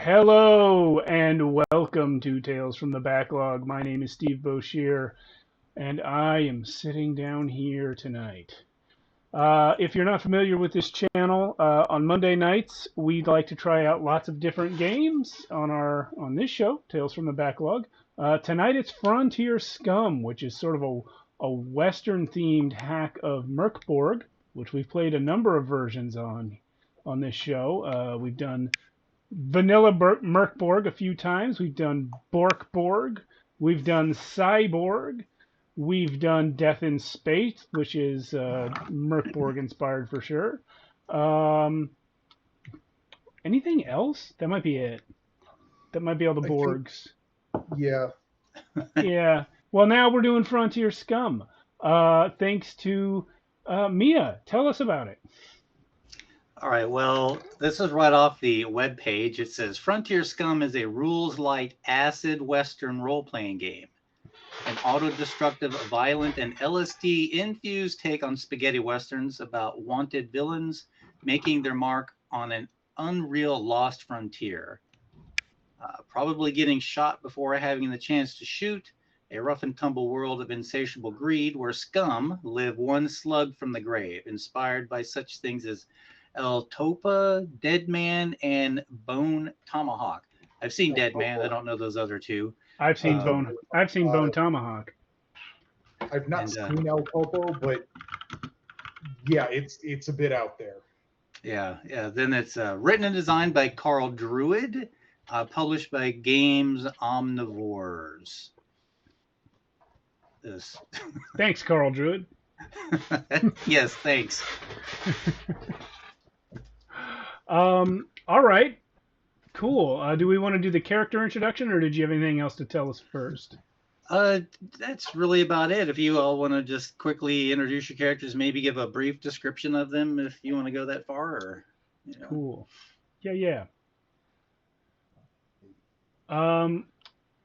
Hello and welcome to Tales from the Backlog. My name is Steve Boshier, and I am sitting down here tonight. If you're not familiar with this channel, on Monday nights we like to try out lots of different games on this show, Tales from the Backlog. Tonight it's Frontier Scum, which is sort of a Western themed hack of Merkborg, which we've played a number of versions on this show. We've done Vanilla Merkborg a few times. We've done Borkborg. We've done Cyborg. We've done Death in Space, which is Merkborg inspired for sure. Um, Anything else? That might be it. That might be all the I think, Borgs. yeah, Yeah. Well, now we're doing Frontier Scum. Thanks to Mia. Tell us about it. All right, well, this is right off the web page. It says Frontier Scum is a rules light acid Western role playing game. An auto-destructive, violent, and LSD-infused take on spaghetti westerns about wanted villains making their mark on an unreal lost frontier. Probably getting shot before having the chance to shoot. A rough and tumble world of insatiable greed where scum live one slug from the grave, inspired by such things as El Topa, Dead Man, and Bone Tomahawk. I've seen Dead Man. I don't know those other two. I've seen Uh, Bone. I've seen Bone Tomahawk. I've not And seen El Topo, but yeah, it's a bit out there. yeah. Then it's written and designed by Carl Druid, published by Games Omnivores. This. Thanks, Carl Druid. Yes, thanks. All right. Cool. Do we want to do the character introduction, or did you have anything else to tell us first? That's really about it. If you all want to just quickly introduce your characters, maybe give a brief description of them if you want to go that far, or Cool. Yeah.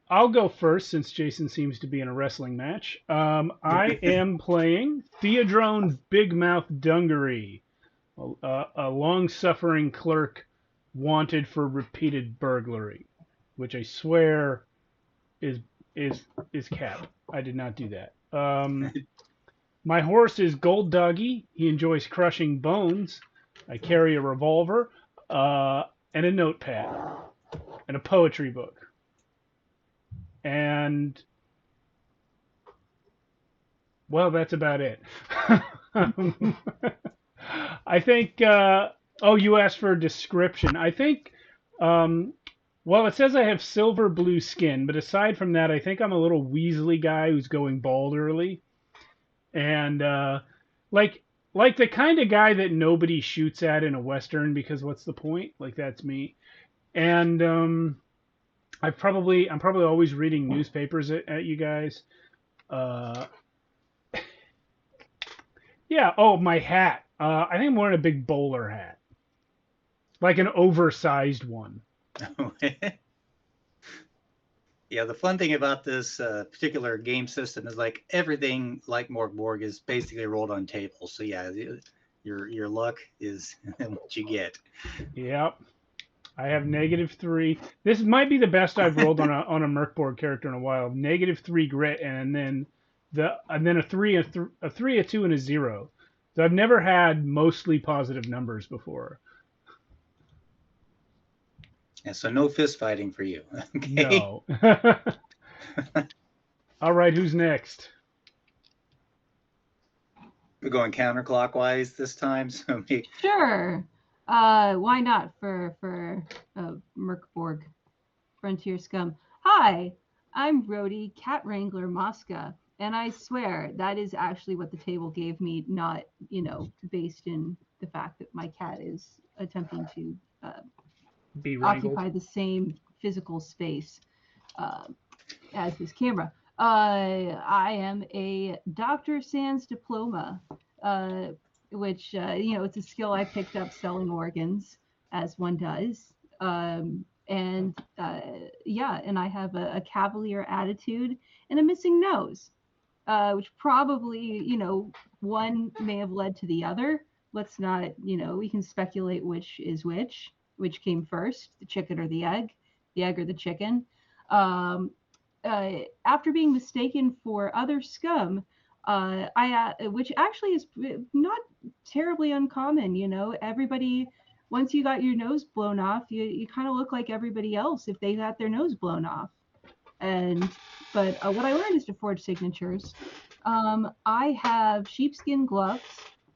I'll go first since Jason seems to be in a wrestling match. I am playing Theodrone Big Mouth Dungaree, a long-suffering clerk wanted for repeated burglary, which I swear is cap. I did not do that. My horse is Gold Doggy. He enjoys crushing bones. I carry a revolver and a notepad and a poetry book. And well, that's about it. I think. You asked for a description. I think. Well, it says I have silver blue skin, but aside from that, I think I'm a little Weasley guy who's going bald early, and like the kind of guy that nobody shoots at in a western because what's the point? Like that's me, and I'm probably always reading newspapers at you guys. Yeah. Oh, my hat. I think I'm wearing a big bowler hat, like an oversized one. Yeah, the fun thing about this particular game system is like everything like Morkborg is basically rolled on tables. So yeah, your luck is what you get. Yep. I have -3. This might be the best I've rolled on a Merkborg character in a while. -3 grit, and then a 3, a 3, a 2, and a 0. So I've never had mostly positive numbers before. And so no fist fighting for you. Okay. No. All right, who's next? We're going counterclockwise this time. So Sure. Why not for Merkborg Frontier Scum? Hi, I'm Rhodey Cat Wrangler Mosca, and I swear that is actually what the table gave me, not based in the fact that my cat is attempting to Be wrangled. occupy the same physical space as this camera. I am a Dr. Sans diploma, which, it's a skill I picked up selling organs, as one does. And I have a cavalier attitude and a missing nose, which probably, one may have led to the other. Let's not, we can speculate which is which. which came first, the chicken or the egg or the chicken. After being mistaken for other scum, which actually is not terribly uncommon, everybody, once you got your nose blown off, you kind of look like everybody else if they got their nose blown off. But what I learned is to forge signatures. I have sheepskin gloves,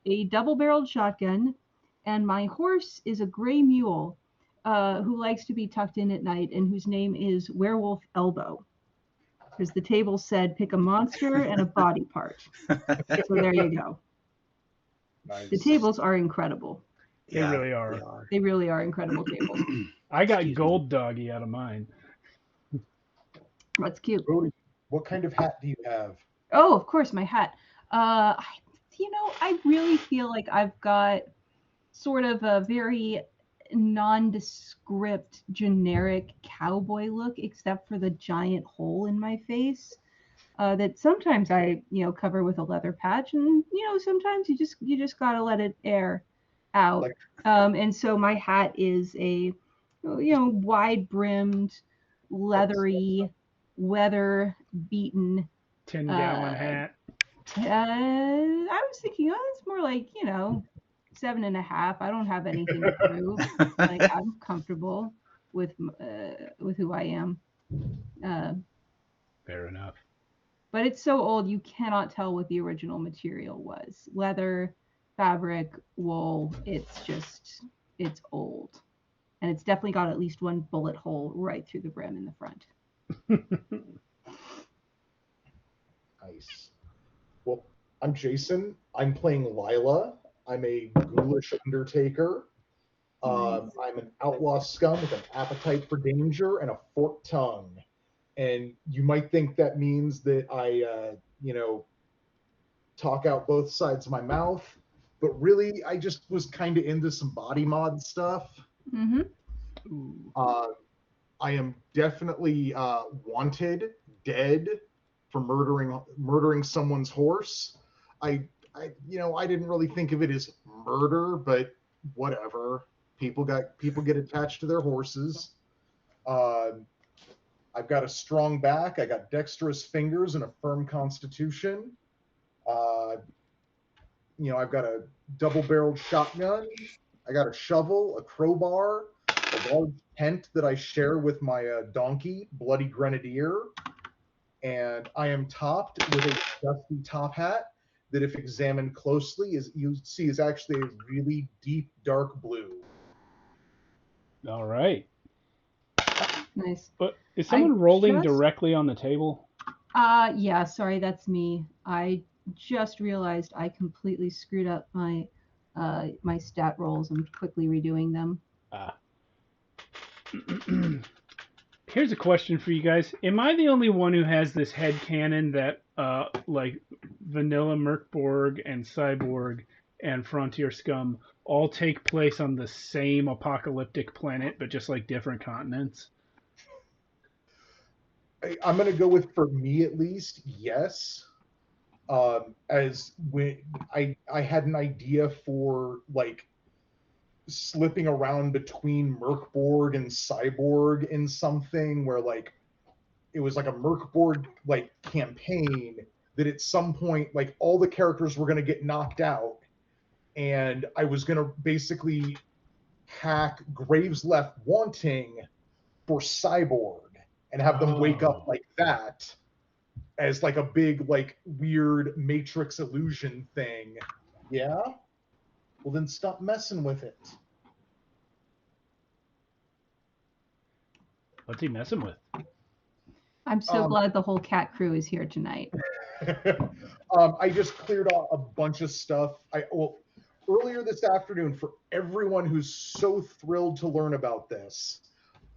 a double-barreled shotgun, and my horse is a gray mule who likes to be tucked in at night and whose name is Werewolf Elbow. Because the table said pick a monster and a body part. So there you go. Nice. The tables are incredible. They really are. They really are incredible tables. I got Gold Doggy out of mine. That's cute. Brody, what kind of hat do you have? Oh, of course, my hat. I really feel like I've got sort of a very nondescript, generic cowboy look, except for the giant hole in my face that sometimes I, cover with a leather patch, and sometimes you just gotta let it air out. And so my hat is a, wide-brimmed, leathery, weather-beaten 10-gallon hat. I was thinking, it's more like 7.5. I don't have anything to prove. Like, I'm comfortable with who I am. Fair enough. But it's so old you cannot tell what the original material was. Leather, fabric, wool. It's old, and it's definitely got at least one bullet hole right through the brim in the front. Nice. Well, I'm Jason. I'm playing Lila. I'm a ghoulish undertaker. Nice. I'm an outlaw scum with an appetite for danger and a forked tongue. And you might think that means that I, talk out both sides of my mouth, but really, I just was kind of into some body mod stuff. Mm-hmm. I am definitely wanted, dead for murdering someone's horse. I didn't really think of it as murder, but whatever. People get attached to their horses. I've got a strong back. I got dexterous fingers and a firm constitution. I've got a double-barreled shotgun. I got a shovel, a crowbar, a large tent that I share with my donkey, Bloody Grenadier, and I am topped with a dusty top hat that, if examined closely, is actually a really deep dark blue. All right. Nice. But is someone I rolling just- directly on the table? Yeah, sorry, that's me. I just realized I completely screwed up my my stat rolls. I'm quickly redoing them. Here's a question for you guys. Am I the only one who has this headcanon that like Vanilla Merkborg and Cyborg and Frontier Scum all take place on the same apocalyptic planet, but just like different continents? I'm going to go with, for me at least, yes. As when I had an idea for like slipping around between Merkborg and Cyborg in something where like it was like a Merkborg like campaign that at some point like all the characters were going to get knocked out, and I was going to basically hack Graves Left Wanting for Cyborg and have them wake up like that as like a big like weird Matrix illusion thing. Yeah? Well, then stop messing with it. What's he messing with? I'm so glad the whole cat crew is here tonight. I just cleared out a bunch of stuff. Earlier this afternoon, for everyone who's so thrilled to learn about this,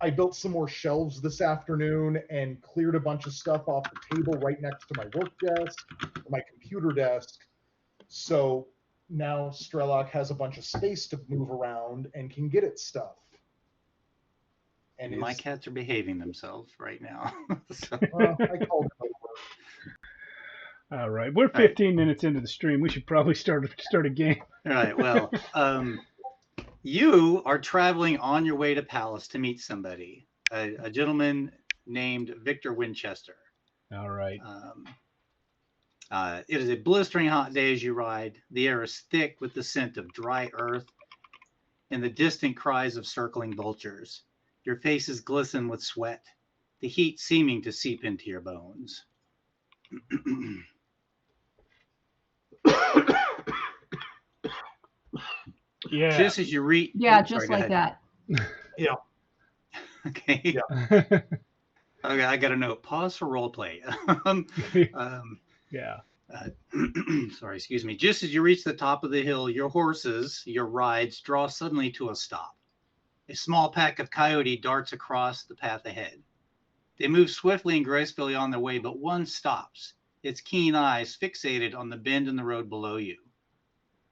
I built some more shelves this afternoon and cleared a bunch of stuff off the table right next to my work desk, my computer desk. So now Strelok has a bunch of space to move around and can get its stuff. And my cats are behaving themselves right now. So. I called it over. All right, we're 15 minutes into the stream. We should probably start a game. All right. Well, You are traveling on your way to Palace to meet somebody, a gentleman named Victor Winchester. All right. It is a blistering hot day as you ride. The air is thick with the scent of dry earth and the distant cries of circling vultures. Your faces glisten with sweat, the heat seeming to seep into your bones. Yeah. Just as you reach... Yeah, just like that. Yeah. Okay. Yeah. Okay, I got a note. Pause for role play. Yeah. Sorry, excuse me. Just as you reach the top of the hill, your horses, your rides, draw suddenly to a stop. A small pack of coyote darts across the path ahead. They move swiftly and gracefully on their way, but one stops, its keen eyes fixated on the bend in the road below you.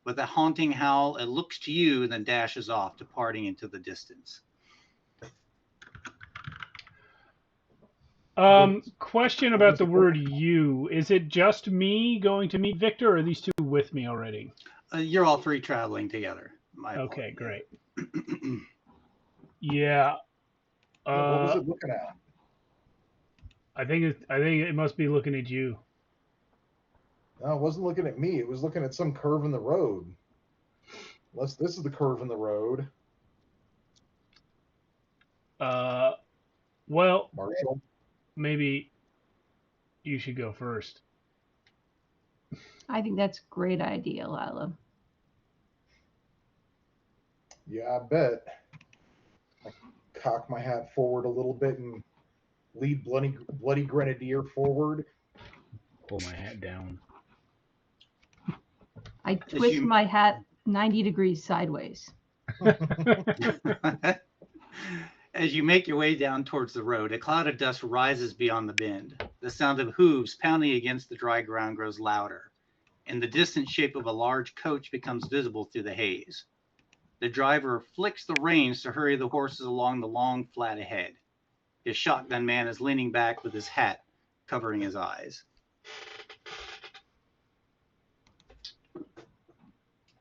With a haunting howl, it looks to you and then dashes off, departing into the distance. Question about the word "you." Is it just me going to meet Victor, or are these two with me already? You're all three traveling together. Okay, great. Yeah. What was it looking at? I think it must be looking at you. No, it wasn't looking at me. It was looking at some curve in the road. Unless this is the curve in the road. Well, Marshall. maybe you should go first. I think that's a great idea, Lila. Yeah, I bet. I cock my hat forward a little bit and lead bloody grenadier forward. Pull my hat down. I twist my hat 90 degrees sideways. As you make your way down towards the road, a cloud of dust rises beyond the bend. The sound of hooves pounding against the dry ground grows louder, and the distant shape of a large coach becomes visible through the haze. The driver flicks the reins to hurry the horses along the long flat ahead. His shotgun man is leaning back with his hat covering his eyes.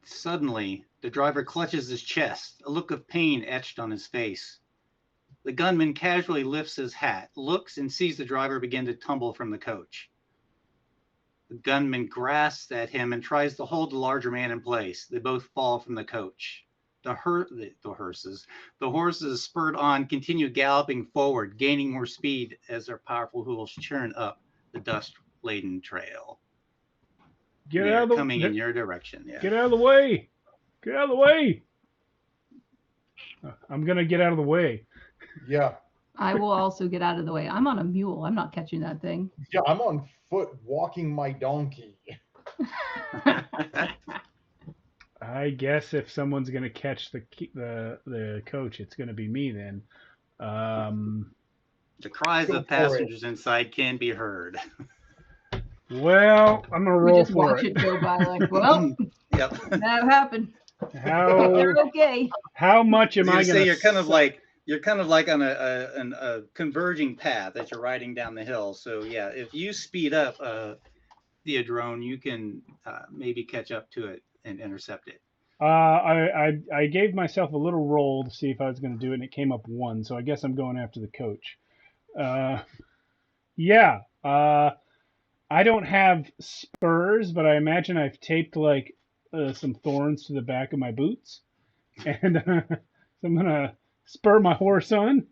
Suddenly, the driver clutches his chest, a look of pain etched on his face. The gunman casually lifts his hat, looks, and sees the driver begin to tumble from the coach. The gunman grasps at him and tries to hold the larger man in place. They both fall from the coach. The horses, spurred on, continue galloping forward, gaining more speed as their powerful hooves churn up the dust-laden trail. They're coming in your direction. Yeah. Get out of the way! Get out of the way! I'm gonna get out of the way. Yeah. I will also get out of the way. I'm on a mule. I'm not catching that thing. Yeah, I'm on foot walking my donkey. I guess if someone's gonna catch the coach, it's gonna be me then. The cries of passengers inside can be heard. Well, I'm gonna roll we just for watch it go by like, well, Yep. that happened. How You're okay. How much am I gonna say? You're kind of like on a converging path as you're riding down the hill. So yeah, if you speed up Theodrone, you can maybe catch up to it and intercept it. I gave myself a little roll to see if I was going to do it, and it came up 1, so I guess I'm going after the coach. Yeah. I don't have spurs, but I imagine I've taped like some thorns to the back of my boots, and so I'm gonna spur my horse on.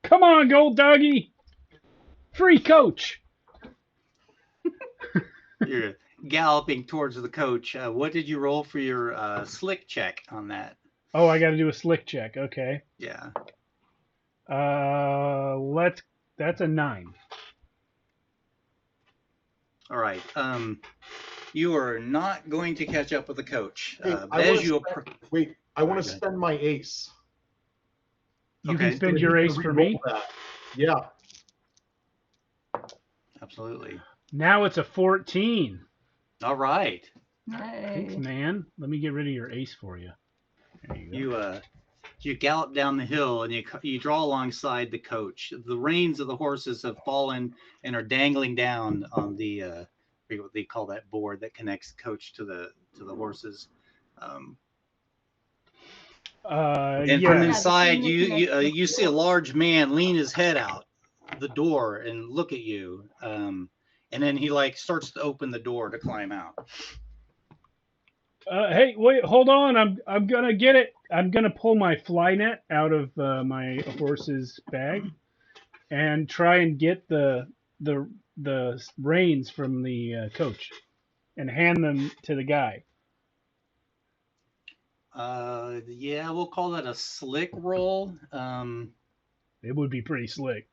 Come on, gold doggy! Free coach! You're galloping towards the coach. What did you roll for your slick check on that? Oh, I got to do a slick check. Okay. Yeah. That's a 9. All right. You are not going to catch up with the coach. Hey, I want to spend my ace. You can spend your ace for me? That. Yeah. Absolutely. Now it's a 14. All right. Thanks, man. Let me get rid of your ace for you. There you go. You gallop down the hill and you draw alongside the coach. The reins of the horses have fallen and are dangling down on the what they call that board that connects the coach to the horses. And from Yeah. inside, Yeah, the thing that you see a large man lean his head out the door and look at you. And then he like starts to open the door to climb out. Hey, wait, hold on. I'm gonna get it. I'm gonna pull my fly net out of my horse's bag and try and get the reins from the coach and hand them to the guy. Yeah, we'll call that a slick roll. It would be pretty slick.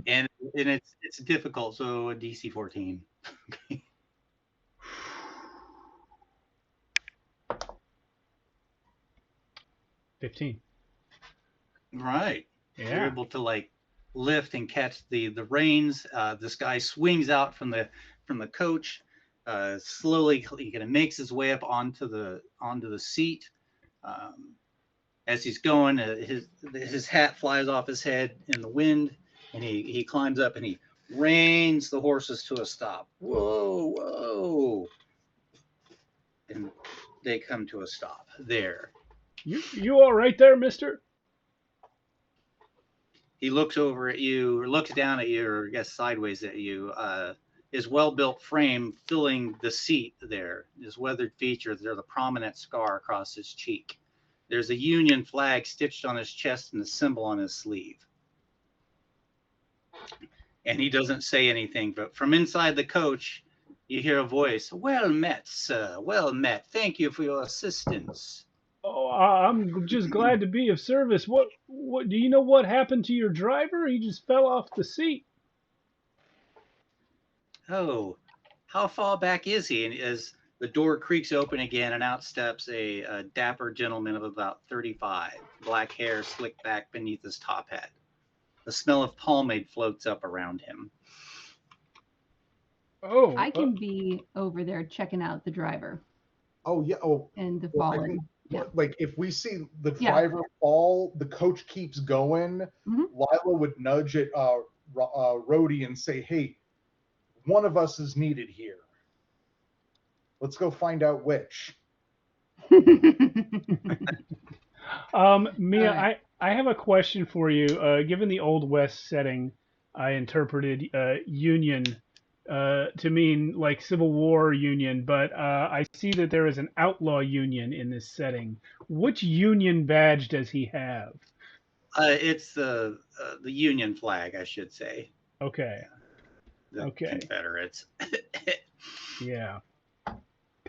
And it's difficult, so a DC 14. 15. Right. You're Yeah. able to like lift and catch the reins. This guy swings out from the coach. Slowly, he kind of makes his way up onto the seat. As he's going, his hat flies off his head in the wind, and he climbs up and he reins the horses to a stop. Whoa, whoa! And they come to a stop there. You all right there, mister? He looks over at you, or looks down at you, or I guess sideways at you. His well-built frame filling the seat there. His weathered features, there's a prominent scar across his cheek. There's a Union flag stitched on his chest and a symbol on his sleeve. And he doesn't say anything, but from inside the coach, you hear a voice. Well met, sir. Well met. Thank you for your assistance. Oh, I'm just glad to be of service. What do you know what happened to your driver? He just fell off the seat. Oh, how far back is he? And as the door creaks open again, and out steps a dapper gentleman of about 35, black hair slicked back beneath his top hat. The smell of pomade floats up around him. Oh, I can be over there checking out the driver Oh yeah. Oh, and the well, I fallen. think, Yeah. like if we see the Yeah. driver fall, the coach keeps going. Mhm. Lila would nudge at Rhodey and say, "Hey, one of us is needed here. Let's go find out which." Mia, Alright. I have a question for you. Given the Old West setting, I interpreted Union to mean like Civil War Union, but I see that there is an outlaw Union in this setting. Which Union badge does he have? It's the Union flag, I should say. Okay. The Okay. Confederates. Yeah.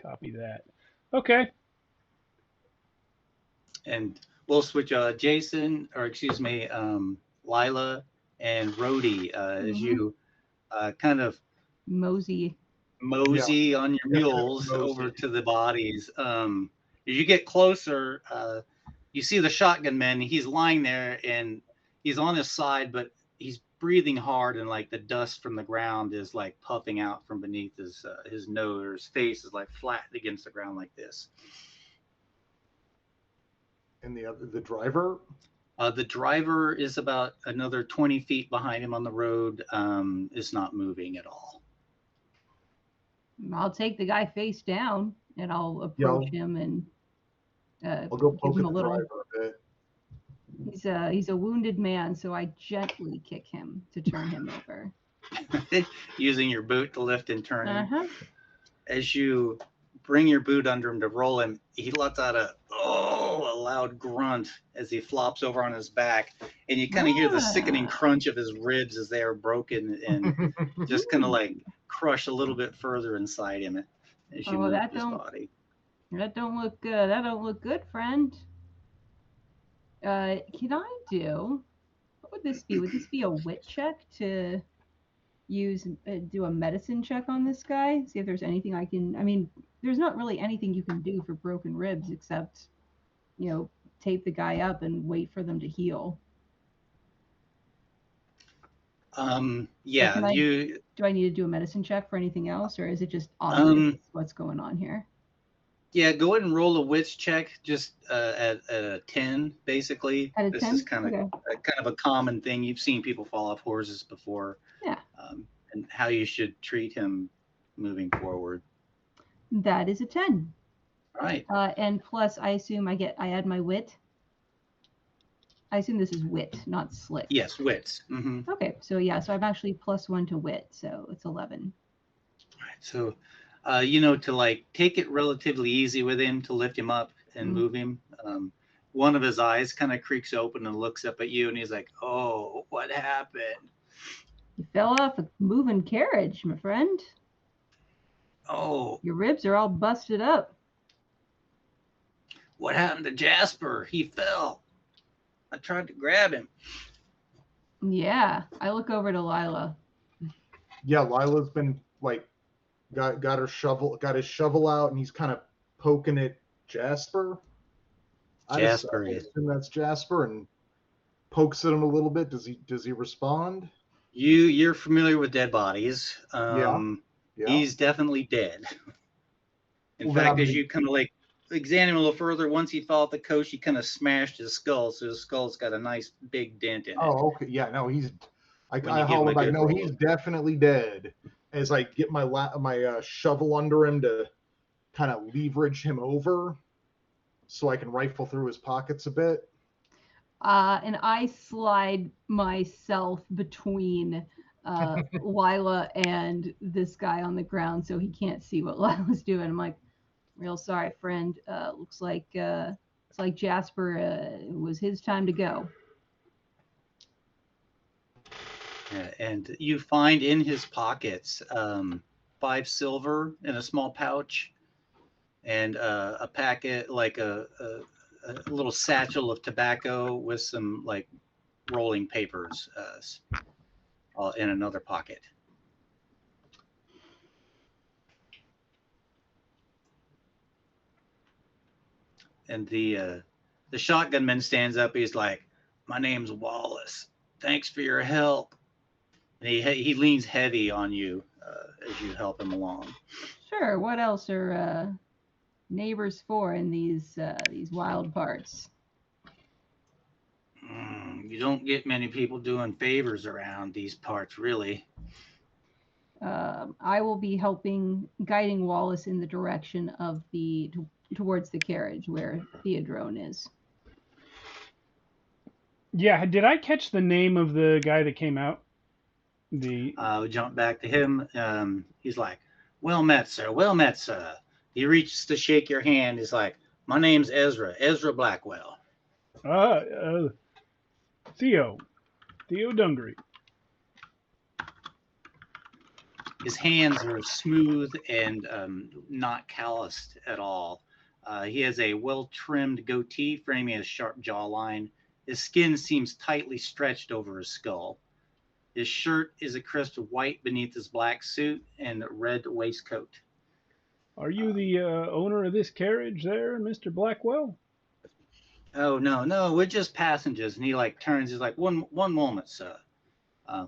Copy that. Okay. And we'll switch Jason, or excuse me, Lila and Rhodey as you kind of Mosey. mosey on your mules mosey. over to the bodies. As you get closer, you see the shotgun man. He's lying there and he's on his side, but he's breathing hard, and like the dust from the ground is like puffing out from beneath his nose, or his face is like flat against the ground like this. And the driver. The driver is about another 20 feet behind him on the road, is not moving at all. I'll take the guy face down and I'll approach him and I'll go give poke him at a the little. driver a bit. He's a wounded man, so I gently kick him to turn him over. Using your boot to lift and turn him. Uh-huh. As you bring your boot under him to roll him, he lets out a loud grunt as he flops over on his back, and you kind of hear the sickening crunch of his ribs as they are broken and just kind of like crush a little bit further inside him as you move his body. That don't look good. That don't look good, friend. Can I do? What would this be? Would this be a wit check to do a medicine check on this guy? See if there's anything I can. I mean, there's not really anything you can do for broken ribs except, tape the guy up and wait for them to heal. Yeah. Do I need to do a medicine check for anything else, or is it just obvious what's going on here? Yeah, go ahead and roll a wits check, just at a 10, basically. At a this 10? is kind of a common thing. You've seen people fall off horses before. Yeah. And how you should treat him moving forward. That is a 10. All right. And plus, I assume I add my wit. I assume this is wit, not slick. Yes, wits. Okay, so yeah, so I'm actually +1 to wit, so it's 11. Right. So, to like take it relatively easy with him, to lift him up and move him. One of his eyes kind of creaks open and looks up at you, and he's like, "Oh, what happened?" You fell off a moving carriage, my friend. Oh, Your ribs are all busted up. what happened to Jasper? He fell. I tried to grab him. Yeah, I look over to Lila. Yeah, Lila's been like got his shovel out, and he's kind of poking at Jasper. I assume that's Jasper, and pokes at him a little bit. Does he respond? You're familiar with dead bodies. Yeah. He's definitely dead. In fact, as you kind of like examine him a little further, once he fell off the coach, he kind of smashed his skull, so his skull's got a nice big dent in it. Oh, okay. Yeah, no, he's. I holler back. No, he's definitely dead. As I get my shovel under him to kind of leverage him over, so I can rifle through his pockets a bit. And I slide myself between Lila and this guy on the ground, so he can't see what Lila's doing. I'm like, real sorry, friend. Looks like Jasper was his time to go. And you find in his pockets 5 silver in a small pouch, and a packet, like a little satchel of tobacco with some like rolling papers in another pocket. And the shotgunman stands up. He's like, "My name's Wallace. Thanks for your help." And he leans heavy on you as you help him along. Sure. What else are neighbors for in these wild parts? You don't get many people doing favors around these parts, really. I will be guiding Wallace in the direction of towards the carriage where Theodrone is. Yeah, did I catch the name of the guy that came out? We jump back to him. He's like, "Well met, sir. Well met, sir." He reaches to shake your hand. He's like, "My name's Ezra Blackwell." Theo Dungery. His hands are smooth and not calloused at all. He has a well-trimmed goatee framing a sharp jawline. His skin seems tightly stretched over his skull. His shirt is a crisp white beneath his black suit and red waistcoat. Are you the owner of this carriage there, Mr. Blackwell? Oh, no, we're just passengers. And he like turns, he's like, one moment, sir.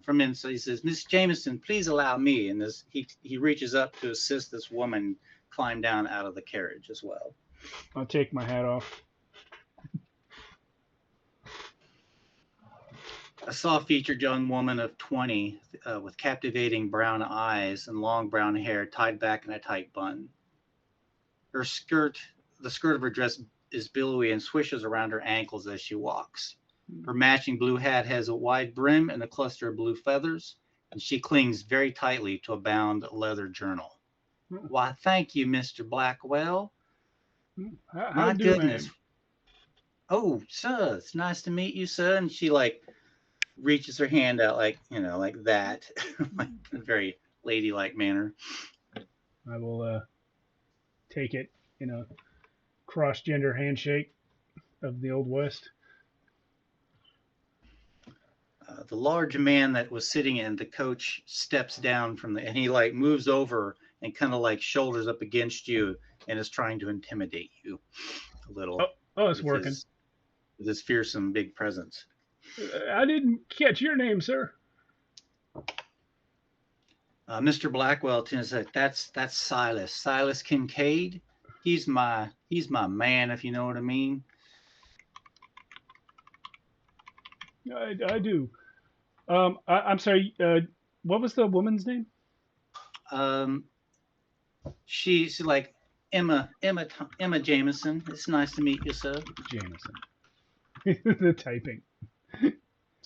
From inside, he says, "Miss Jameson, please allow me." And he reaches up to assist this woman climb down out of the carriage as well. I'll take my hat off. A soft-featured young woman of 20 with captivating brown eyes and long brown hair tied back in a tight bun. The skirt of her dress is billowy and swishes around her ankles as she walks. Her matching blue hat has a wide brim and a cluster of blue feathers, and she clings very tightly to a bound leather journal. "Why, thank you, Mr. Blackwell." My goodness. Man? "Oh, sir, it's nice to meet you, sir." And she like reaches her hand out like that, like in a very ladylike manner. I will take it in a cross-gender handshake of the Old West. The large man that was sitting in the coach steps down and he like moves over and kind of like shoulders up against you and is trying to intimidate you a little. It's working. With his fearsome big presence. I didn't catch your name, sir. Mr. Blackwell said, "That's Silas Kincaid. He's my man, if you know what I mean." I do. I'm sorry. What was the woman's name? She's like Emma Jameson. It's nice to meet you, sir. Jameson. The typing.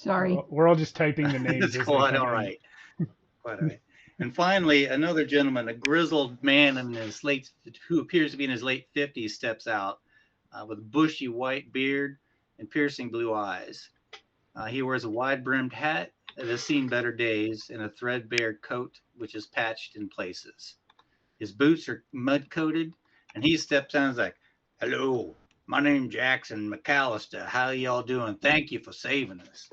Sorry. We're all just typing the names. It's as they quite come all in. right. Quite all right. And finally, another gentleman, a grizzled man who appears to be in his late 50s, steps out with a bushy white beard and piercing blue eyes. He wears a wide-brimmed hat that has seen better days and a threadbare coat which is patched in places. His boots are mud-coated, and he steps out and is like, "Hello, my name's Jackson McAllister. How y'all doing? Thank you for saving us."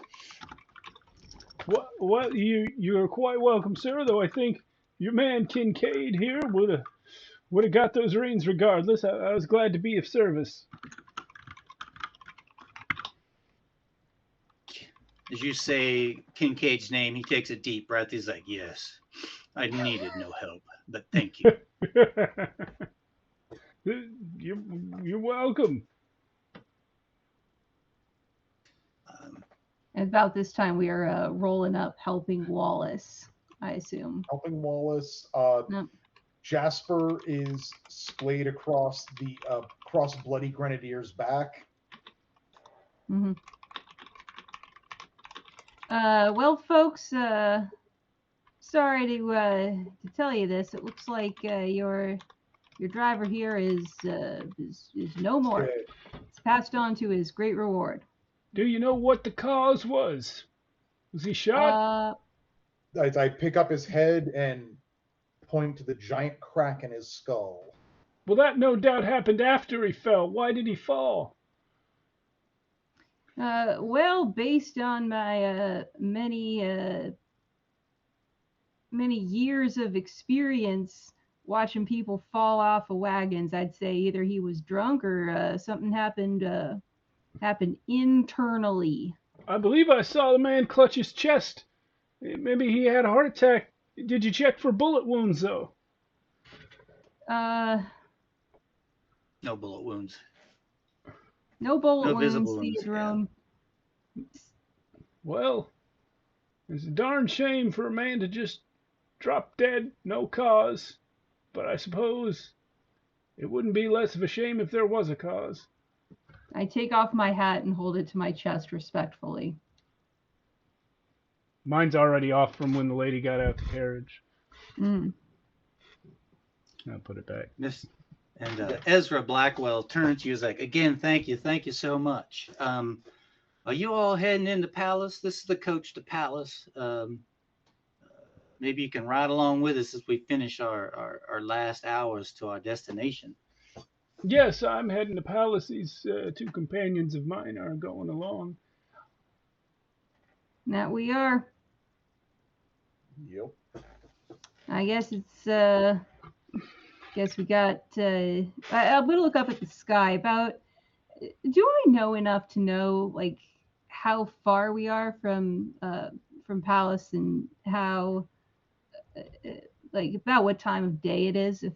What you're quite welcome, sir. Though I think your man Kincaid here would have got those reins regardless. I was glad to be of service. As you say Kincaid's name, he takes a deep breath. He's like, "Yes, I needed no help, but thank you." You're welcome. At about this time, we are rolling up, helping Wallace, I assume. Helping Wallace. No. Jasper is splayed across Bloody Grenadier's back. Mm-hmm. Well, folks, sorry to tell you this. It looks like your driver here is no more. Good. It's passed on to his great reward. Do you know what the cause was? Was he shot? I pick up his head and point to the giant crack in his skull. Well, that no doubt happened after he fell. Why did he fall? Well, based on my many years of experience watching people fall off of wagons, I'd say either he was drunk or something happened internally. I believe I saw the man clutch his chest. Maybe he had a heart attack. Did you check for bullet wounds, though? No bullet wounds. No bullet No wounds, visible wounds, Theodrome. Well, it's a darn shame for a man to just drop dead, no cause. But I suppose it wouldn't be less of a shame if there was a cause. I take off my hat and hold it to my chest respectfully. Mine's already off from when the lady got out the carriage. Mm. I'll put it back. And Ezra Blackwell turns to you, is like, "Again, thank you so much. Are you all heading into Palace? This is the coach to Palace. Maybe you can ride along with us as we finish our last hours to our destination." Yes, I'm heading to Palace. These two companions of mine are going along. That we are. Yep. I guess it's guess we got I'm gonna look up at the sky. Do I know enough to know like how far we are from Palace and how like about what time of day it is if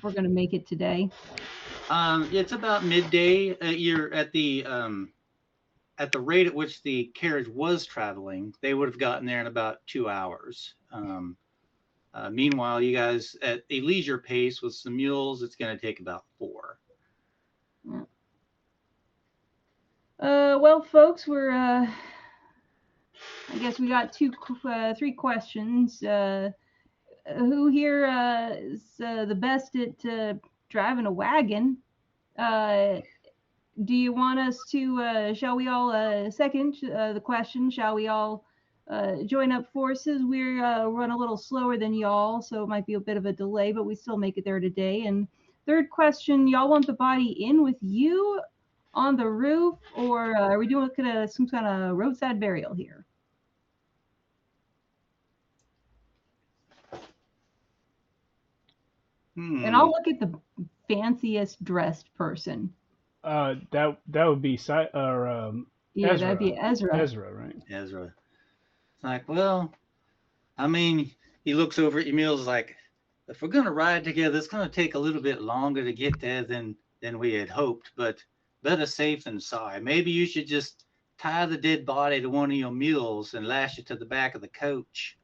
we're gonna make it today? It's about midday. You're at the rate at which the carriage was traveling, they would have gotten there in about 2 hours. Meanwhile, you guys at a leisure pace with some mules, it's going to take about 4. Yeah. Well, folks, we're I guess we got 3 questions. Who here is the best at driving a wagon? Do you want us to, shall we all, second the question, shall we all join up forces? We're run a little slower than y'all, so it might be a bit of a delay, but we still make it there today. And third question, y'all want the body in with you on the roof, or are we doing some kind of roadside burial here? And I'll look at the fanciest dressed person. That would be Yeah, Ezra. that'd be Ezra. Ezra, right? Ezra. It's like, well, I mean, he looks over at Emil's like, if we're going to ride together, it's going to take a little bit longer to get there than we had hoped, but better safe than sorry. Maybe you should just tie the dead body to one of your mules and lash it to the back of the coach.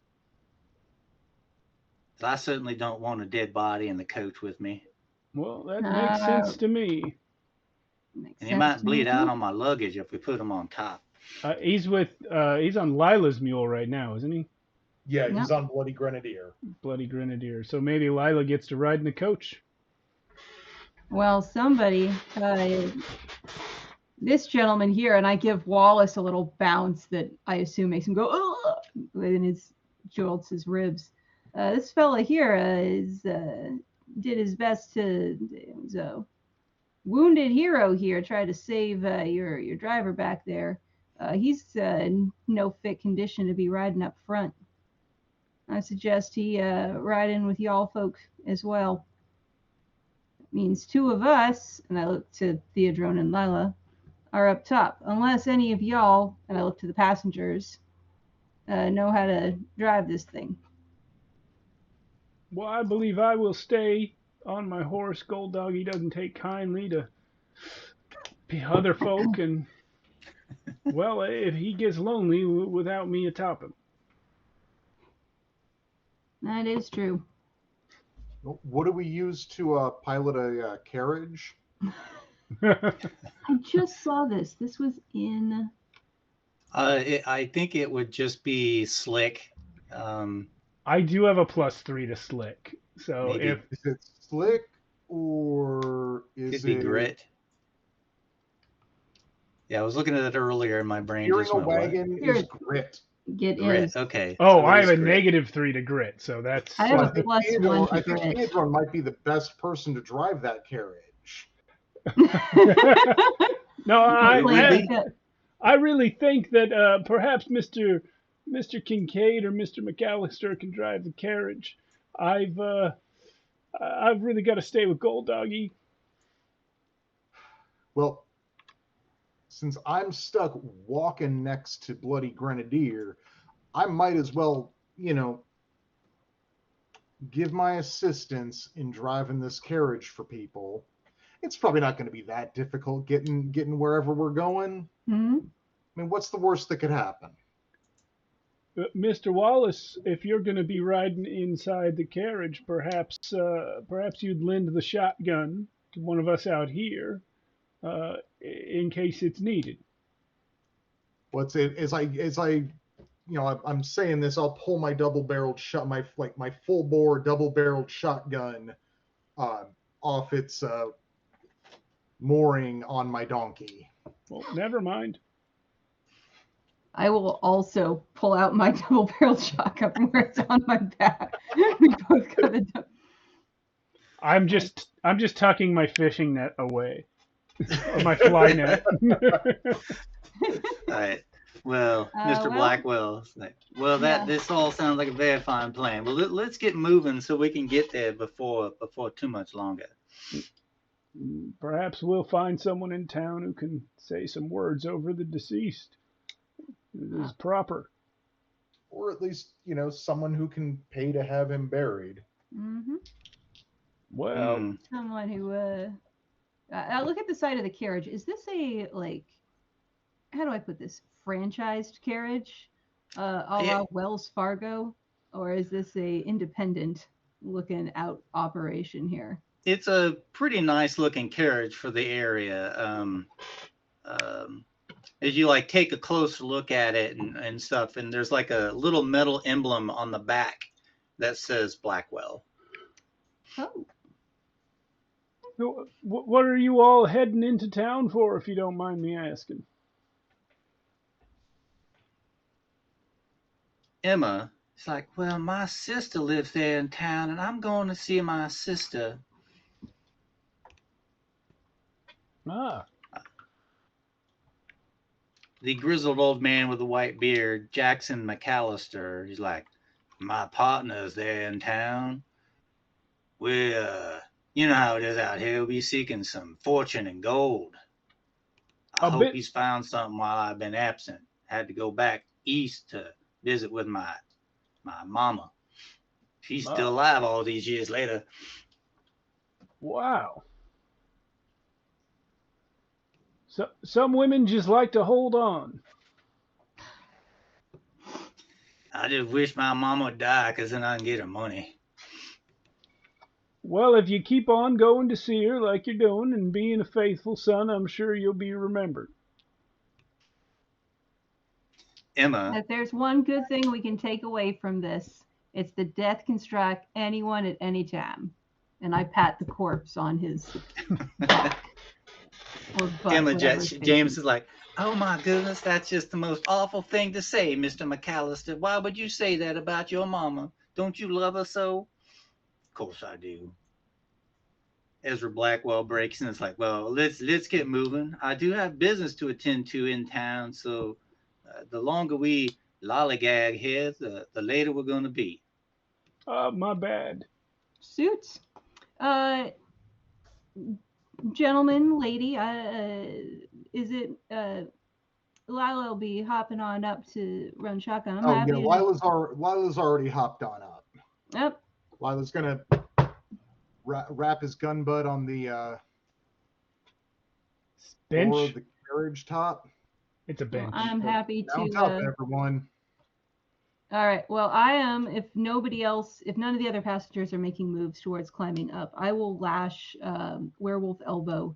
I certainly don't want a dead body in the coach with me. Well, that makes sense to me. And he might bleed out on my luggage if we put him on top. He's on Lila's mule right now, isn't he? Yeah, No. he's on Bloody Grenadier. Bloody Grenadier. So maybe Lila gets to ride in the coach. Well, somebody, this gentleman here, and I give Wallace a little bounce that I assume makes him go, oh, and his jolts his ribs. This fella here did his best to, was a wounded hero here, tried to save your driver back there. He's in no fit condition to be riding up front. I suggest he ride in with y'all folk as well. Means two of us, and I look to Theodrone and Lila, are up top. Unless any of y'all, and I look to the passengers, know how to drive this thing. Well, I believe I will stay on my horse. Gold Dog, he doesn't take kindly to other folk, and well, if he gets lonely without me atop him. That is true. What do we use to pilot a carriage? I just saw this. This was in. I think it would just be slick. I do have a +3 to slick, so Maybe. if Is it slick or is Could be it grit. Yeah, I was looking at it earlier and my brain steering just a went, what? wagon Here. is grit? Get Grit. is. Okay. oh, so I it have is a grit. -3 to grit, so that's I have So a +1 to I think grit. Theodore might be the best person to drive that carriage. no, It would be. I really think that perhaps Mr. Kincaid or Mr. McAllister can drive the carriage. I've really got to stay with Gold Doggy. Well, since I'm stuck walking next to Bloody Grenadier, I might as well, give my assistance in driving this carriage for people. It's probably not going to be that difficult getting wherever we're going. Hmm? I mean, what's the worst that could happen? Mr. Wallace, if you're going to be riding inside the carriage, perhaps you'd lend the shotgun to one of us out here, in case it's needed. What's it? As I, I'm saying this, I'll pull my double-barreled shot, my full-bore double-barreled shotgun, off its mooring on my donkey. Well, never mind. I will also pull out my double-barreled shotgun where it's on my back. We both got a double. I'm just tucking my fishing net away, or my fly net. All right. Well, Mr. well- Blackwell, this all sounds like a very fine plan. Well, let's get moving so we can get there before too much longer. Perhaps we'll find someone in town who can say some words over the deceased. It is proper. Or at least, someone who can pay to have him buried. Mm-hmm. Well, Someone who look at the side of the carriage. Is this a, like, how do I put this, franchised carriage, a la Wells Fargo, or is this a independent looking out operation here? It's a pretty nice looking carriage for the area. As you take a closer look at it and stuff, and there's like a little metal emblem on the back that says Blackwell. Oh. what are you all heading into town for, if you don't mind me asking? Emma, it's like, well, my sister lives there in town, and I'm going to see my sister. Ah, The grizzled old man with the white beard, Jackson McAllister, he's like, my partner's there in town. We, you know how it is out here. We'll be seeking some fortune and gold. I hope he's found something while I've been absent. Had to go back east to visit with my mama. She's still alive all these years later. wow. So some women just like to hold on. I just wish my mama would die, because then I can get her money. Well, if you keep on going to see her like you're doing and being a faithful son, I'm sure you'll be remembered. Emma. If there's one good thing we can take away from this, it's that death can strike anyone at any time. And I pat the corpse on his back. Or butt, Emma whatever it's James facing. is like, oh my goodness, that's just the most awful thing to say, Mr. McAllister. Why would you say that about your mama? Don't you love her so? Of course I do. Ezra Blackwell breaks in. It's like, well, let's get moving. I do have business to attend to in town, so the longer we lollygag here, the later we're going to be. My bad. Suits. Gentleman, lady, is it Lila will be hopping on up to run shotgun. I'm happy to... Lila's already hopped on up. Yep. Lila's gonna wrap his gun butt on the Bench? floor of the carriage top. It's a bench. I'm happy to... Mount up, everyone. All right. Well, I am. If none of the other passengers are making moves towards climbing up, I will lash werewolf elbow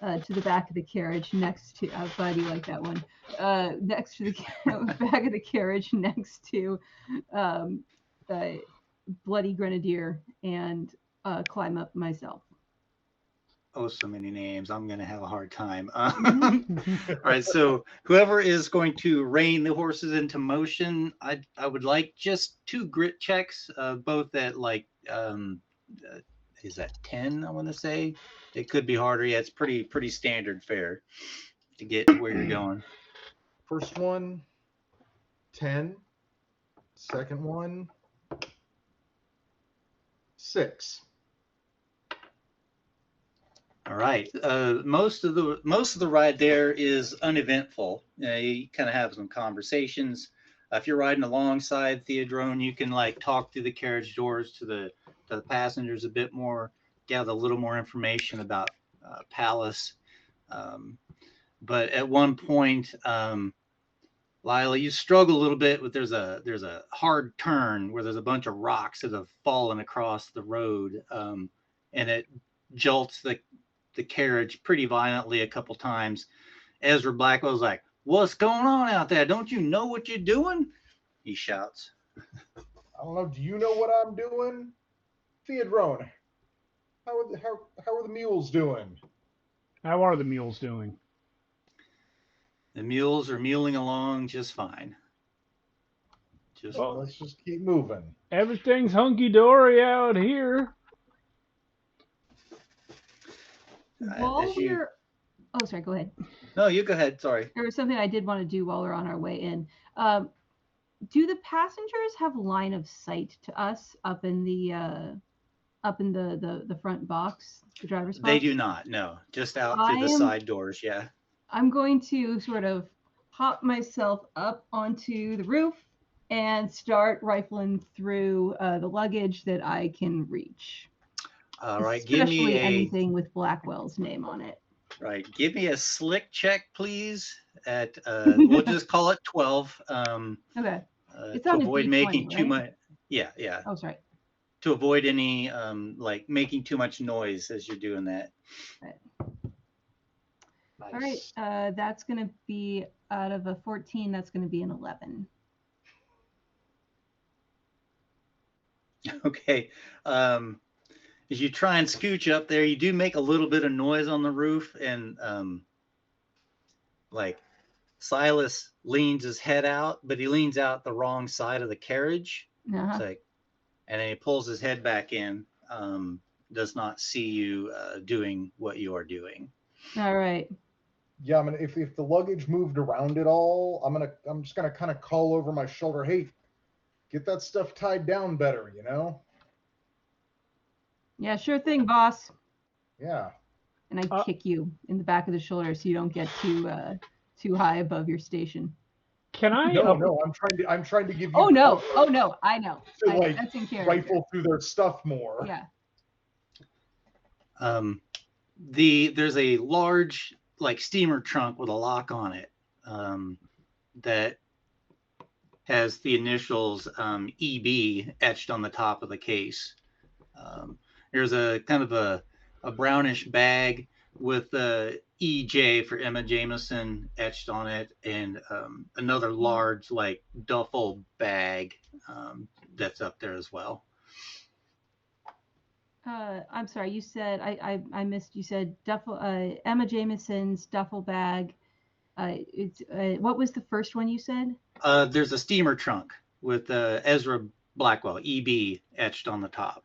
to the back of the carriage next to. I'm glad you like that one. Next to the back of the carriage, next to Bloody Grenadier, and climb up myself. Oh, so many names. I'm going to have a hard time. All right. So whoever is going to rein the horses into motion, I would like just 2 grit checks, both at like, is that 10? I want to say it could be harder. Yeah, it's pretty standard fare to get to where you're going. First one, 10. Second one, 6. All right. Most of the ride there is uneventful. You kind of have some conversations. If you're riding alongside Theodrone, you can like talk through the carriage doors to the passengers a bit more, gather a little more information about Palace. But at one point, Lila, you struggle a little bit with there's a hard turn where there's a bunch of rocks that have fallen across the road, and it jolts the carriage pretty violently a couple times. Ezra Blackwell's like, what's going on out there? Don't you know what you're doing? He shouts. I don't know. Do you know what I'm doing? Theodrone, how are the mules doing? How are the mules doing? The mules are muling along just fine. Let's just keep moving. Everything's hunky-dory out here. Oh, sorry, go ahead. No, you go ahead. Sorry. There was something I did want to do while we're on our way in. Do the passengers have line of sight to us up in the front box, the driver's box? They do not. No, just out through the side doors. Yeah. I'm going to sort of hop myself up onto the roof and start rifling through the luggage that I can reach. All right, especially anything with Blackwell's name on it. Right, give me a slick check, please. At we'll just call it 12. Okay. It's to avoid D20, making too much. Yeah. Oh, sorry. To avoid any like making too much noise as you're doing that. Right. Nice. All right, that's going to be out of a 14. That's going to be an 11. Okay. As you try and scooch up there, you do make a little bit of noise on the roof, and like Silas leans his head out, but he leans out the wrong side of the carriage. Uh-huh. It's like, and then he pulls his head back in. Does not see you doing what you are doing. All right. Yeah, I mean, if the luggage moved around at all, I'm just gonna kind of call over my shoulder, hey, get that stuff tied down better, you know? Yeah, sure thing, boss. Yeah. And I kick you in the back of the shoulder so you don't get too high above your station. Can I? No. I'm trying to give you. Oh no! I know. That's in character. Rifle through their stuff more. Yeah. There's a large like steamer trunk with a lock on it that has the initials EB etched on the top of the case. There's a kind of a brownish bag with EJ for Emma Jameson etched on it, and another large like duffel bag that's up there as well. I'm sorry, you said I missed. You said duffel Emma Jameson's duffel bag. It's what was the first one you said? There's a steamer trunk with Ezra Blackwell EB etched on the top.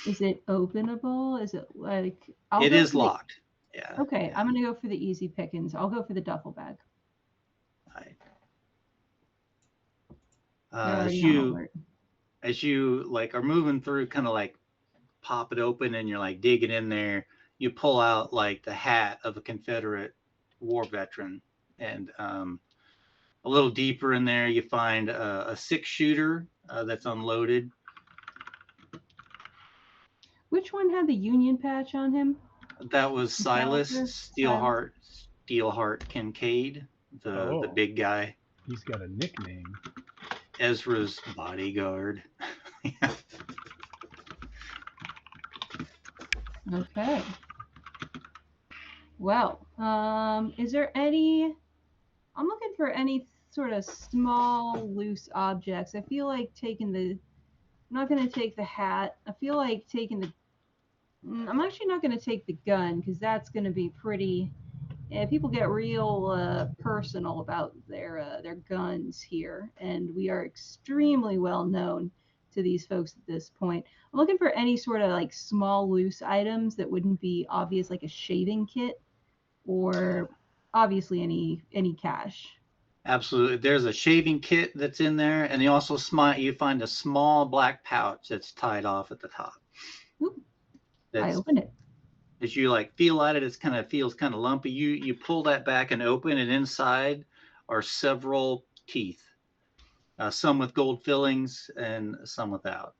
Is it openable? Is it like? It is locked. Yeah. Okay, yeah. I'm gonna go for the easy pickings. I'll go for the duffel bag. Right. As you like are moving through, kind of like pop it open, and you're like digging in there. You pull out like the hat of a Confederate war veteran, and a little deeper in there, you find a 6-shooter that's unloaded. Which one had the Union patch on him? That was Silas Steelheart Kincaid, the big guy. He's got a nickname. Ezra's bodyguard. Okay. Well, is there any? I'm looking for any sort of small, loose objects. I feel like taking the. I'm not going to take the hat. I feel like taking the. I'm actually not going to take the gun because that's going to be pretty. Yeah, people get real personal about their guns here, and we are extremely well known to these folks at this point. I'm looking for any sort of like small loose items that wouldn't be obvious, like a shaving kit, or obviously any cash. Absolutely. There's a shaving kit that's in there, and you find a small black pouch that's tied off at the top. Oop. I open it. As you like feel at it, it feels kind of lumpy. You pull that back and open, and inside are several teeth, some with gold fillings and some without.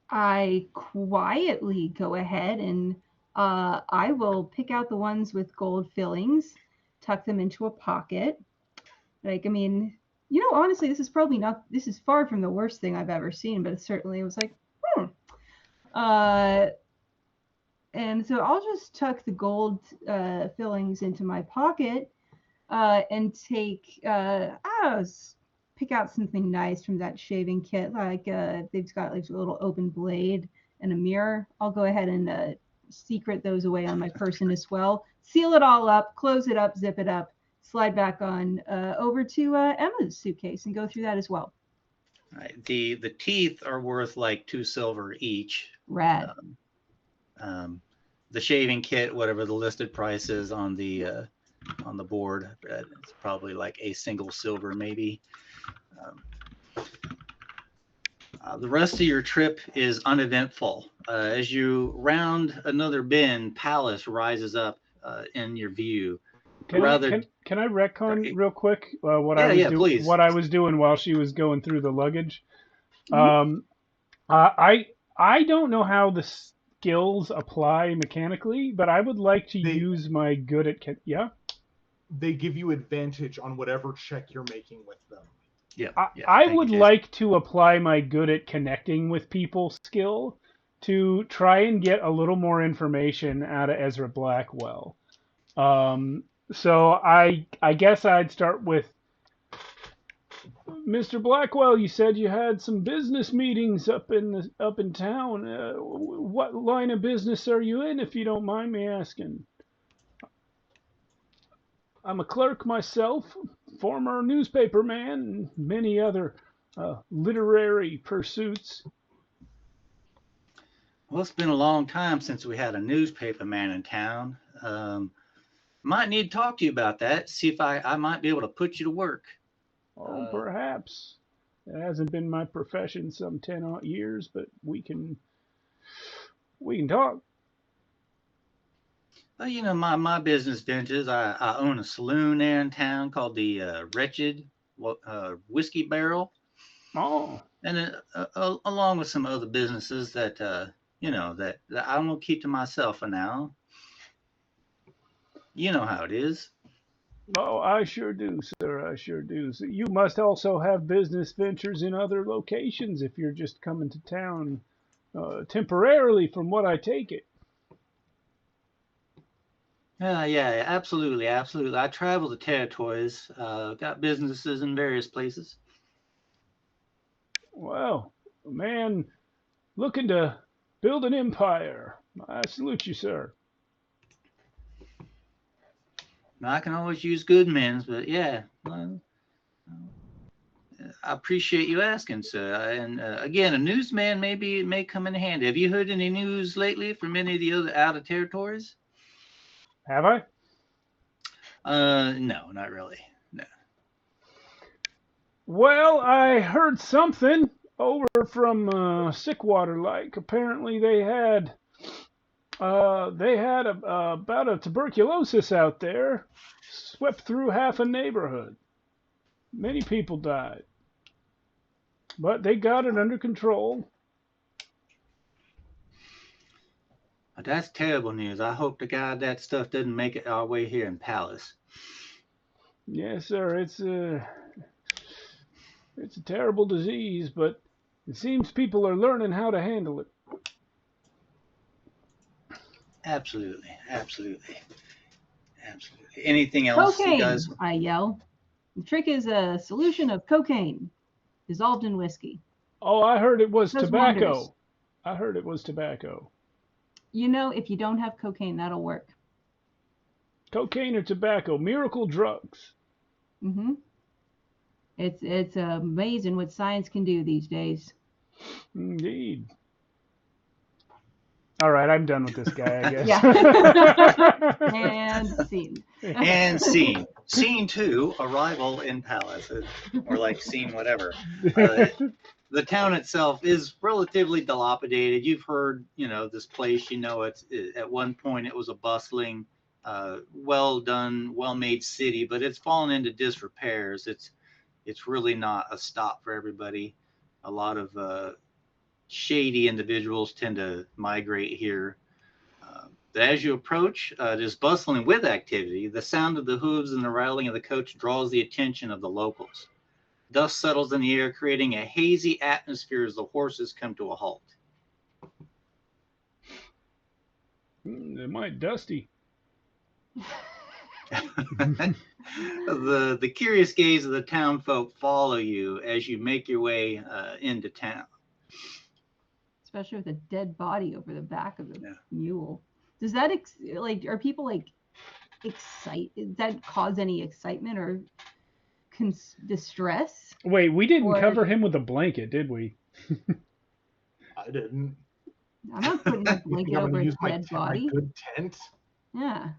I quietly go ahead and I will pick out the ones with gold fillings, tuck them into a pocket. Like, I mean, honestly, this is far from the worst thing I've ever seen, but it was like, and so I'll just tuck the gold fillings into my pocket and pick out something nice from that shaving kit. Like they've got like a little open blade and a mirror. I'll go ahead and secret those away on my person as well. Seal it all up, close it up, zip it up, slide back on over to Emma's suitcase and go through that as well. All right. The teeth are worth like 2 silver each. Rad. The shaving kit, whatever the listed price is on the board, it's probably like a single silver maybe. The rest of your trip is uneventful. As you round another bend, Palace rises up in your view. Can I retcon real quick what I was doing while she was going through the luggage? Mm-hmm. I don't know how the skills apply mechanically, but I would like to use my good at They give you advantage on whatever check you're making with them. Yeah. I would like to apply my good at connecting with people skill to try and get a little more information out of Ezra Blackwell. So I guess I'd start with Mr. Blackwell. You said you had some business meetings up in town. What line of business are you in, if you don't mind me asking? I'm a clerk myself, former newspaper man, and many other literary pursuits. Well, it's been a long time since we had a newspaper man in town. Might need to talk to you about that, see if I might be able to put you to work. Oh, perhaps. It hasn't been my profession some 10 odd years, but we can talk. Well, my business ventures, I own a saloon there in town called the Wretched Whiskey Barrel. Oh. And along with some other businesses that, that I'm going to keep to myself for now. You know how it is. Oh, I sure do, sir. I sure do. So you must also have business ventures in other locations if you're just coming to town temporarily, from what I take it. Yeah, absolutely, absolutely. I travel the territories, got businesses in various places. Well, a man looking to build an empire. I salute you, sir. Now, I can always use good men's, but yeah, well, I appreciate you asking, sir. And again, a newsman may come in handy. Have you heard any news lately from any of the other outer territories? Have I? No, not really. No. Well, I heard something over from Sickwater Lake. Apparently, they had a bout of tuberculosis out there, swept through half a neighborhood. Many people died, but they got it under control. That's terrible news. I hope to God that stuff doesn't make it our way here in Palace. Yes, sir. It's a terrible disease, but it seems people are learning how to handle it. Absolutely, absolutely, absolutely. Anything else you Cocaine, guys? I yell. The trick is a solution of cocaine dissolved in whiskey. Oh, I heard it was Does wonders. tobacco. I heard it was tobacco. You know, if you don't have cocaine, that'll work. Cocaine or tobacco, miracle drugs. Mm-hmm. It's amazing what science can do these days. Indeed. All right, I'm done with this guy, I guess. Yeah. And scene. And scene. Scene 2, arrival in Palace, or like scene whatever. The town itself is relatively dilapidated. You've heard, this place. It's at one point it was a bustling, well done, well made city, but it's fallen into disrepairs. It's really not a stop for everybody. A lot of shady individuals tend to migrate here. As you approach, it is bustling with activity. The sound of the hooves and the rattling of the coach draws the attention of the locals. Dust settles in the air, creating a hazy atmosphere as the horses come to a halt. They might dusty. The curious gaze of the town folk follow you as you make your way into town. Especially with a dead body over the back of the mule. Does that are people excited? Does that cause any excitement or distress? Wait, we didn't cover him with a blanket, did we? I didn't. I'm not putting a blanket over a dead body. My good tent. Yeah.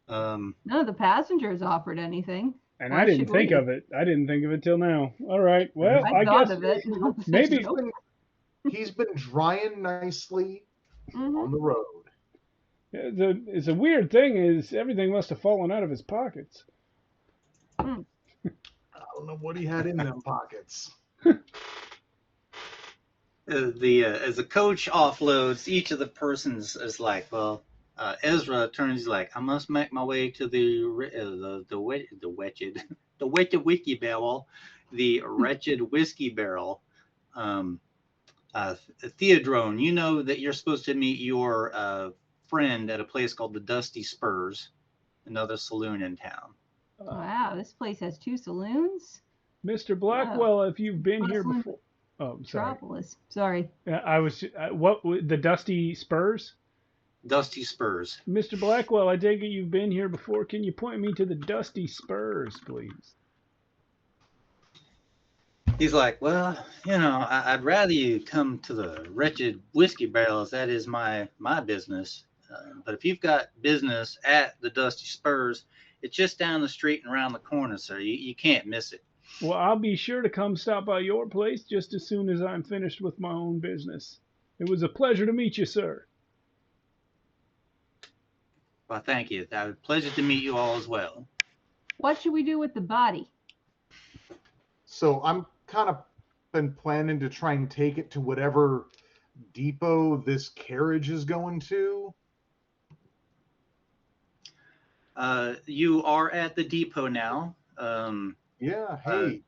None of the passengers offered anything. And I didn't think of it. I didn't think of it till now. All right. Well, I thought guess of it. maybe he's been drying nicely on the road. It's a weird thing is everything must have fallen out of his pockets. I don't know what he had in them pockets. As the coach offloads, each of the persons is like, well, Ezra turns like, I must make my way to the wretched whiskey barrel, the wretched whiskey barrel. Theodrone, you know that you're supposed to meet your friend at a place called the Dusty Spurs, another saloon in town. Wow, this place has 2 saloons. Mr. Blackwell, if you've been here before. Oh, sorry. Metropolis. Sorry. I was the Dusty Spurs? Dusty Spurs. Mr. Blackwell, I take it you've been here before. Can you point me to the Dusty Spurs, please? He's like, well, I'd rather you come to the wretched whiskey barrels. That is my business. But if you've got business at the Dusty Spurs, it's just down the street and around the corner, sir. You can't miss it. Well, I'll be sure to come stop by your place just as soon as I'm finished with my own business. It was a pleasure to meet you, sir. Well, thank you. A pleasure to meet you all as well. What should we do with the body? So I'm kind of been planning to try and take it to whatever depot this carriage is going to. You are at the depot now. Yeah, hey.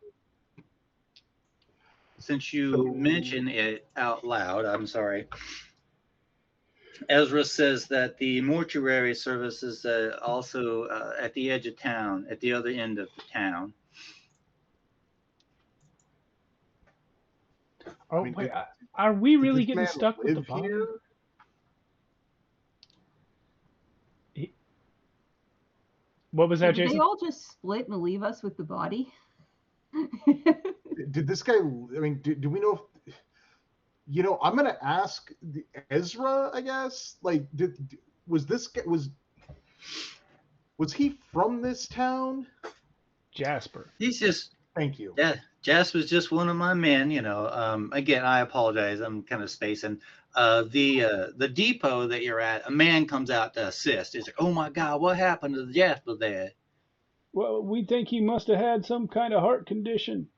Since you mentioned it out loud, I'm sorry. Ezra says that the mortuary service is also at the edge of town, at the other end of the town. Oh, I mean, wait, are we Did really this getting man stuck with the live body? here? What was that, Did they Jason? all just split and leave us with the body? Did this guy? I mean, do we know if? I'm gonna ask Ezra. I guess. Like, was this guy was he from this town? Jasper. He's just Thank you. Jasper's just one of my men. Again, I apologize. I'm kind of spacing. The depot that you're at, a man comes out to assist. He's like, "Oh my God, what happened to the Jasper there?" Well, we think he must have had some kind of heart condition.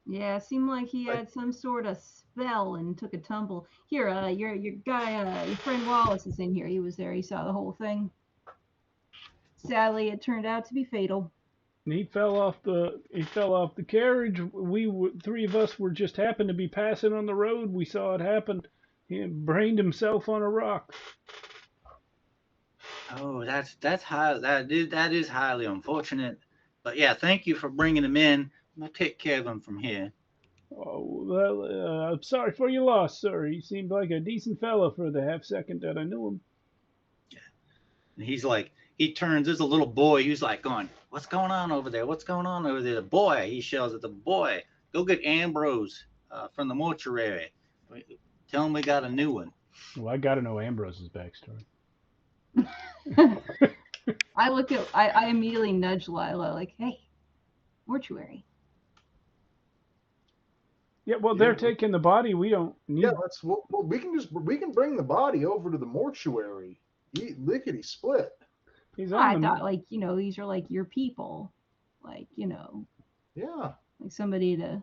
Yeah, it seemed like he had some sort of spell and took a tumble. Here, your guy, your friend Wallace is in here. He was there. He saw the whole thing. Sadly, it turned out to be fatal. He fell off the carriage. Three of us were just happened to be passing on the road. We saw it happen. He brained himself on a rock. Oh, that's high. That is highly unfortunate. But yeah, thank you for bringing him in. I'll take care of him from here. Oh, well, I'm sorry for your loss, sir. He seemed like a decent fellow for the half second that I knew him. And he's like, he turns. There's a little boy. He's like going, "What's going on over there? What's going on over there?" The boy. He yells at the boy, "Go get Ambrose from the mortuary. Tell him we got a new one." Well, I got to know Ambrose's backstory. I immediately nudge Lila, like, "Hey, mortuary." Yeah, well, they're taking the body. We don't need. Yeah, we can bring the body over to the mortuary. Lickety split. He's I on thought, like, these are like your people, like, Yeah. like somebody to.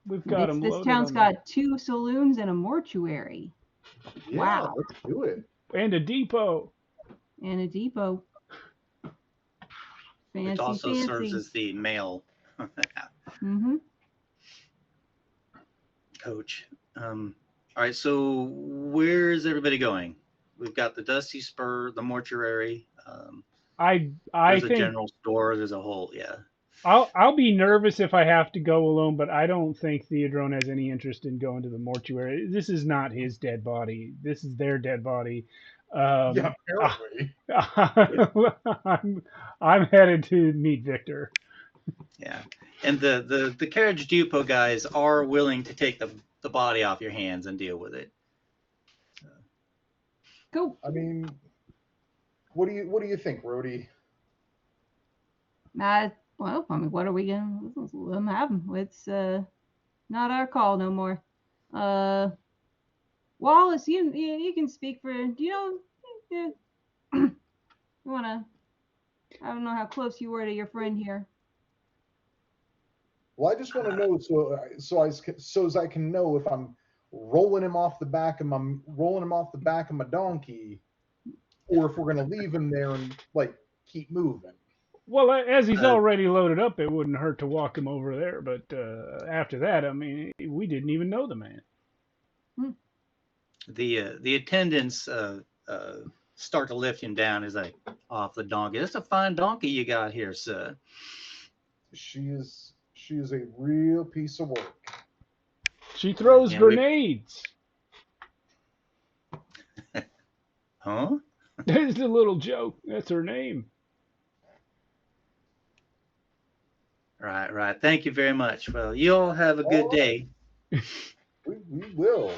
We've got him. This town's got 2 saloons and a mortuary. Yeah, Wow. let's do it. And a depot. And a depot. Fancy, Which also fancy. serves as the mail Mm-hmm. coach. All right, so where is everybody going? We've got the Dusty Spur, the mortuary. I There's a think general store. There's a whole, yeah. I'll be nervous if I have to go alone, but I don't think Theodrone has any interest in going to the mortuary. This is not his dead body. This is their dead body. Yeah, apparently. I'm headed to meet Victor. Yeah, and the carriage depot guys are willing to take the body off your hands and deal with it. Go. I mean, what do you think, Rhodey? Well, I mean, what are we gonna let them have them? It's not our call no more. Wallace, you can speak for. Do you know? You wanna? I don't know how close you were to your friend here. Well, I just want to know so as I can know if I'm rolling him off the back of my donkey, or if we're gonna leave him there and like keep moving. Well, as he's already loaded up, it wouldn't hurt to walk him over there. But after that, I mean, we didn't even know the man. The attendants start to lift him down as I off the donkey. That's a fine donkey you got here, sir. She is a real piece of work. She throws grenades. Huh? There's a little joke. That's her name. Right. Thank you very much. Well, you all have a good day. We will.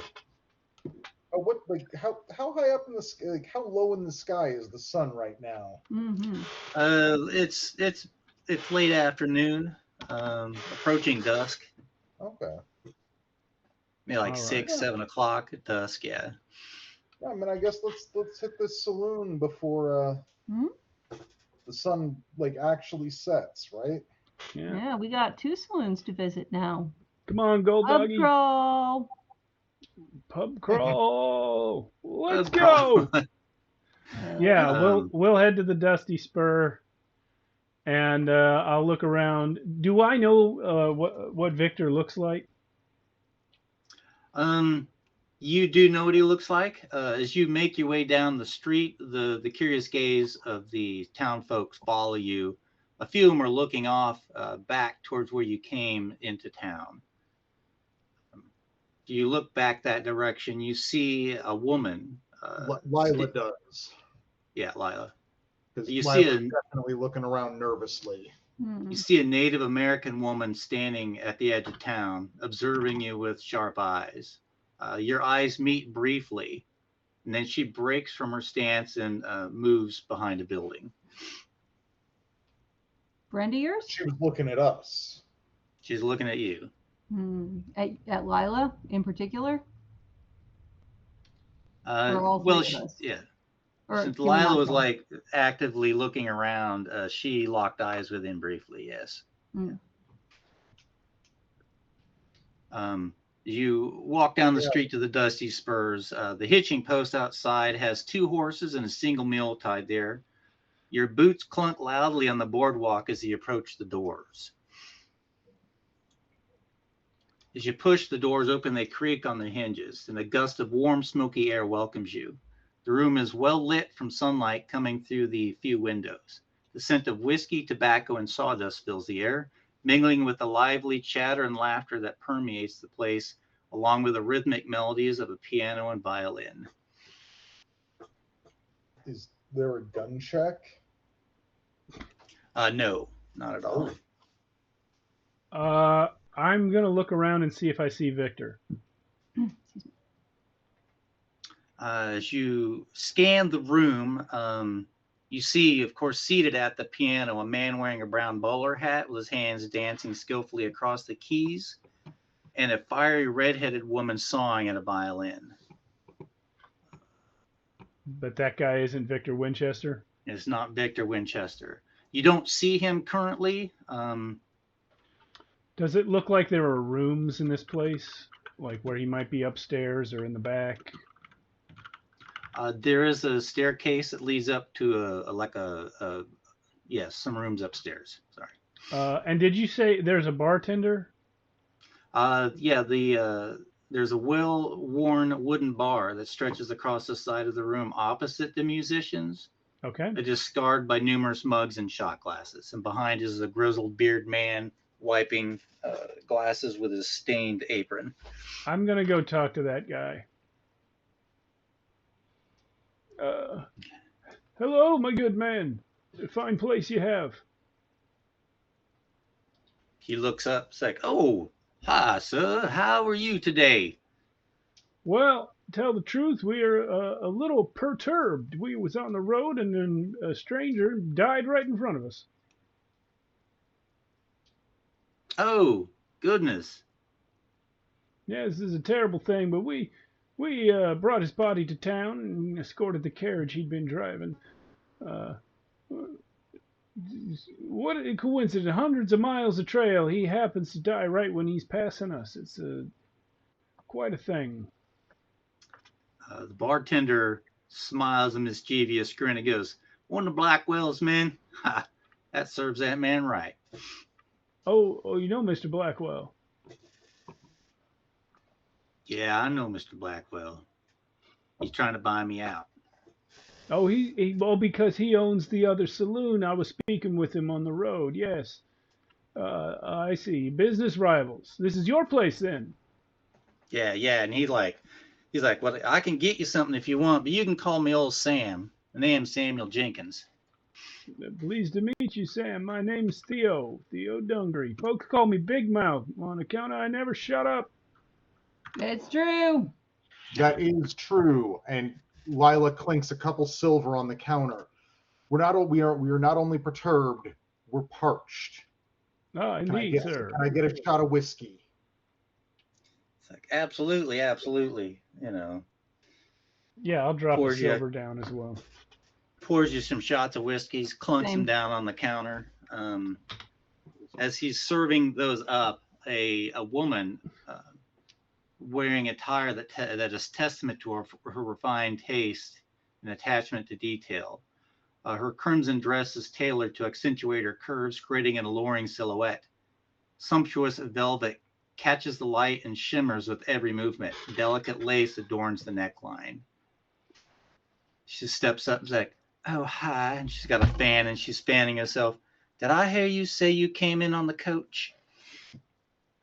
How high up in the sky? Like how low in the sky is the sun right now? Mm-hmm. It's late afternoon, approaching dusk. Okay. Maybe like All 6, 7 o'clock at dusk. Yeah. Yeah, I mean, I guess let's hit this saloon before the sun like actually sets, right? Yeah, we got 2 saloons to visit now. Come on, Gold Doggy. Crawl. Pub crawl. Let's Pub go. Yeah, we'll head to the Dusty Spur, and I'll look around. Do I know what Victor looks like? You do know what he looks like. As you make your way down the street, the curious gaze of the town folks follow you. A few of them are looking off back towards where you came into town. You look back that direction, you see a woman. Lila does. Yeah, Lila. Because You Lila's see a definitely looking around nervously. you see a Native American woman standing at the edge of town, observing you with sharp eyes. Your eyes meet briefly, and then she breaks from her stance and moves behind a building. Brenda yours? She was looking at us. She's looking at you. At Lila in particular? Or all three Well, of us? yeah. Or Since can we Lila not was tell? like actively looking around, she locked eyes with him briefly. Yes. Mm. You walk down the street to the Dusty Spurs. The hitching post outside has 2 horses and a single mule tied there. Your boots clunk loudly on the boardwalk as you approach the doors. As you push the doors open, they creak on their hinges, and a gust of warm, smoky air welcomes you. The room is well lit from sunlight coming through the few windows. The scent of whiskey, tobacco, and sawdust fills the air, mingling with the lively chatter and laughter that permeates the place, along with the rhythmic melodies of a piano and violin. Is there a gun check? No, not at all. I'm going to look around and see if I see Victor. As you scan the room, you see, of course, seated at the piano, a man wearing a brown bowler hat with his hands dancing skillfully across the keys, and a fiery red-headed woman sawing at a violin. But that guy isn't Victor Winchester? It's not Victor Winchester. You don't see him currently. Does it look like there are rooms in this place? Like where he might be upstairs or in the back? There is a staircase that leads up to yes, some rooms upstairs. Sorry. And did you say there's a bartender? Yeah, there's a well-worn wooden bar that stretches across the side of the room opposite the musicians. Okay. It is scarred by numerous mugs and shot glasses, and behind is a grizzled beard man wiping glasses with his stained apron. I'm going to go talk to that guy. Hello, my good man. A fine place you have. He looks up. It's like, oh, hi, sir. How are you today? Well, tell the truth, we are a little perturbed. We was on the road and then a stranger died right in front of us. Oh, goodness. Yeah, this is a terrible thing, but we brought his body to town and escorted the carriage he'd been driving. What a coincidence. Hundreds of miles of trail. He happens to die right when he's passing us. It's quite a thing. The bartender smiles a mischievous grin and goes, one of Blackwell's men? Ha, that serves that man right. Oh, you know Mr. Blackwell. Yeah, I know Mr. Blackwell. He's trying to buy me out. Oh, well, because he owns the other saloon. I was speaking with him on the road. Yes. I see. Business rivals. This is your place then. Yeah, and he's like, well, I can get you something if you want, but you can call me old Sam. My name's Samuel Jenkins. Pleased to meet you, Sam. My name's Theo Dungaree. Folks call me Big Mouth on account of I never shut up. It's true. That is true. And Lila clinks a couple silver on the counter. We are not only perturbed, we're parched. Ah, indeed, sir. Can I get a shot of whiskey? It's like, absolutely. You know. Yeah, I'll drop a silver down as well. Pours you some shots of whiskeys, clunks Same. them down on the counter. As he's serving those up, a woman wearing attire that is testament to her refined taste and attachment to detail. Her crimson dress is tailored to accentuate her curves, creating an alluring silhouette. Sumptuous velvet catches the light and shimmers with every movement. Delicate lace adorns the neckline. She steps up and is like, "Oh, hi." And she's got a fan and she's fanning herself. "Did I hear you say you came in on the coach?"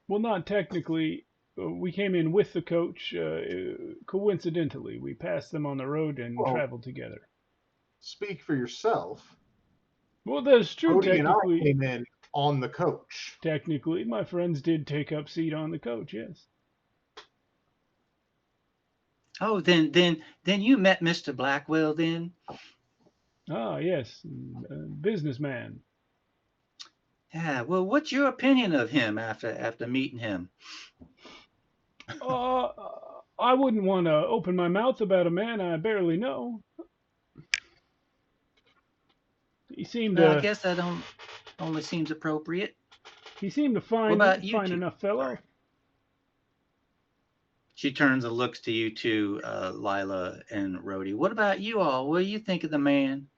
Well, not technically. We came in with the coach. Coincidentally, we passed them on the road and Well, traveled together. Speak for yourself. Well, that's true. Cody and I Technically, came in on the coach. technically, my friends did take up seat on the coach. Yes. Oh, then you met Mr. Blackwell then? Ah, yes, businessman. Yeah. Well, what's your opinion of him after meeting him? Uh, I wouldn't want to open my mouth about a man I barely know. He seemed Well, I to guess that only seems appropriate. he seemed to What find about you fine two? enough fellow. Sorry. She turns and looks to you two, Lila and Rhodey. What about you all? What do you think of the man?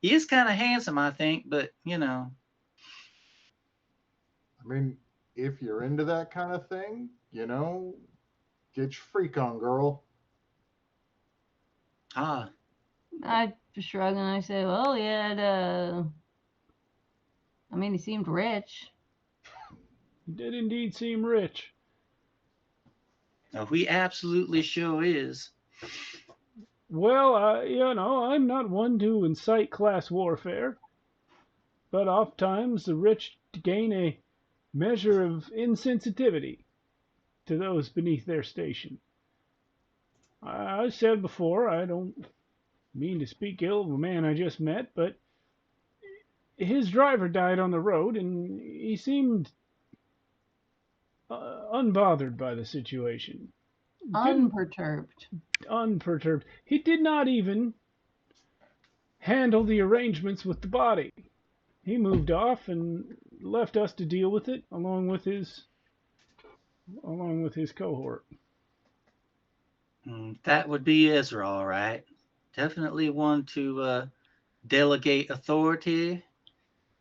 He is kind of handsome, I think, but I mean, if you're into that kind of thing, get your freak on, girl. ah, I just shrug and I say, well, yeah, I mean, he seemed rich. He did indeed seem rich. no, he absolutely sure is. Well, I'm not one to incite class warfare, but oftentimes the rich gain a measure of insensitivity to those beneath their station. I said before, I don't mean to speak ill of a man I just met, but his driver died on the road, and he seemed unbothered by the situation. Unperturbed. Unperturbed. He did not even handle the arrangements with the body. He moved off and left us to deal with it along with his cohort. That would be Ezra, all right. Definitely one to delegate authority,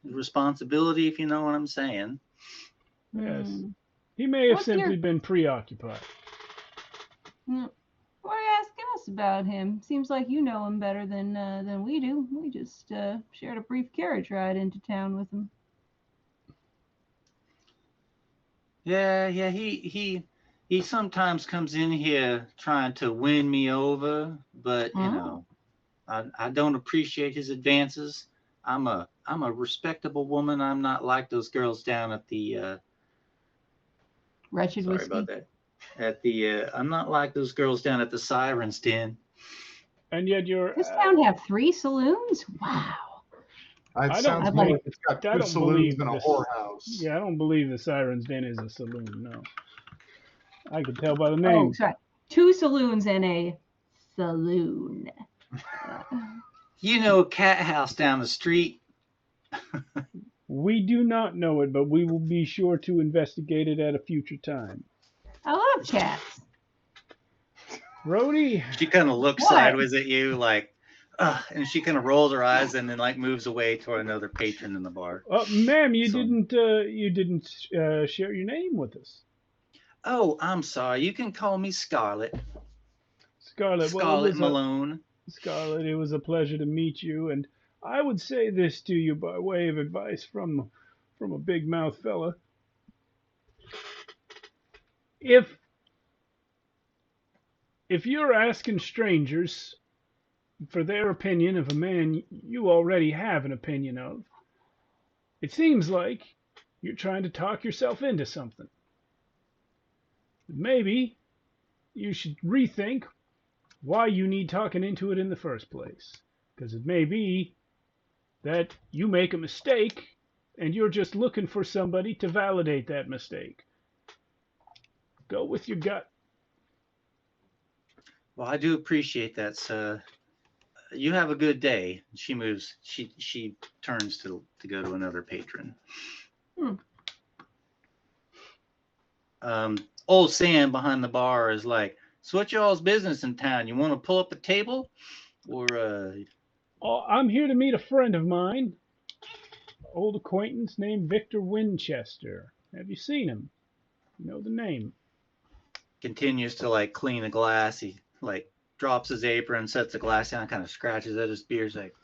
responsibility, if you know what I'm saying. Yes. Hmm. He may have What's simply your- been preoccupied. Why are you asking us about him? Seems like you know him better than we do. We just shared a brief carriage ride into town with him. Yeah, he sometimes comes in here trying to win me over, but I don't appreciate his advances. I'm a respectable woman. I'm not like those girls down at the Wretched sorry whiskey. about that. At the I'm not like those girls down at the Siren's Den. And yet you're This town have 3 saloons? Wow. It I sounds don't more believe- like it's got I two don't saloons believe and a this. whorehouse. Yeah, I don't believe the Siren's Den is a saloon. No, I could tell by the Oh, name. sorry. 2 saloons and a saloon. You know, Cat House down the street. We do not know it, but we will be sure to investigate it at a future time. I love cats. Rhodey, She kind of looks What? sideways at you, like, and she kind of rolls her eyes and then like moves away toward another patron in the bar. ma'am, you So- didn't share your name with us. Oh, I'm sorry. You can call me Scarlet. Scarlet. Scarlet Malone. Scarlet, it was a pleasure to meet you, and I would say this to you by way of advice from a big mouth fella. If you're asking strangers for their opinion of a man you already have an opinion of, it seems like you're trying to talk yourself into something. Maybe you should rethink why you need talking into it in the first place. Because it may be that you make a mistake and you're just looking for somebody to validate that mistake. Go with your gut. Well, I do appreciate that, sir. You have a good day. She moves. She turns to go to another patron. Old Sam behind the bar is like, "So what y'all's business in town? You want to pull up a table, or Oh, I'm here to meet a friend of mine, old acquaintance named Victor Winchester. Have you seen him? You know the name. Continues to like clean the glass. He like drops his apron, sets the glass down, kind of scratches at his beard. He's like,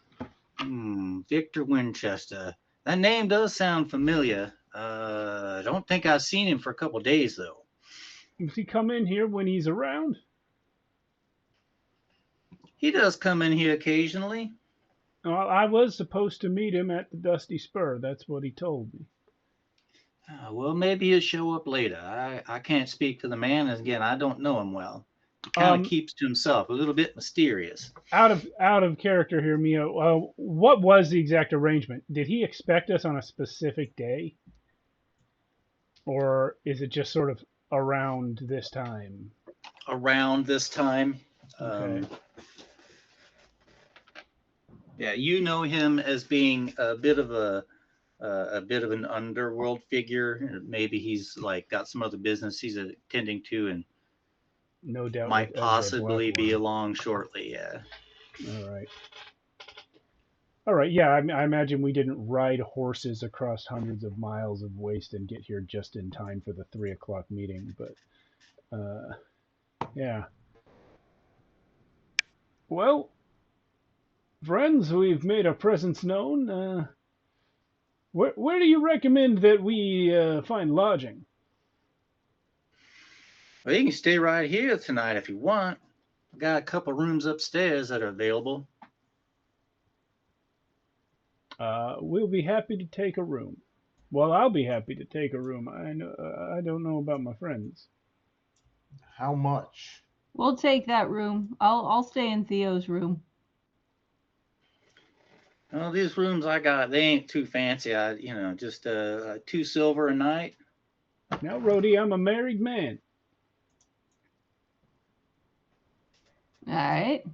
Victor Winchester. That name does sound familiar. I don't think I've seen him for a couple days though. Does he come in here when he's around? He does come in here occasionally. Well, I was supposed to meet him at the Dusty Spur. That's what he told me. Well, maybe he'll show up later. I can't speak for the man. As again, I don't know him well. He kind of keeps to himself, a little bit mysterious. Out of character here, Mio. What was the exact arrangement? Did he expect us on a specific day, or is it just sort of around this time? Around this time. Okay. Yeah, you know him as being a bit of an underworld figure. Maybe he's like got some other business he's attending to, and no doubt might possibly be along shortly. Yeah. All right. Yeah, I imagine we didn't ride horses across hundreds of miles of waste and get here just in time for the 3:00 meeting. But yeah. Well, friends, we've made our presence known. Where do you recommend that we find lodging? Well, you can stay right here tonight if you want. I've got a couple rooms upstairs that are available. We'll be happy to take a room. Well, I'll be happy to take a room. I don't know about my friends. How much? We'll take that room. I'll stay in Theo's room. Well, these rooms I got, they ain't too fancy. Just 2 silver a night. Now, Rhodey, I'm a married man. All right.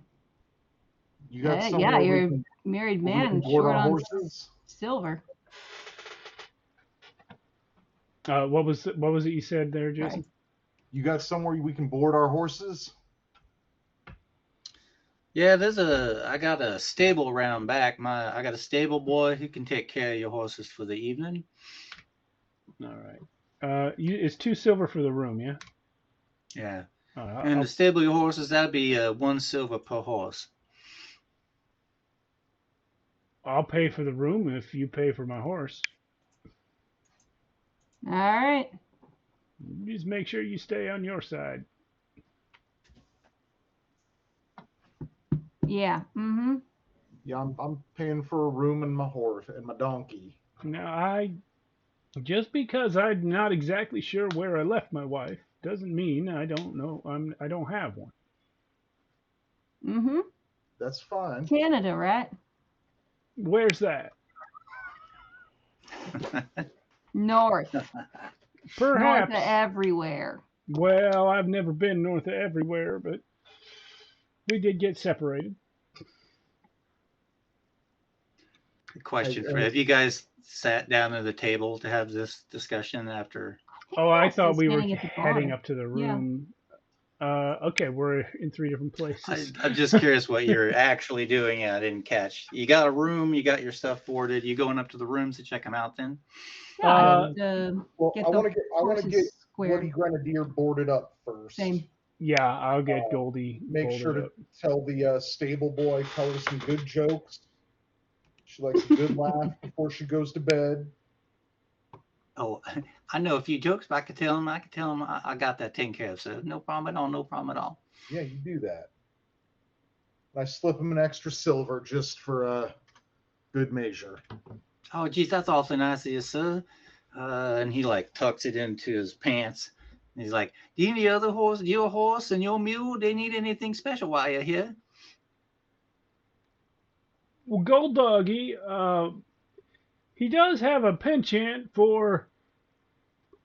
You got yeah, you're a married man, short on horses? silver. What was it you said there, Jason? Right. You got somewhere we can board our horses? Yeah, I got a stable around back. I got a stable boy who can take care of your horses for the evening. All right. It's 2 silver for the room, yeah? Yeah. And to stable your horses, that'd be 1 silver per horse. I'll pay for the room if you pay for my horse. All right. Just make sure you stay on your side. Yeah. Mm-hmm. Yeah, I'm paying for a room and my horse and my donkey. Now, just because I'm not exactly sure where I left my wife doesn't mean I don't know. I don't have one. Mm-hmm. That's fine. Canada, right? Where's that? North. Perhaps. North of everywhere. Well, I've never been north of everywhere, but we did get separated. Question for you. Have you guys sat down at the table to have this discussion after? Oh, I thought we were Standing at the heading bar. up to the room. Yeah. Okay, we're in 3 different places. I'm just curious what you're actually doing. I didn't catch. You got a room, you got your stuff boarded. You going up to the rooms to check them out then? Well, I want to get Woody Grenadier boarded up first. Same. Yeah, I'll get Goldie. Make sure to tell the stable boy, tell her some good jokes. She likes a good laugh before she goes to bed. Oh, I know a few jokes, but I could tell him I got that taken care of. So no problem at all. No problem at all. Yeah, you do that. I slip him an extra silver just for good measure. Oh, geez, that's awfully nice of you, sir. And he like tucks it into his pants. And he's like, "Do you need other horse? Your horse and your mule? They need anything special while you're here?" Well, Gold Doggy, he does have a penchant for,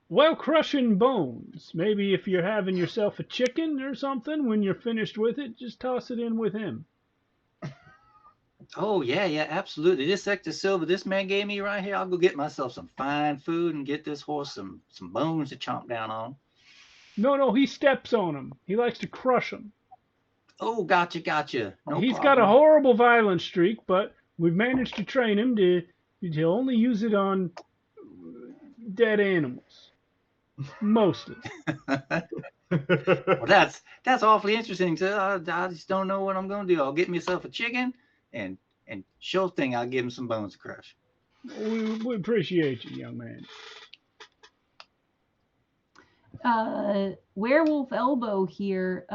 well, crushing bones. Maybe if you're having yourself a chicken or something, when you're finished with it, just toss it in with him. Oh, yeah, absolutely. This extra silver this man gave me right here, I'll go get myself some fine food and get this horse some bones to chomp down on. No, he steps on them. He likes to crush them. Oh, gotcha. He's got a horrible violent streak, but we've managed to train him to only use it on dead animals. Mostly. Well, that's awfully interesting. So I just don't know what I'm going to do. I'll get myself a chicken, and sure thing, I'll give him some bones to crush. We appreciate you, young man. Werewolf Elbow here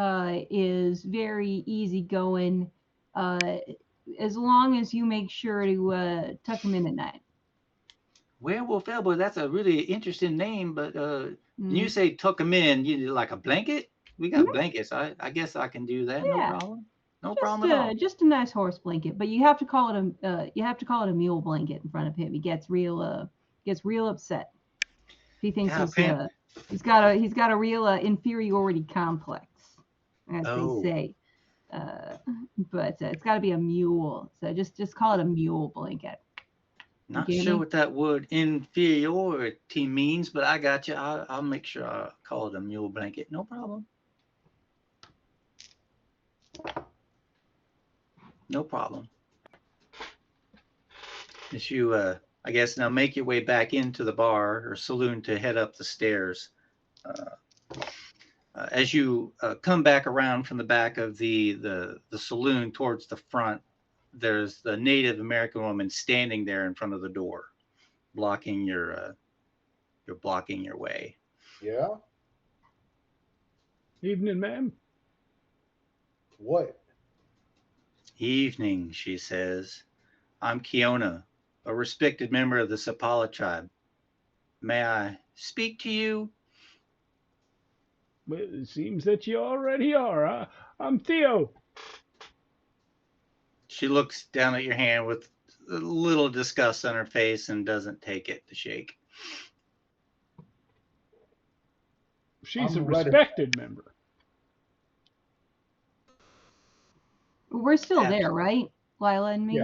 is very easygoing, as long as you make sure to tuck him in at night. Werewolf Elbow, that's a really interesting name, but when you say tuck him in, you like a blanket? We got blankets. I guess I can do that. Yeah. No problem. No problem at all. Just a nice horse blanket, but you have to call it a mule blanket in front of him. He gets real upset. He thinks he's got a real inferiority complex, as they say. But it's got to be a mule. So just call it a mule blanket. Not sure what that word inferiority means, but I got you. I'll make sure I call it a mule blanket. No problem. No problem. As you, I guess, now make your way back into the bar or saloon to head up the stairs. As you come back around from the back of the saloon towards the front, there's the Native American woman standing there in front of the door, blocking your way. Yeah. Evening, ma'am. What? Evening, she says. I'm Kiona, a respected member of the Sapala tribe. May I speak to you? Well, it seems that you already are. I'm Theo. She looks down at your hand with a little disgust on her face and doesn't take it to shake. She's a respected member. We're still there, right? Lila and me?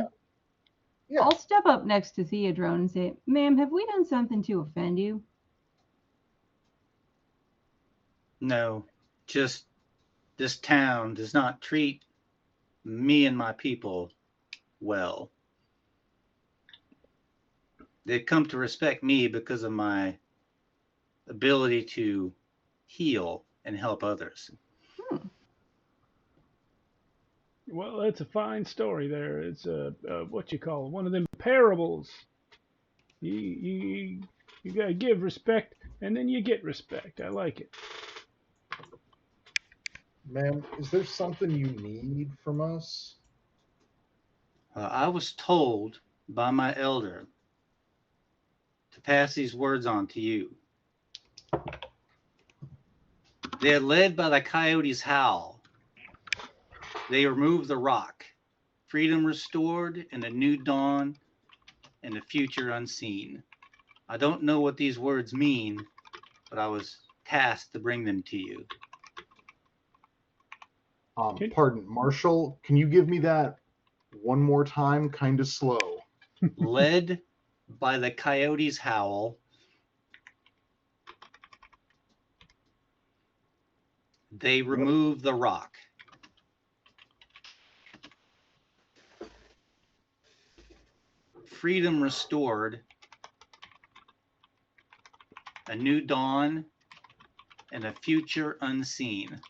Yeah. I'll step up next to Theodrone and say, ma'am, have we done something to offend you? No, just this town does not treat me and my people well. They've come to respect me because of my ability to heal and help others. Well, that's a fine story there. It's what you call one of them parables. You gotta give respect, and then you get respect. I like it. Ma'am, is there something you need from us? I was told by my elder to pass these words on to you. They are led by the coyote's howl. They remove the rock, freedom restored, and a new dawn, and a future unseen. I don't know what these words mean, but I was tasked to bring them to you. Pardon, Marshall, can you give me that one more time, kind of slow? Led by the coyote's howl, they remove the rock. Freedom restored, a new dawn, and a future unseen.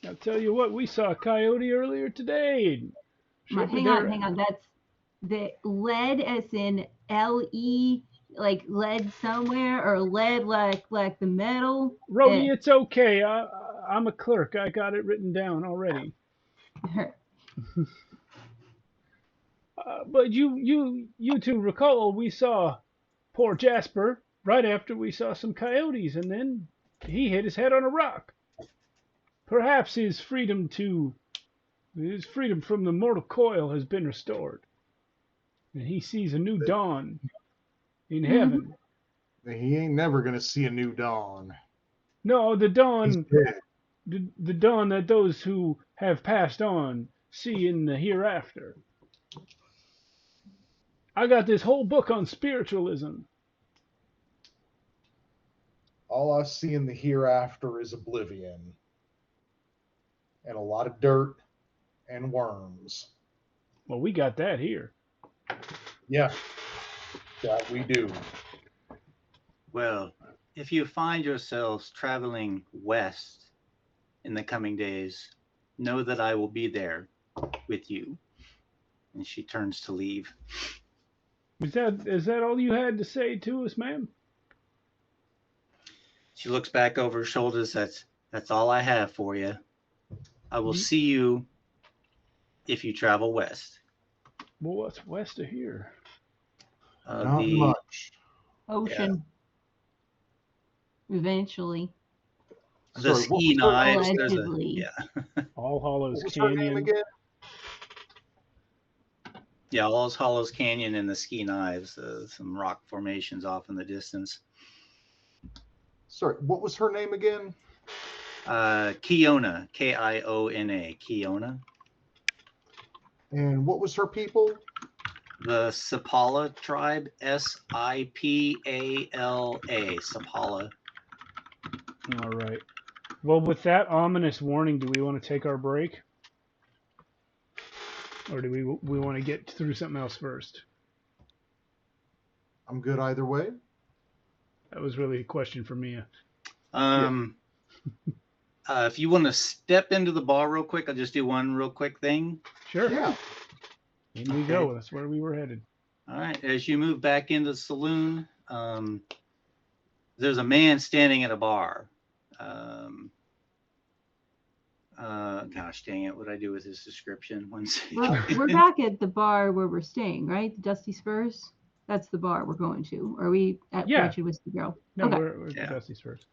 I'll tell you what, we saw a coyote earlier today. Hang on. That's the lead as in L-E, like lead somewhere, or lead like the metal? Rhodey, it's okay. I'm a clerk. I got it written down already. But you two recall we saw poor Jasper right after we saw some coyotes, and then he hit his head on a rock. Perhaps his freedom from the mortal coil has been restored, and he sees a new dawn in heaven. He ain't never gonna see a new dawn. No, the dawn, He's dead. the dawn that those who have passed on see in the hereafter. I got this whole book on spiritualism. All I see in the hereafter is oblivion. And a lot of dirt and worms. Well, we got that here. Yeah. That we do. Well, if you find yourselves traveling west in the coming days, know that I will be there with you. And she turns to leave. Is that all you had to say to us, ma'am? She looks back over her shoulders. That's all I have for you. I will see you if you travel west. Well, what's west of here? Not much. Ocean. Eventually. The Sorry, what ski was her name knives. There's a Allegedly. All Hallows What was her name Canyon. again? All Hollows Canyon and the ski knives. Some rock formations off in the distance. Sorry, what was her name again? Kiona, Kiona, Kiona. And what was her people? The Sapala tribe, Sipala, Sapala. All right. Well, with that ominous warning, do we want to take our break? Or do we want to get through something else first? I'm good either way. That was really a question for Mia. If you want to step into the bar real quick, I'll just do one real quick thing. Sure. Yeah. In we go. That's where we were headed. All right. As you move back into the saloon, there's a man standing at a bar. Gosh dang it. What did I do with his description? One second. We're back at the bar where we're staying, right? The Dusty Spurs? That's the bar we're going to. Are we at Wretched Whiskey Barrel? No, Okay. we're at Dusty's first.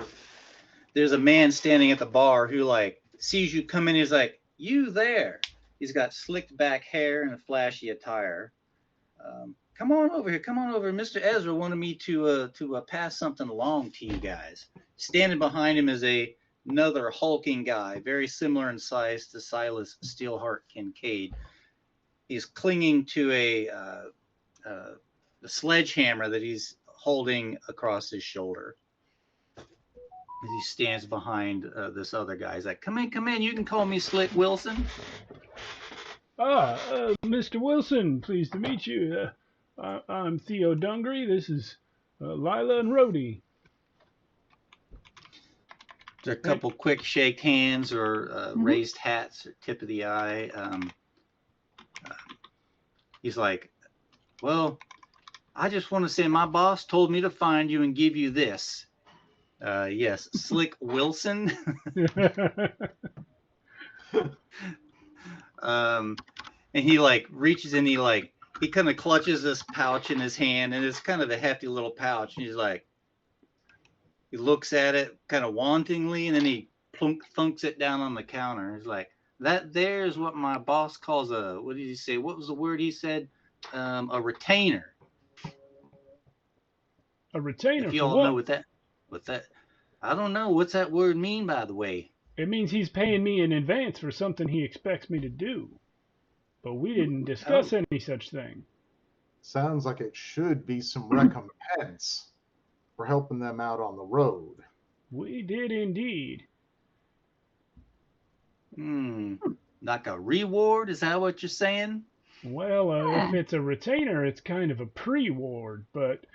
There's a man standing at the bar who sees you come in. He's like, "You there?" He's got slicked back hair and a flashy attire. Come on over here. Come on over. Mr. Ezra wanted me to pass something along to you guys. Standing behind him is another hulking guy, very similar in size to Silas Steelheart Kincaid. He's clinging to a sledgehammer that he's holding across his shoulder. As he stands behind this other guy. He's like, come in. You can call me Slick Wilson. Mr. Wilson, pleased to meet you. I'm Theo Dungery. This is Lila and Rhodey. There's a couple quick shake hands or raised hats or tip of the eye. He's like, well, I just want to say my boss told me to find you and give you this. Yes, Slick Wilson. And he reaches in, he kind of clutches this pouch in his hand, and it's kind of a hefty little pouch. And he's like, he looks at it kind of wantingly, and then he thunks it down on the counter. He's like, that there is what my boss calls what did he say? What was the word he said? A retainer. A retainer. If you all know what that, I don't know. What's that word mean, by the way? It means he's paying me in advance for something he expects me to do. But we didn't discuss any such thing. Sounds like it should be some recompense for helping them out on the road. We did indeed. Like a reward? Is that what you're saying? Well, if it's a retainer, it's kind of a pre-ward, but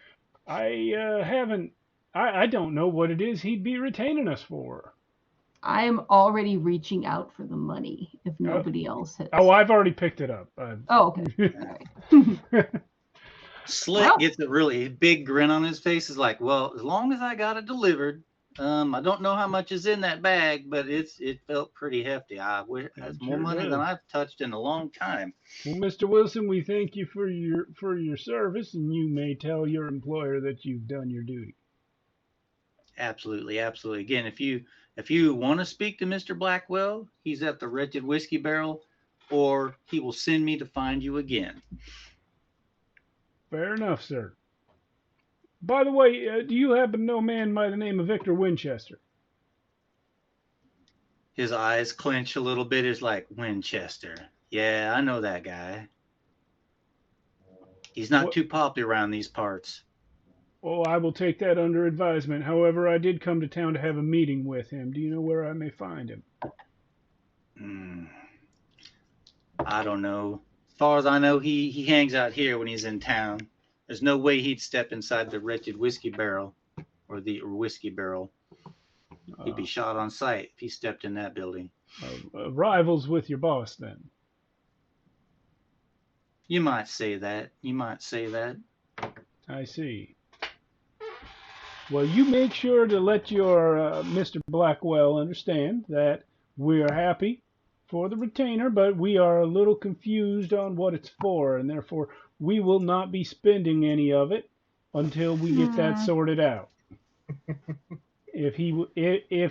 I don't know what it is he'd be retaining us for. I am already reaching out for the money if nobody else has. Oh, I've already picked it up. Okay. All right. Slick gets a really big grin on his face. Is like, well, as long as I got it delivered, I don't know how much is in that bag, but it felt pretty hefty. I wish that's more money than I've touched in a long time. Well, Mr. Wilson, we thank you for your service, and you may tell your employer that you've done your duty. Absolutely. Again, if you want to speak to Mr. Blackwell, he's at the Wretched Whiskey Barrel, or he will send me to find you again. Fair enough, sir. By the way, do you happen to know a man by the name of Victor Winchester? His eyes clench a little bit. It's like, Winchester. Yeah, I know that guy. He's not too popular around these parts. Oh, I will take that under advisement. However, I did come to town to have a meeting with him. Do you know where I may find him? I don't know. As far as I know, he hangs out here when he's in town. There's no way he'd step inside the wretched whiskey barrel or the whiskey barrel. He'd be shot on sight if he stepped in that building. Rivals with your boss, then. You might say that. I see. Well, you make sure to let your Mr. Blackwell understand that we are happy for the retainer, but we are a little confused on what it's for, and therefore we will not be spending any of it until we get that sorted out. If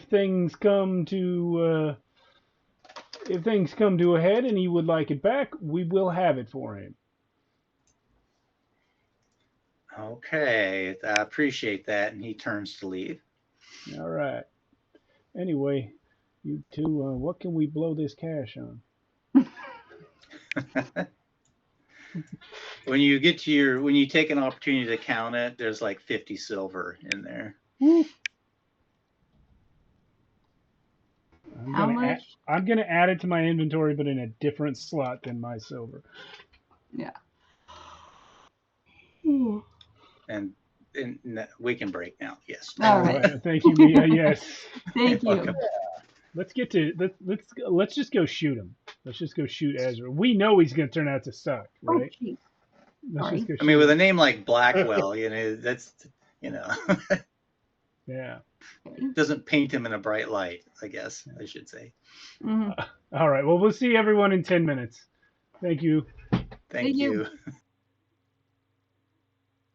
things come to a head and he would like it back, we will have it for him. Okay, I appreciate that. And he turns to leave. All right. Anyway, you two, what can we blow this cash on? When you take an opportunity to count it, there's like 50 silver in there. Woo. How much? I'm gonna add it to my inventory, but in a different slot than my silver. Yeah. And we can break now. Yes. All right. Thank you, Mia. Yes. Thank you. Let's just go shoot him. Let's just go shoot Ezra. We know he's gonna turn out to suck, right? Oh, Let's just go I mean, shoot with a him. name like Blackwell, that's Yeah. doesn't paint him in a bright light, I guess I should say. Mm-hmm. All right. Well, we'll see everyone in 10 minutes. Thank you. Thank you.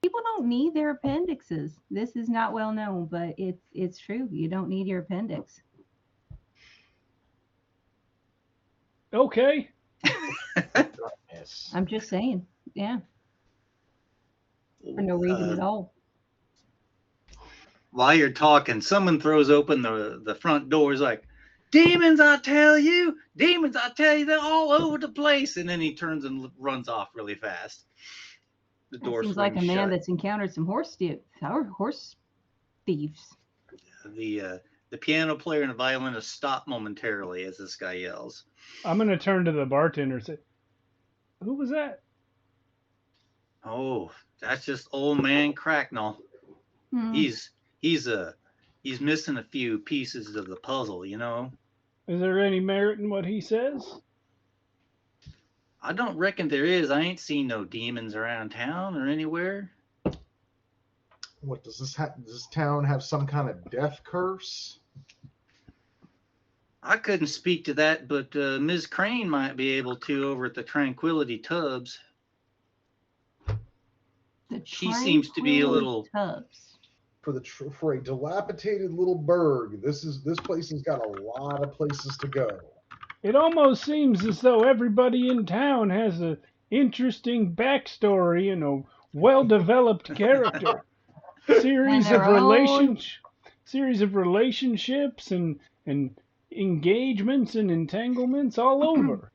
People don't need their appendixes. This is not well known, but it's true. You don't need your appendix. Okay. Yes. I'm just saying. Yeah. For no reason at all. While you're talking, someone throws open the front doors like, demons, I tell you, they're all over the place. And then he turns and runs off really fast. The door Seems like a man shut. that's encountered some horse thieves. The piano player and the violinist stop momentarily as this guy yells. I'm gonna turn to the bartender and say, "Who was that?" Oh, that's just old man Cracknell. He's missing a few pieces of the puzzle, you know. Is there any merit in what he says? I don't reckon there is. I ain't seen no demons around town or anywhere. What does this town have some kind of death curse? I couldn't speak to that, but Ms. Crane might be able to over at the Tranquility Tubs. She seems to be a little... Tubs. For a dilapidated little burg, this place has got a lot of places to go. It almost seems as though everybody in town has an interesting backstory and a well-developed character. Series of relationships and engagements and entanglements all over.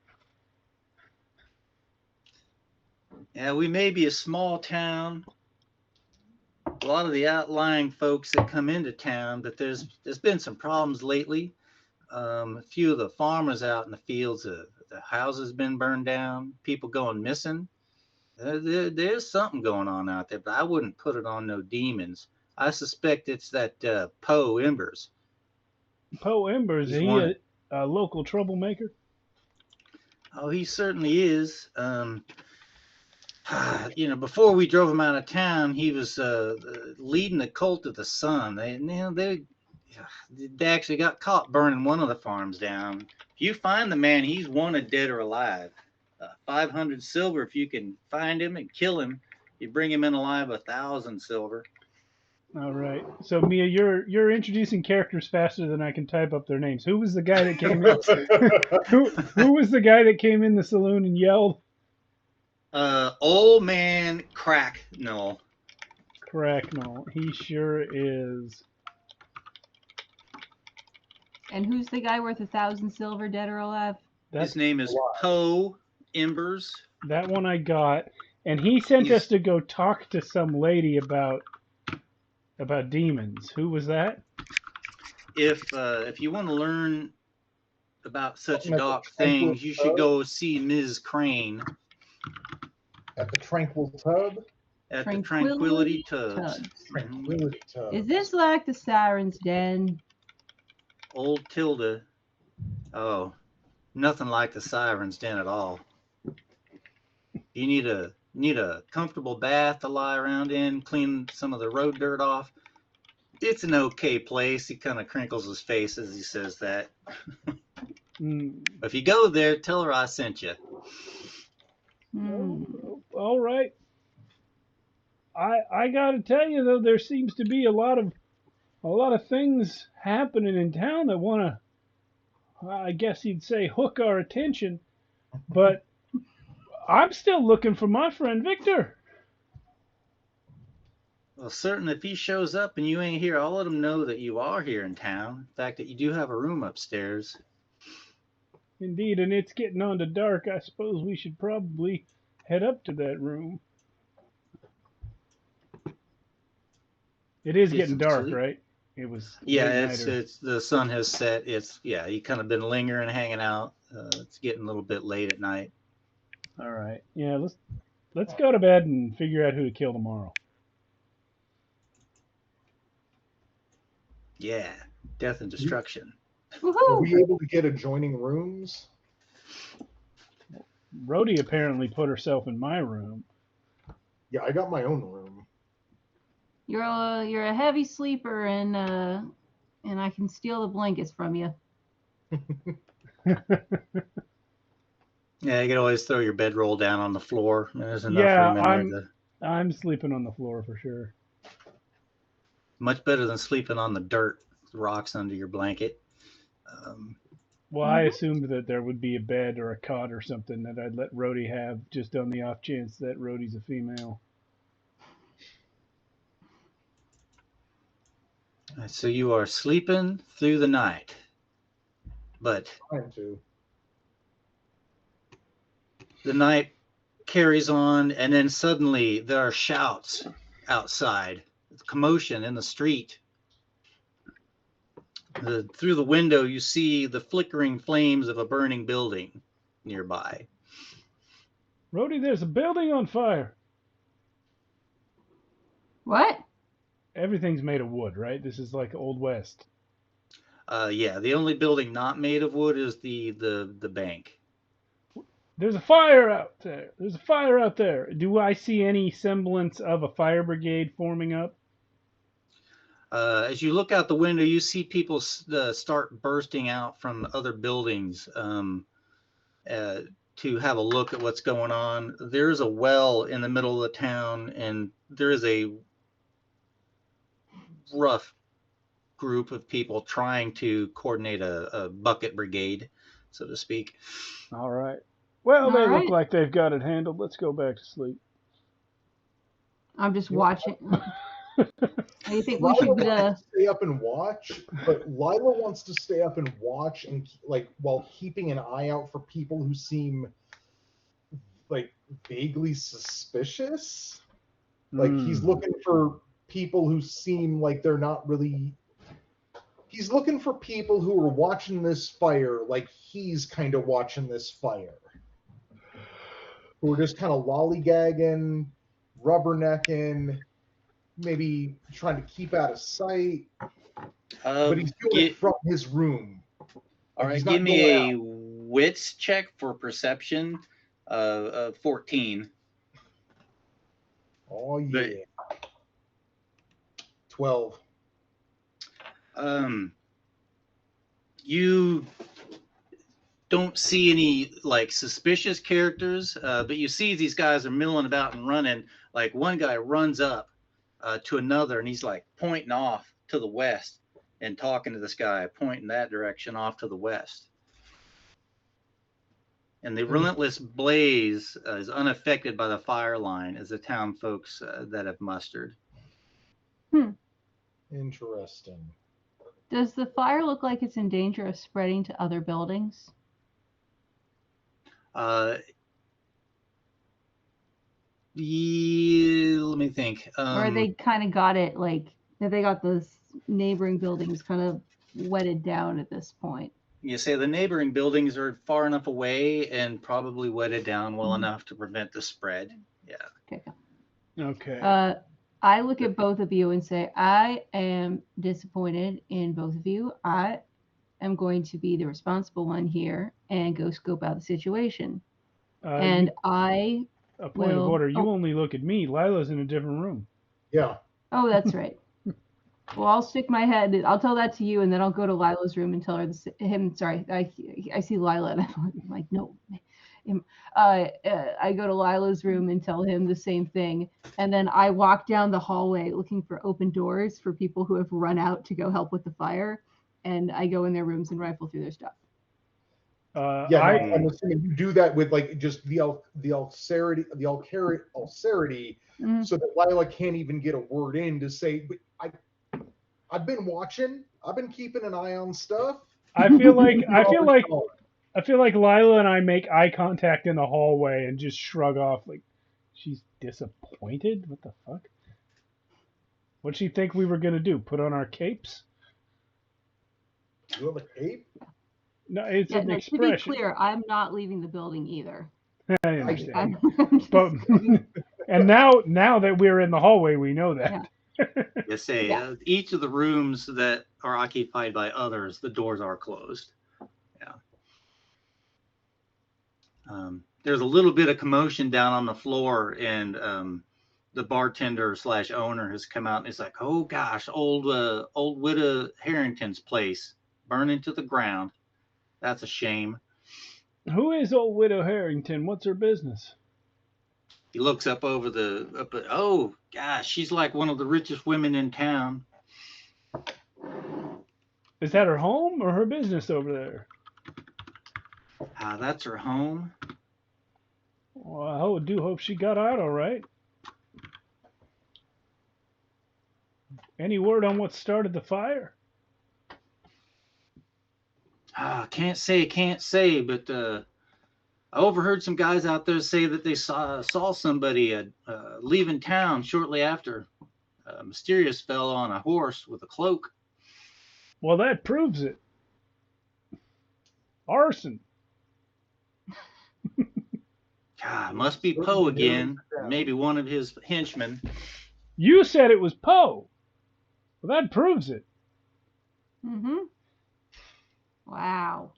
Yeah, we may be a small town. A lot of the outlying folks that come into town, but there's been some problems lately. A few of the farmers out in the fields, the houses been burned down, people going missing. There's something going on out there, but I wouldn't put it on no demons. I suspect it's that Poe Embers. Poe Embers, is he a local troublemaker? Oh, he certainly is. Before we drove him out of town, he was leading the cult of the sun. They actually got caught burning one of the farms down. If you find the man, he's wanted dead or alive. 500 silver if you can find him and kill him. You bring him in alive, 1,000 silver. All right. So Mia, you're introducing characters faster than I can type up their names. Who was the guy that came in? who was the guy that came in the saloon and yelled? Old man Cracknell. Cracknell. He sure is. And who's the guy worth 1,000 silver, dead or alive? His name is Poe Embers. That one I got, and he sent us to go talk to some lady about demons. Who was that? If you want to learn about such dark things, you should go see Ms. Crane. At the Tranquil Tub? at the Tranquility Tubs. Tranquility Tubs. Is this like the Siren's Den? Old Tilda. Oh, nothing like the Siren's Den at all. You need a comfortable bath to lie around in, clean some of the road dirt off. It's an okay place. He kind of crinkles his face as he says that. If you go there, tell her I sent you. All right. I gotta tell you though, there seems to be a lot of things happening in town that want to, I guess you'd say, hook our attention. But I'm still looking for my friend Victor. Well, certain if he shows up and you ain't here, I'll let him know that you are here in town. In fact, that you do have a room upstairs. Indeed, and it's getting on to dark. I suppose we should probably head up to that room. It is getting dark, right? It was. Yeah, it's the sun has set. You kind of been lingering, hanging out. It's getting a little bit late at night. All right. Yeah, let's go to bed and figure out who to kill tomorrow. Yeah, death and destruction. Are we able to get adjoining rooms? Rhodey apparently put herself in my room. Yeah, I got my own room. You're a heavy sleeper, and I can steal the blankets from you. Yeah, you can always throw your bedroll down on the floor. There's enough room in there. I'm sleeping on the floor for sure. Much better than sleeping on the dirt, rocks under your blanket. Well, I assumed that there would be a bed or a cot or something that I'd let Rhodey have, just on the off chance that Rhodey's a female. So you are sleeping through the night, but Trying to. the night carries on, and then suddenly there are shouts outside, commotion in the street. Through the window, you see the flickering flames of a burning building nearby. Rhodey, there's a building on fire. What? Everything's made of wood, right? This is like Old West. Yeah, the only building not made of wood is the bank. There's a fire out there. There's a fire out there. Do I see any semblance of a fire brigade forming up? As you look out the window, you see people start bursting out from other buildings to have a look at what's going on. There's a well in the middle of the town, and there is a rough group of people trying to coordinate a bucket brigade, so to speak. All right. Well, they look like they've got it handled. Let's go back to sleep. I'm just watching. Do you think we Lila should wants to stay up and watch, but Lila wants to stay up and watch and while keeping an eye out for people who seem like vaguely suspicious. Like he's looking for people who seem like they're not really. He's looking for people who are watching this fire like he's kind of watching this fire. Who are just kind of lollygagging, rubbernecking, maybe trying to keep out of sight. But he's doing it from his room. All right, give me a wits check for perception of 14. Oh, yeah. 12. You don't see any like suspicious characters, but you see these guys are milling about and running. Like one guy runs up to another, and he's like pointing off to the west and talking to this guy, pointing that direction off to the west. And the relentless blaze is unaffected by the fire line as the town folks that have mustered. Interesting. Does the fire look like it's in danger of spreading to other buildings? Let me think. Or they kind of got it, like, they got those neighboring buildings kind of wetted down at this point? You say the neighboring buildings are far enough away and probably wetted down well enough to prevent the spread. Yeah. Okay. Okay. I look at both of you and say, I am disappointed in both of you. I am going to be the responsible one here and go scope out the situation. And I A point of will. order. You only look at me. Lila's in a different room. Yeah. Oh, that's right. Well, I'll stick my head. I'll tell that to you, and then I'll go to Lila's room and tell her him. Sorry, I see Lila, and I'm like, no. I go to Lila's room and tell him the same thing, and then I walk down the hallway looking for open doors for people who have run out to go help with the fire, and I go in their rooms and rifle through their stuff. I'm assuming you do that with like just the ulcerity, so that Lila can't even get a word in to say. But I've been watching. I've been keeping an eye on stuff. I feel like Lila and I make eye contact in the hallway and just shrug off like she's disappointed. What the fuck? What'd she think we were gonna do? Put on our capes? You have a cape? No, it's an expression. To be clear, I'm not leaving the building either. I understand. But and now that we're in the hallway, we know that. Yeah. Yes, each of the rooms that are occupied by others, the doors are closed. Yeah. There's a little bit of commotion down on the floor, and the bartender / owner has come out and he's like, "Oh gosh, old Widow Harrington's place burning to the ground. That's a shame." Who is old Widow Harrington? What's her business? He looks up oh gosh, she's like one of the richest women in town. Is that her home or her business over there? That's her home. Well, I do hope she got out all right. Any word on what started the fire? Can't say, but I overheard some guys out there say that they saw somebody leaving town shortly after. A mysterious fellow on a horse with a cloak. Well, that proves it. Arson. Must be Poe again. Maybe one of his henchmen. You said it was Poe. Well, that proves it. Mm-hmm. Wow.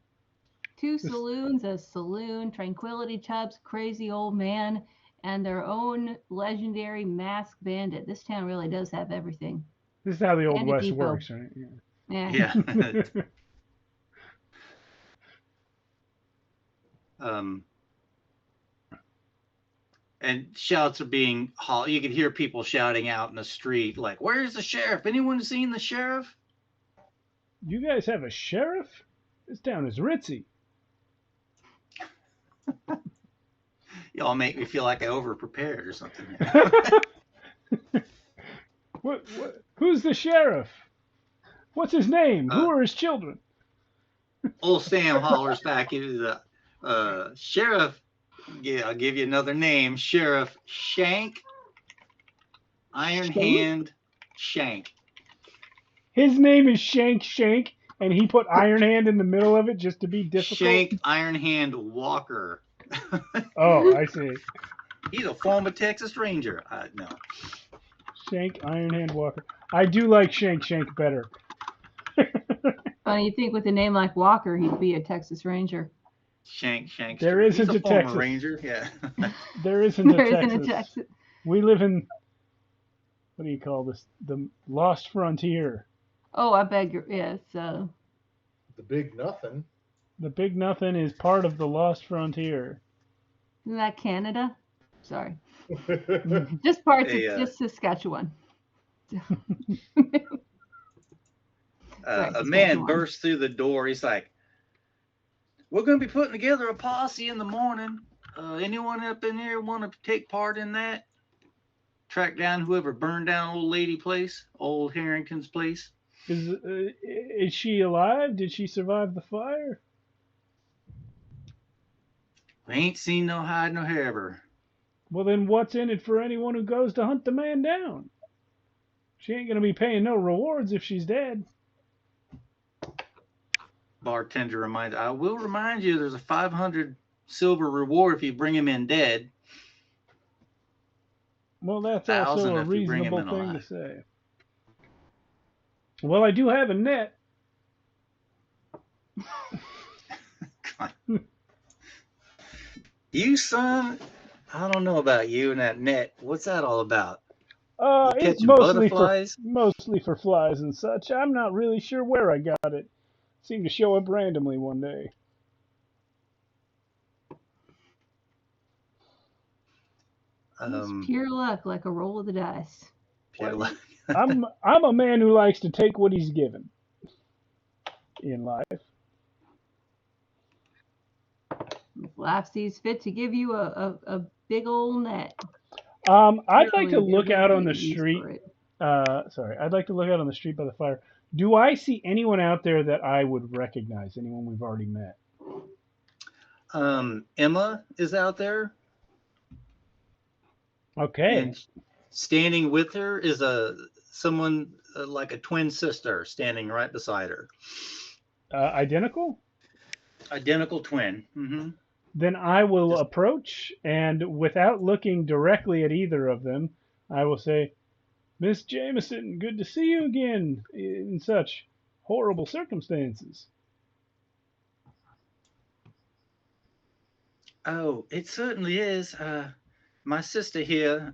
2 saloons, a saloon, Tranquility Tubs, crazy old man, and their own legendary masked bandit. This town really does have everything. This is how the Old And a West depot. works, right? Yeah. And shouts are being hauled. You could hear people shouting out in the street, like, "Where's the sheriff? Anyone seen the sheriff?" You guys have a sheriff? This town is ritzy. Y'all make me feel like I over-prepared or something. Who's the sheriff? What's his name? Who are his children? Old Sam hollers back into the sheriff. Yeah, I'll give you another name. Sheriff Shank. Iron Hand Shank. His name is Shank, and he put Iron Hand in the middle of it just to be difficult? Shank Iron Hand Walker. Oh, I see. He's a former Texas Ranger. No. Shank Iron Hand Walker. I do like Shank better. Funny, you think with a name like Walker, he'd be a Texas Ranger. Shank. There isn't a Texas Ranger. Yeah. There isn't a Texas. We live in, what do you call this? The Lost Frontier. Oh, I beg your, yes. The Big Nothing. The Big Nothing is part of the Lost Frontier. Isn't that Canada? Sorry. Just parts of just Saskatchewan. A man bursts through the door. He's like, "We're going to be putting together a posse in the morning. Anyone up in here want to take part in that? Track down whoever burned down old Harrington's place." Is she alive? Did she survive the fire? We ain't seen no hide nor hair of her. Well, then what's in it for anyone who goes to hunt the man down? She ain't going to be paying no rewards if she's dead. Bartender reminds, "I will remind you there's a 500 silver reward if you bring him in dead." Well, that's also 1,000 a if you bring him reasonable in thing to alive. say. Well, I do have a net. You, son, I don't know about you and that net. What's that all about? You It's catching butterflies? mostly for flies and such. I'm not really sure where I got it. Seemed to show up randomly one day. It's pure luck, like a roll of the dice. Pure luck. I'm a man who likes to take what he's given in life. If life sees fit to give you a big old net. I'd like to Surely look there out will on be the a use street. for it. Sorry, I'd like to look out on the street by the fire. Do I see anyone out there that I would recognize? Anyone we've already met? Emma is out there, Okay. and standing with her is someone like a twin sister standing right beside her. Identical? Identical twin. Mm-hmm. Then I will approach, and without looking directly at either of them, I will say, Miss Jameson, good to see you again in such horrible circumstances. Oh, it certainly is. My sister here,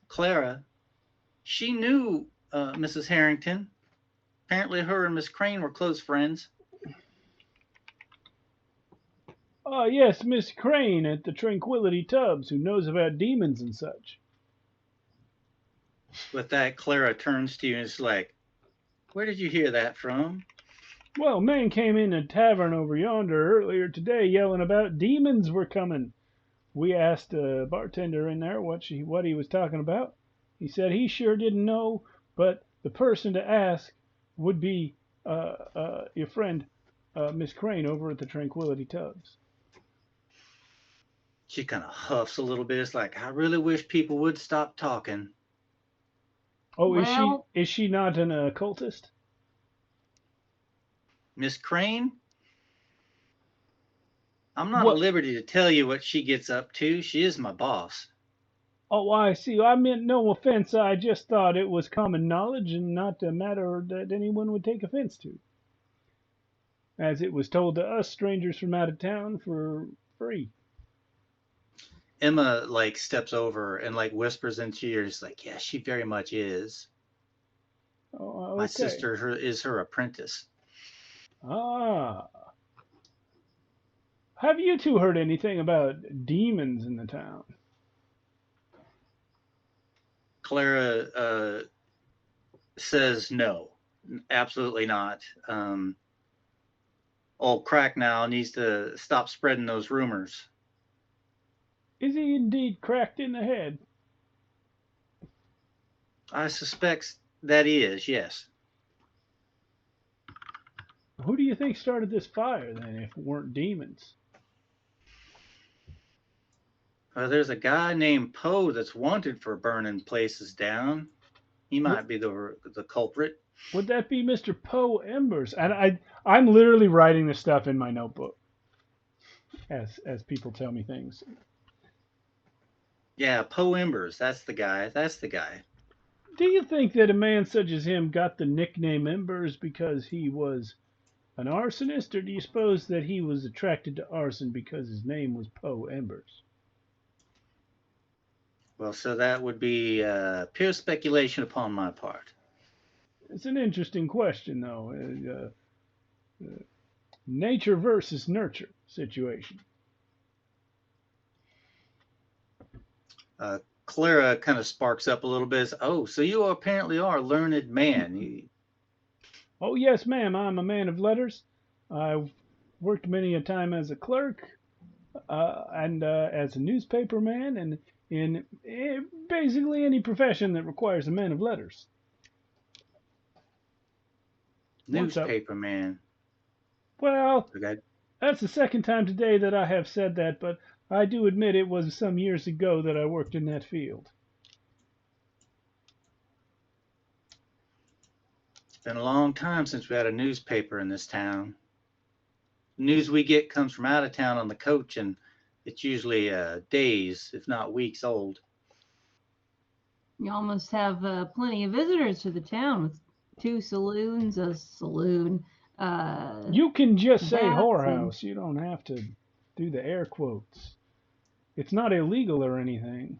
Clara, she knew Mrs. Harrington. Apparently her and Miss Crane were close friends. Yes, Miss Crane at the Tranquility Tubs, who knows about demons and such. With that, Clara turns to you and is like, where did you hear that from? Well, a man came in a tavern over yonder earlier today yelling about demons were coming. We asked a bartender in there what he was talking about. He said he sure didn't know, but the person to ask would be your friend, Miss Crane, over at the Tranquility Tubs. She kind of huffs a little bit. It's like, I really wish people would stop talking. Oh, Well, is she not an occultist? Miss Crane? I'm not What? at liberty to tell you what she gets up to. She is my boss. Oh, I see. I meant no offense. I just thought it was common knowledge and not a matter that anyone would take offense to. As it was told to us strangers from out of town for free. Emma like steps over and like whispers into your ears, like, yeah, she very much is. Oh, okay. My sister is her apprentice. Ah. Have you two heard anything about demons in the town? Clara says no, absolutely not. Old Cracknow needs to stop spreading those rumors. Is he indeed cracked in the head? I suspect that he is, yes. Who do you think started this fire then, if it weren't demons? There's a guy named Poe that's wanted for burning places down. He might be the culprit. Would that be Mr. Poe Embers? And I'm literally writing this stuff in my notebook as people tell me things. Yeah, Poe Embers. That's the guy. That's the guy. Do you think that a man such as him got the nickname Embers because he was an arsonist, or do you suppose that he was attracted to arson because his name was Poe Embers? Well, so that would be pure speculation upon my part. It's an interesting question, though. Nature versus nurture situation. Clara kind of sparks up a little bit. Oh, so you apparently are a learned man. Oh, yes, ma'am. I'm a man of letters. I've worked many a time as a clerk and as a newspaper man and in basically any profession that requires a man of letters. Newspaper man. Well, Okay. that's the second time today that I have said that, but I do admit it was some years ago that I worked in that field. It's been a long time since we had a newspaper in this town. The news we get comes from out of town on the coach, and it's usually days, if not weeks old. You almost have plenty of visitors to the town with 2 saloons, a saloon. You can just say That's whorehouse. You don't have to do the air quotes. It's not illegal or anything.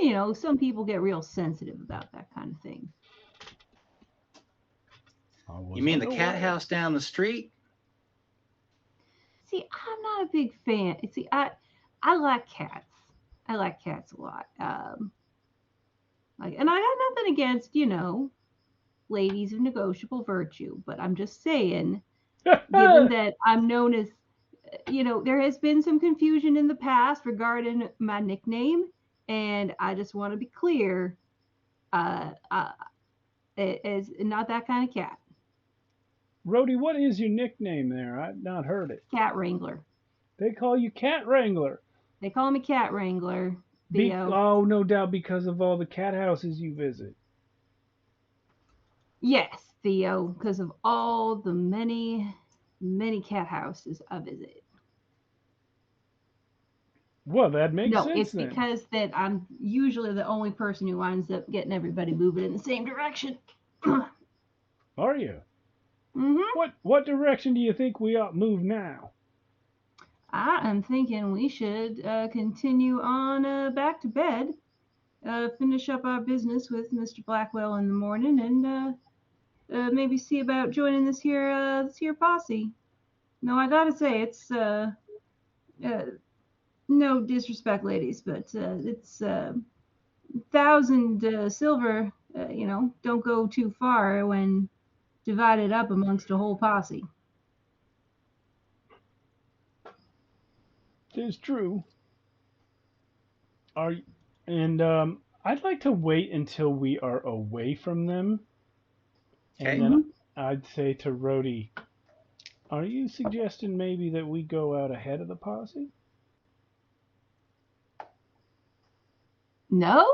You know, some people get real sensitive about that kind of thing. You mean the cat house down the street? See, I'm not a big fan. See, I like cats. I like cats a lot. And I got nothing against, you know, ladies of negotiable virtue, but I'm just saying, given that I'm known as, you know, there has been some confusion in the past regarding my nickname, and I just want to be clear, it's not that kind of cat. Rhodey, what is your nickname there? I've not heard it. Cat Wrangler. They call you Cat Wrangler. They call me Cat Wrangler, Theo. Oh, no doubt because of all the cat houses you visit. Yes, Theo, because of all the many, many cat houses I visit. Well, that makes sense. No, it's then. because that I'm usually the only person who winds up getting everybody moving in the same direction. Are you? Mm-hmm. What direction do you think we ought to move now? I am thinking we should continue on back to bed, finish up our business with Mr. Blackwell in the morning, and maybe see about joining this here posse. No, I gotta say it's no disrespect, ladies, but it's 1,000 silver. You know, don't go too far when divided up amongst a whole posse. It is true. I'd like to wait until we are away from them. Okay. And then I'd say to Rhodey, are you suggesting maybe that we go out ahead of the posse? No,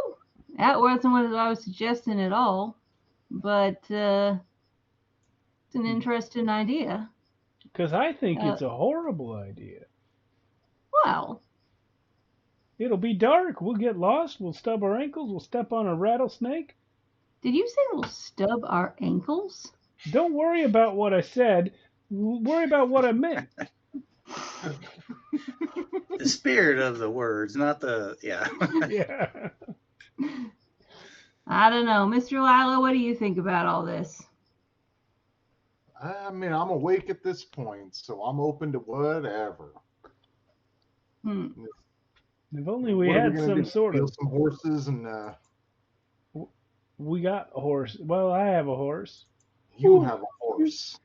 that wasn't what I was suggesting at all. But it's an interesting idea. Because I think it's a horrible idea. Well, it'll be dark. We'll get lost. We'll stub our ankles. We'll step on a rattlesnake. Did you say we'll stub our ankles? Don't worry about what I said. Worry about what I meant. The spirit of the words, not the, yeah. Yeah. I don't know. Mr. Lila, what do you think about all this? I mean, I'm awake at this point, so I'm open to whatever. If only we had some sort of... some horses and... We got a horse. Well, I have a horse. You have a horse.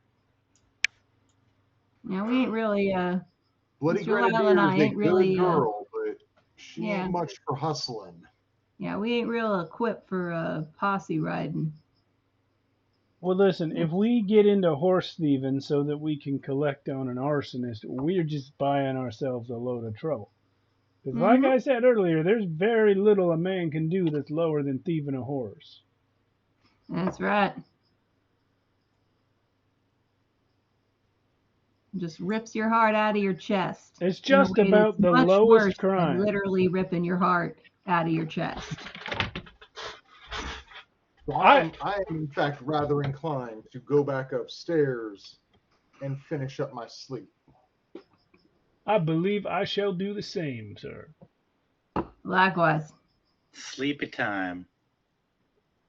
Yeah, we ain't really... Bloody Mr. Lyle and I ain't really... girl, but she ain't much for hustling. Yeah, we ain't real equipped for posse riding. Well, listen, if we get into horse thieving so that we can collect on an arsonist, we're just buying ourselves a load of trouble. Because like I said earlier, there's very little a man can do that's lower than thieving a horse. That's right. Just rips your heart out of your chest. It's just about the lowest crime. Literally ripping your heart out of your chest. So I am in fact rather inclined to go back upstairs and finish up my sleep. I believe I shall do the same, sir. Likewise. Sleepy time.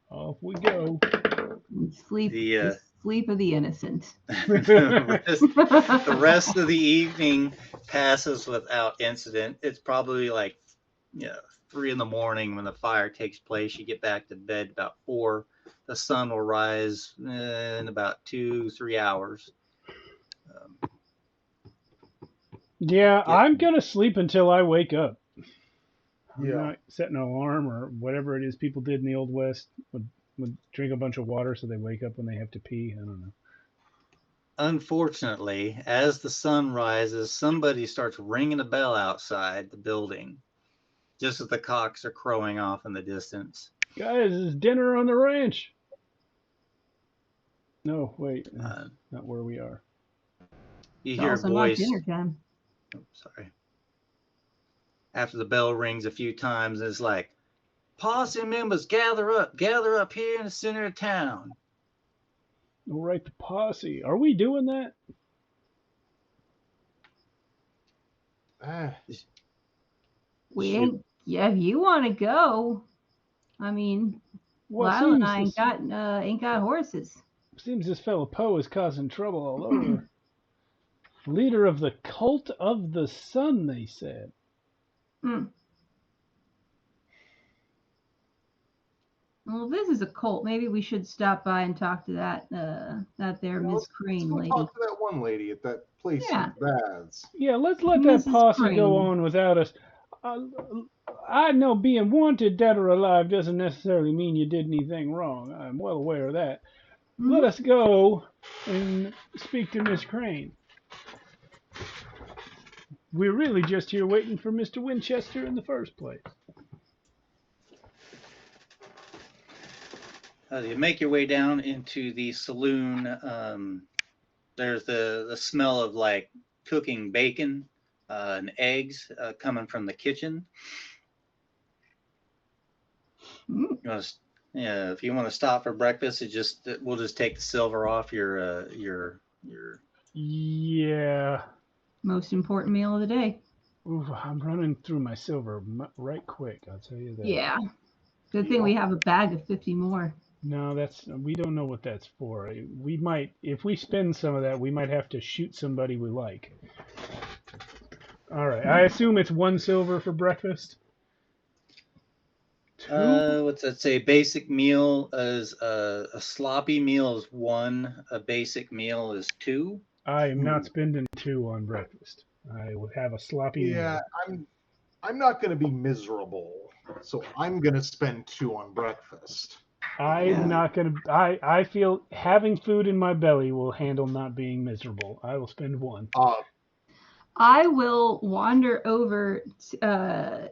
Off we go. Sleep. The sleep of the innocent. the rest of the evening passes without incident. It's probably like 3 in the morning when the fire takes place. You get back to bed about 4. The sun will rise in about 2-3 hours. Yeah, I'm going to sleep until I wake up. Yeah. I'm not setting an alarm or whatever it is people did in the Old West. Would drink a bunch of water so they wake up when they have to pee. I don't know. Unfortunately, as the sun rises, somebody starts ringing a bell outside the building, just as the cocks are crowing off in the distance. Guys, it's dinner on the ranch. No, wait. Not where we are. You hear a voice. Dinner time. Oh, sorry. after the bell rings a few times, it's like, posse members, gather up here in the center of town. All right, the posse. Are we doing that? We Should- ain't. Yeah, if you want to go, I mean, Well, Lyle and I ain't got horses. seems this fellow Poe is causing trouble all over. Leader of the cult of the sun, they said. Hmm. Well, if this is a cult, maybe we should stop by and talk to that there Well, Miss Crane Let's lady. go talk to that one lady at that place Yeah. in Baths. Yeah, let's let that Mrs. posse go Crane. on without us. I know being wanted, dead or alive, doesn't necessarily mean you did anything wrong. I'm well aware of that. Mhm. Let us go and speak to Miss Crane. We're really just here waiting for Mr. Winchester in the first place. You make your way down into the saloon. There's the smell of like cooking bacon and eggs coming from the kitchen. Mm. If you want to stop for breakfast, we'll just take the silver off your Yeah. Most important meal of the day. Ooh, I'm running through my silver right quick, I'll tell you that. Yeah. Good thing we have a bag of 50 more. No, we don't know what that's for. We might, if we spend some of that, we might have to shoot somebody we like. All right, I assume it's 1 silver for breakfast. 2? what's that say? Basic meal is a sloppy meal is 1. A basic meal is 2. I am not spending 2 on breakfast. I would have a sloppy Yeah, I'm not going to be miserable, so I'm going to spend 2 on breakfast. I'm not going to. I feel having food in my belly will handle not being miserable. I will spend 1. I will wander over to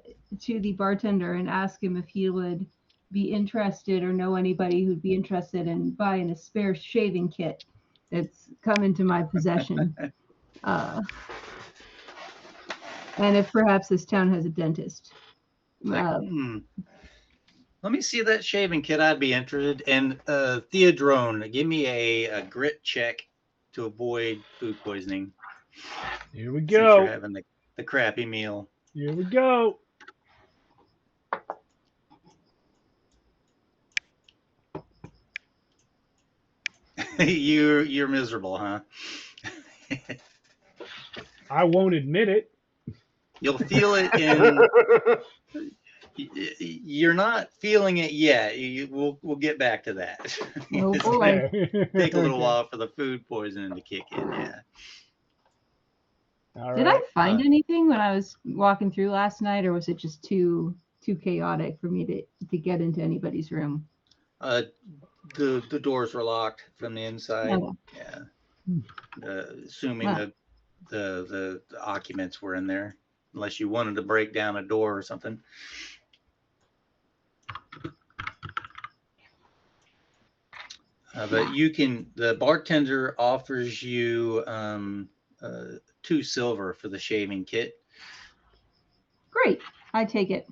the bartender and ask him if he would be interested or know anybody who'd be interested in buying a spare shaving kit that's come into my possession. And if perhaps this town has a dentist. Let me see that shaving kit. I'd be interested. And Theodrone, give me a grit check to avoid food poisoning. Here we Since go. you're having the crappy meal. Here we go. You're miserable, huh? I won't admit it. You'll feel it in. You're not feeling it yet. We'll get back to that. Oh It's boy. gonna take a little while for the food poisoning to kick in. Yeah. All Did right. I find anything when I was walking through last night, or was it just too chaotic for me to get into anybody's room? The doors were locked from the inside. Oh. Yeah. Assuming the occupants were in there, unless you wanted to break down a door or something. But the bartender offers you 2 silver for the shaving kit. Great. I take it.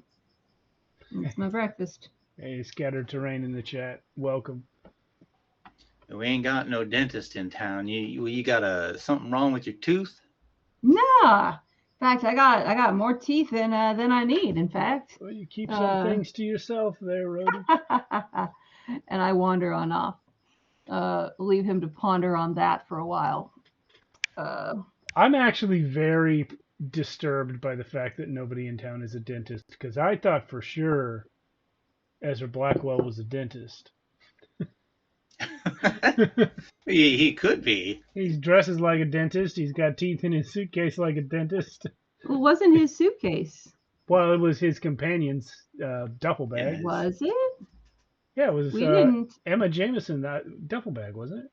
It's my breakfast. Hey, scattered terrain in the chat. Welcome. We ain't got no dentist in town. You got something wrong with your tooth? Nah. In fact, I got more teeth than I need. In fact. Well, you keep some things to yourself there, Rhodey. And I wander on off. Leave him to ponder on that for a while. I'm actually very disturbed by the fact that nobody in town is a dentist, because I thought for sure Ezra Blackwell was a dentist. He could be. He dresses like a dentist. He's got teeth in his suitcase like a dentist. It wasn't his suitcase. Well, it was his companion's duffel bag. Yes. Was it? Yeah, it was We didn't. Emma Jameson duffel bag, wasn't it?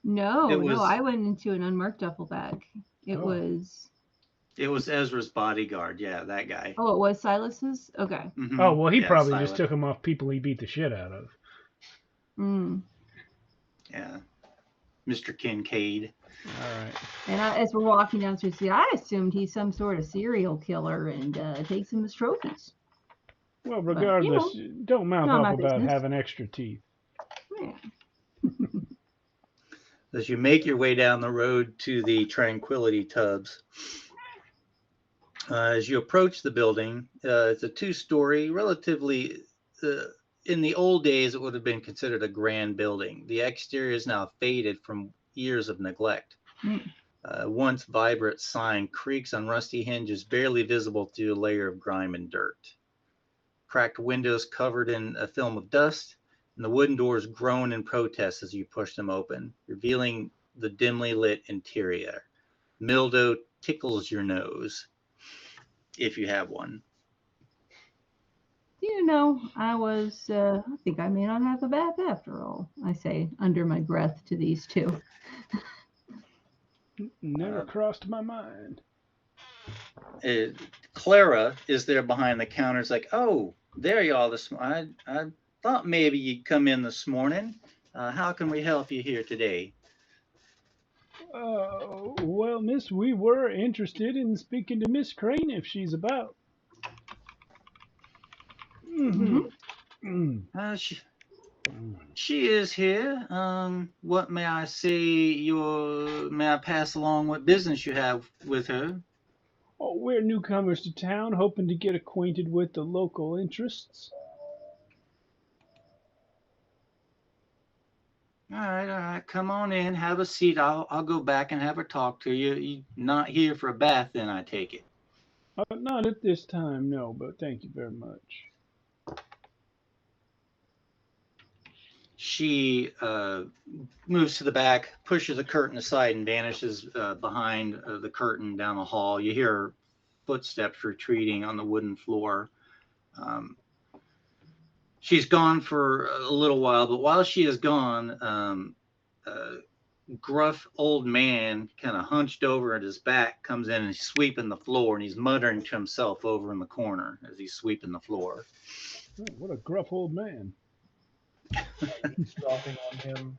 No, It was- I went into an unmarked duffel bag. It Oh. was. It was Ezra's bodyguard. Yeah, that guy. Oh, it was Silas's? Okay. Mhm. Oh, well, he Yeah, probably Silas. just took him off people he beat the shit out of. Mm. Yeah. Mr. Kincaid. All right. And as we're walking downstairs, I assumed he's some sort of serial killer and takes him as trophies. Well, But, regardless, don't mouth not off my about business. having extra teeth. Yeah. As you make your way down the road to the Tranquility Tubs, as you approach the building, it's a 2-story, relatively, in the old days, it would have been considered a grand building. The exterior is now faded from years of neglect. Once vibrant sign creaks on rusty hinges, barely visible through a layer of grime and dirt. Cracked windows covered in a film of dust, and the wooden doors groan in protest as you push them open, revealing the dimly lit interior. Mildew tickles your nose, if you have one. I think I may not have a bath after all, I say under my breath to these two. Never crossed my mind. Clara is there behind the counter. It's like, oh, there you are. I thought maybe you'd come in this morning. How can we help you here today? Well, miss, we were interested in speaking to Miss Crane if she's about. She is here. What may I say? May I pass along what business you have with her? Oh, we're newcomers to town, hoping to get acquainted with the local interests. All right. Come on in. Have a seat. I'll go back and have her talk to you. You're not here for a bath, then, I take it. Not at this time, no, but thank you very much. She moves to the back, pushes the curtain aside, and vanishes behind the curtain down the hall. You hear her footsteps retreating on the wooden floor. She's gone for a little while, but while she is gone, gruff old man, kind of hunched over at his back, comes in and he's sweeping the floor, and he's muttering to himself over in the corner as he's sweeping the floor. Oh, what a gruff old man. Eavesdropping on him.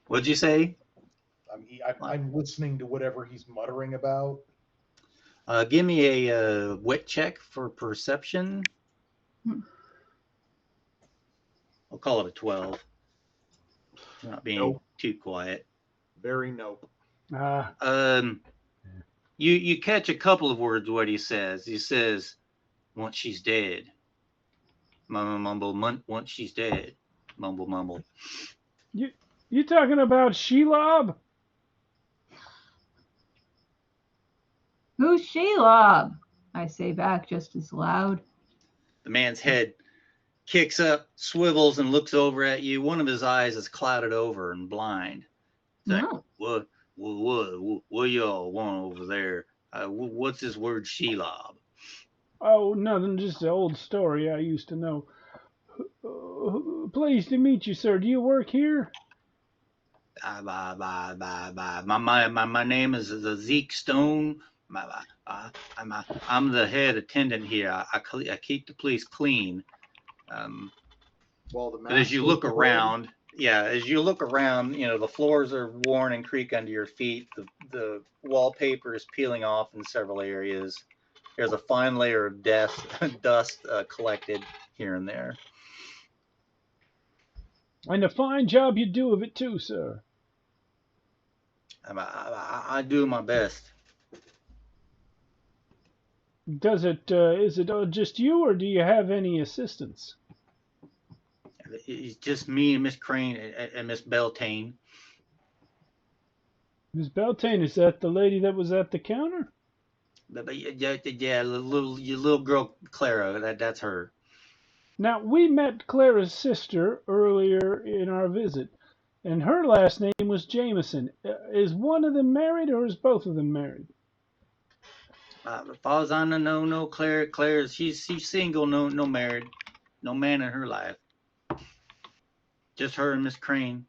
What'd you say? I'm listening to whatever he's muttering about. Give me a wit check for perception. I'll call it a 12. Not being too quiet. Very nope. You catch a couple of words what he says. He says, once she's dead. Mumble, mumble, once she's dead. Mumble, mumble. You talking about Shelob? Who's Shelob? I say back just as loud. The man's head kicks up, swivels, and looks over at you. One of his eyes is clouded over and blind. It's like, what y'all want over there? What's this word Shelob? Oh, nothing, just an old story I used to know. Pleased to meet you, sir. Do you work here? My name is Zeke Stone. I'm the head attendant here. I keep the place clean. But as you look around, the floors are worn and creak under your feet. The wallpaper is peeling off in several areas. There's a fine layer of dust collected here and there. And a fine job you do of it too, sir. I do my best. Is it just you, or do you have any assistants? It's just me and Miss Crane and Miss Beltane. Miss Beltane, is that the lady that was at the counter? But yeah, your little girl Clara, that's her. Now, we met Clara's sister earlier in our visit, and her last name was Jameson. Is one of them married, or is both of them married? As far as I know, no, Claire, she's single, no married, no man in her life. Just her and Miss Crane.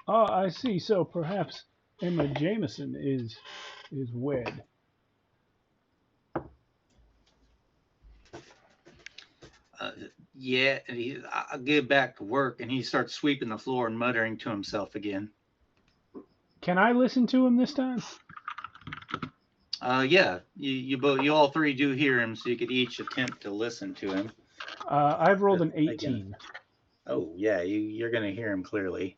Oh, I see. So perhaps Emma Jameson is wed. Yeah, and I'll get back to work. And he starts sweeping the floor and muttering to himself again. Can I listen to him this time? Yeah, you all three do hear him, so you could each attempt to listen to him. I've rolled an Again. 18. Oh yeah, you're gonna hear him clearly.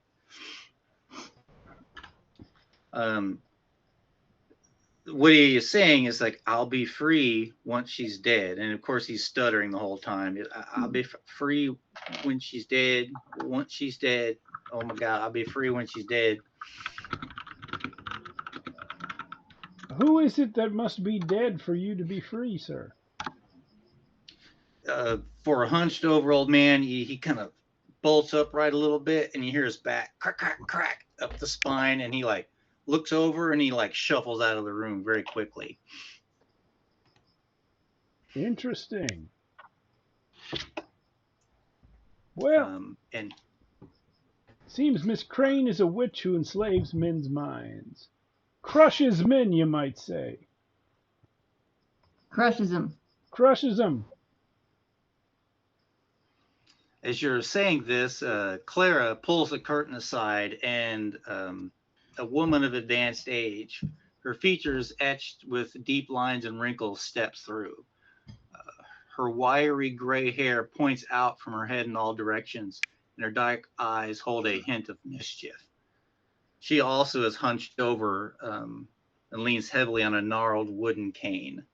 What he is saying is like, "I'll be free once she's dead," and of course he's stuttering the whole time. I'll be free when she's dead. Once she's dead, oh my God, I'll be free when she's dead. Who is it that must be dead for you to be free, sir? For a hunched over old man, he kind of bolts upright a little bit, and you hear his back crack, crack, crack up the spine, and he like looks over and he like shuffles out of the room very quickly. Interesting. Well, And seems Miss Crane is a witch who enslaves men's minds. Crushes men, you might say. Crushes him. Crushes them. as you're saying this, Clara pulls the curtain aside, and a woman of advanced age, her features etched with deep lines and wrinkles, steps through. Her wiry gray hair points out from her head in all directions, and her dark eyes hold a hint of mischief. She also is hunched over and leans heavily on a gnarled wooden cane.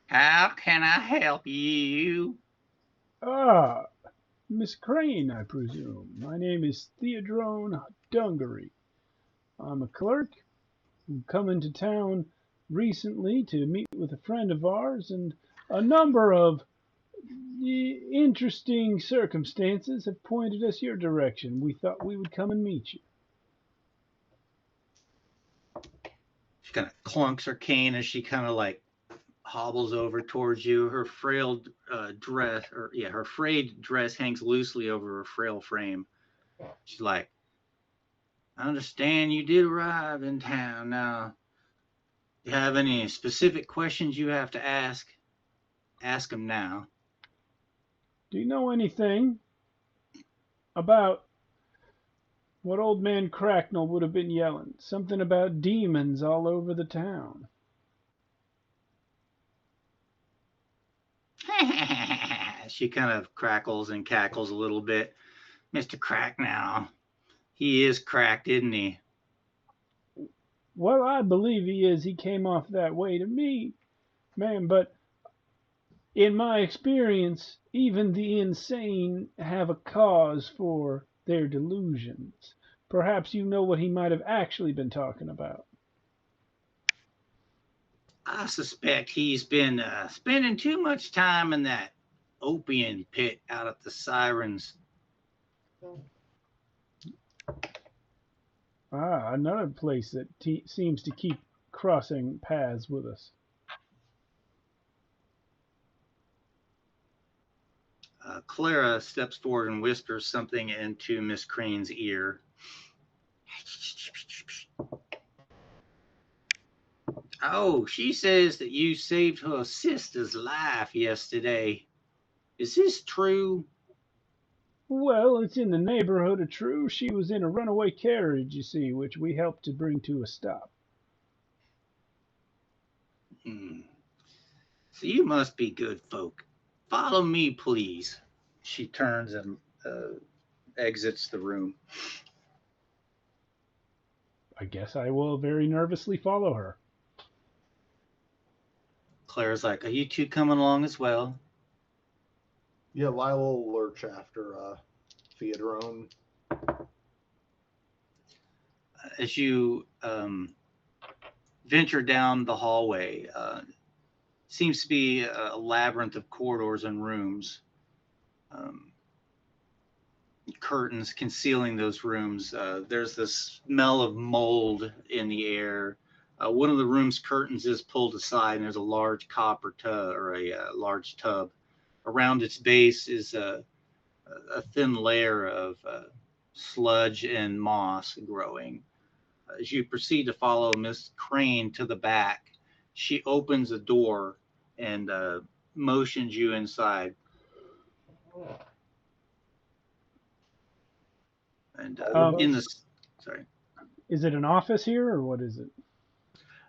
How can I help you? Ah, Miss Crane, I presume. My name is Theodrone Dungaree. I'm a clerk who come into town recently to meet with a friend of ours, and a number of interesting circumstances have pointed us your direction. We thought we would come and meet you. She kind of clunks her cane as she kind of like hobbles over towards you. Her frail her frayed dress hangs loosely over her frail frame. She's like, I understand you did arrive in town. Now, do you have any specific questions you have to ask? Ask them now. Do you know anything about what old man Cracknell would have been yelling? Something about demons all over the town. She kind of crackles and cackles a little bit. Mr. Cracknell, he is cracked, isn't he? Well, I believe he is. He came off that way to me, man, but in my experience, even the insane have a cause for their delusions. Perhaps you know what he might have actually been talking about. I suspect he's been spending too much time in that opium pit out at the Sirens. Ah, another place that seems to keep crossing paths with us. Clara steps forward and whispers something into Miss Crane's ear. Oh, she says that you saved her sister's life yesterday. Is this true? Well, it's in the neighborhood of true. She was in a runaway carriage, you see, which we helped to bring to a stop. So you must be good folk. Follow me, please. She turns and exits the room. I guess I will very nervously follow her. Claire's like, are you two coming along as well? Yeah, Lila will lurch after Theodrone. As you venture down the hallway, seems to be a labyrinth of corridors and rooms. Curtains concealing those rooms. There's the smell of mold in the air. One of the room's curtains is pulled aside, and there's a large copper tub or a large tub. Around its base is a thin layer of sludge and moss growing. As you proceed to follow Miss Crane to the back, she opens a door, and motions you inside. And in the sorry. Is it an office here, or what is it?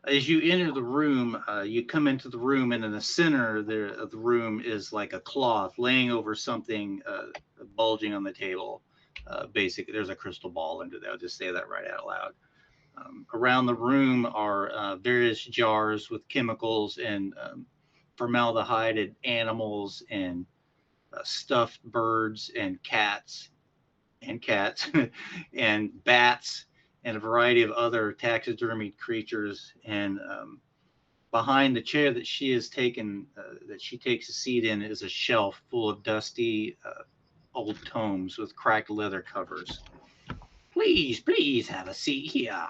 As you enter the room, you come into the room, and in the center of the room is like a cloth laying over something bulging on the table. Basically, there's a crystal ball under there. I'll just say that right out loud. Around the room are various jars with chemicals and formaldehyde animals and stuffed birds and cats and bats and a variety of other taxidermied creatures. And behind the chair that she has taken, that she takes a seat in, is a shelf full of dusty old tomes with cracked leather covers. Please have a seat here.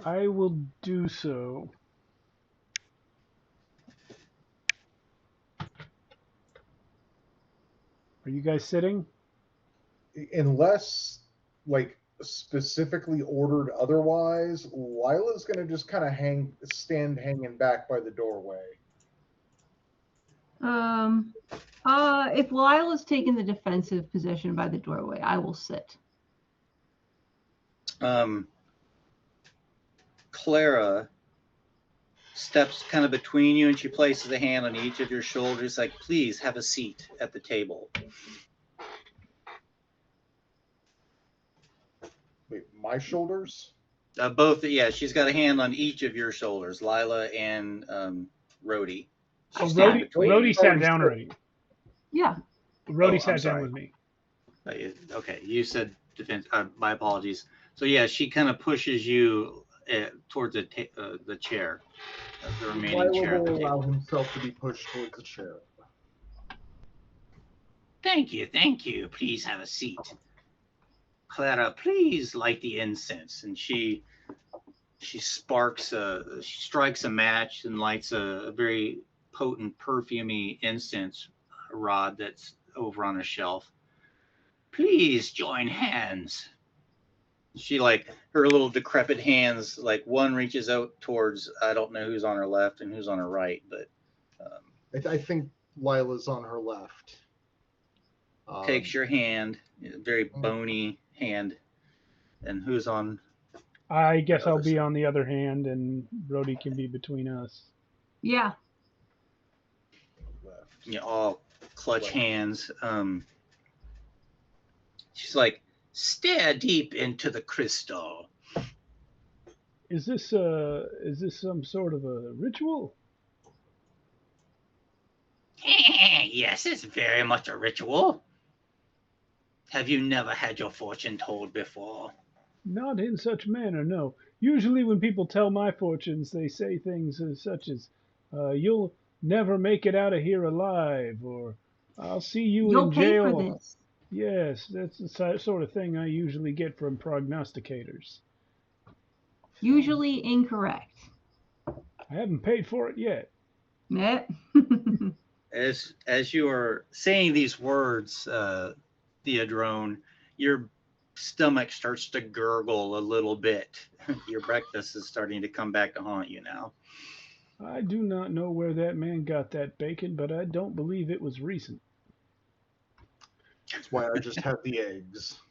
I will do so. Are you guys sitting? Unless, like, specifically ordered otherwise, Lila's going to just kind of stand hanging back by the doorway. If Lila's taking the defensive position by the doorway, I will sit. Clara steps kind of between you, and she places a hand on each of your shoulders, like, please have a seat at the table. Wait, my shoulders? Both, yeah, she's got a hand on each of your shoulders, Lila and Rhodey. Oh, Rhodey sat down already. Yeah. Rhodey sat down with me. Okay, you said defense. My apologies. So yeah, she kind of pushes you towards the chair, the remaining chair. Lila will allow himself to be pushed towards the chair. Thank you. Please have a seat. Clara, please light the incense. And she strikes a match and lights a very potent, perfumey incense rod that's over on a shelf. Please join hands. She, like, her little decrepit hands, like, one reaches out towards, I don't know who's on her left and who's on her right, but I think Lila's on her left. Takes your hand, very bony hand. And who's on? I guess I'll be on the other hand, and Rhodey can be between us. Yeah. Left. You all clutch hands. She's like, stare deep into the crystal. Is this some sort of a ritual? Yes, it's very much a ritual. Have you never had your fortune told before? Not in such manner, no. Usually when people tell my fortunes, they say things such as, you'll never make it out of here alive, or I'll see you You'll in jail. pay for this. Yes, that's the sort of thing I usually get from prognosticators. Usually incorrect. I haven't paid for it yet. Meh. As you are saying these words, Theodrone, your stomach starts to gurgle a little bit. Your breakfast is starting to come back to haunt you now. I do not know where that man got that bacon, but I don't believe it was recent. That's why I just have the eggs.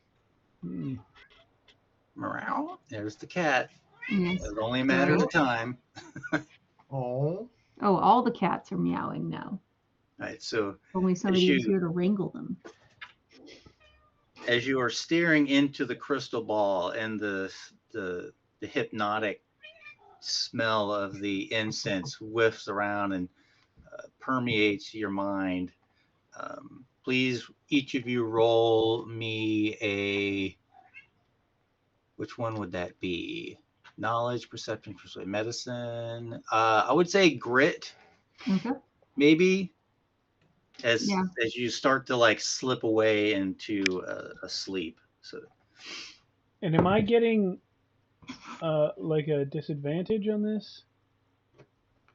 Meow. There's the cat. Yes. It's only a matter of time. Oh. Oh, all the cats are meowing now. All right, so Only somebody is here to wrangle them. As you are staring into the crystal ball and the hypnotic smell of the incense whiffs around and permeates your mind, please, each of you, roll me a. Which one would that be? Knowledge, perception, persuasion, medicine. I would say grit. Okay. Maybe. As you start to, like, slip away into a sleep. So. And am I getting like a disadvantage on this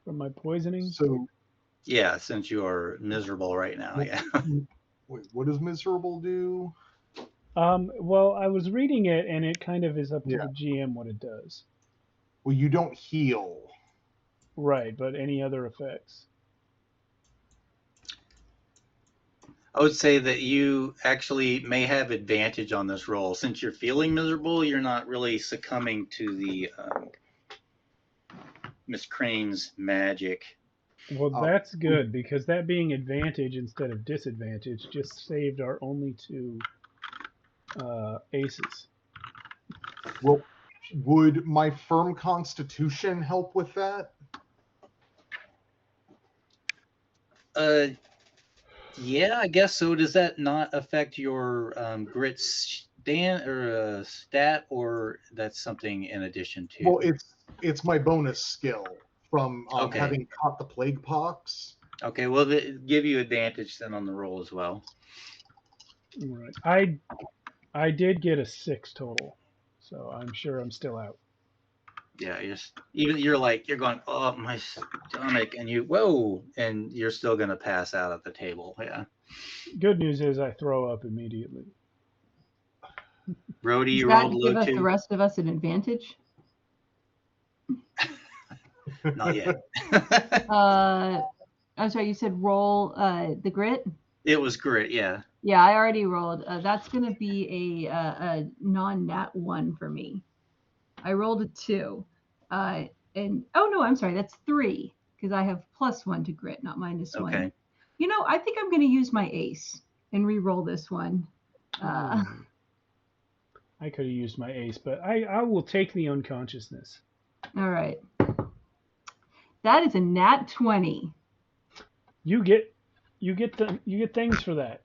from my poisoning? So. Yeah, since you are miserable right now. Yeah. Wait, what does miserable do? Well, I was reading it, and it kind of is up to the GM what it does. Well, you don't heal. Right, but any other effects? I would say that you actually may have advantage on this roll. Since you're feeling miserable, you're not really succumbing to the Miss Crane's magic. Well, that's good because that being advantage instead of disadvantage just saved our only two aces. Well, would my firm constitution help with that? Yeah, I guess so. Does that not affect your grit stat, or that's something in addition to? Well, it's my bonus skill from Okay. having caught the plague pox. Okay, well, give you advantage then on the roll as well. Right. I did get a 6 total, so I'm sure I'm still out. Yeah, you're going, oh, my stomach, and and you're still gonna pass out at the table. Yeah. Good news is I throw up immediately. Rhodey, Does you that rolled give low us the too? rest of us an advantage? Not yet. I'm sorry, you said roll the grit? It was grit, yeah. Yeah, I already rolled. That's going to be a non-nat 1 for me. I rolled a 2. And oh no, I'm sorry, that's 3 because I have +1 to grit, not -1. Okay. You know, I think I'm going to use my ace and re-roll this one. I could have used my ace, but I will take the unconsciousness. All right. That is a nat 20. You get things for that.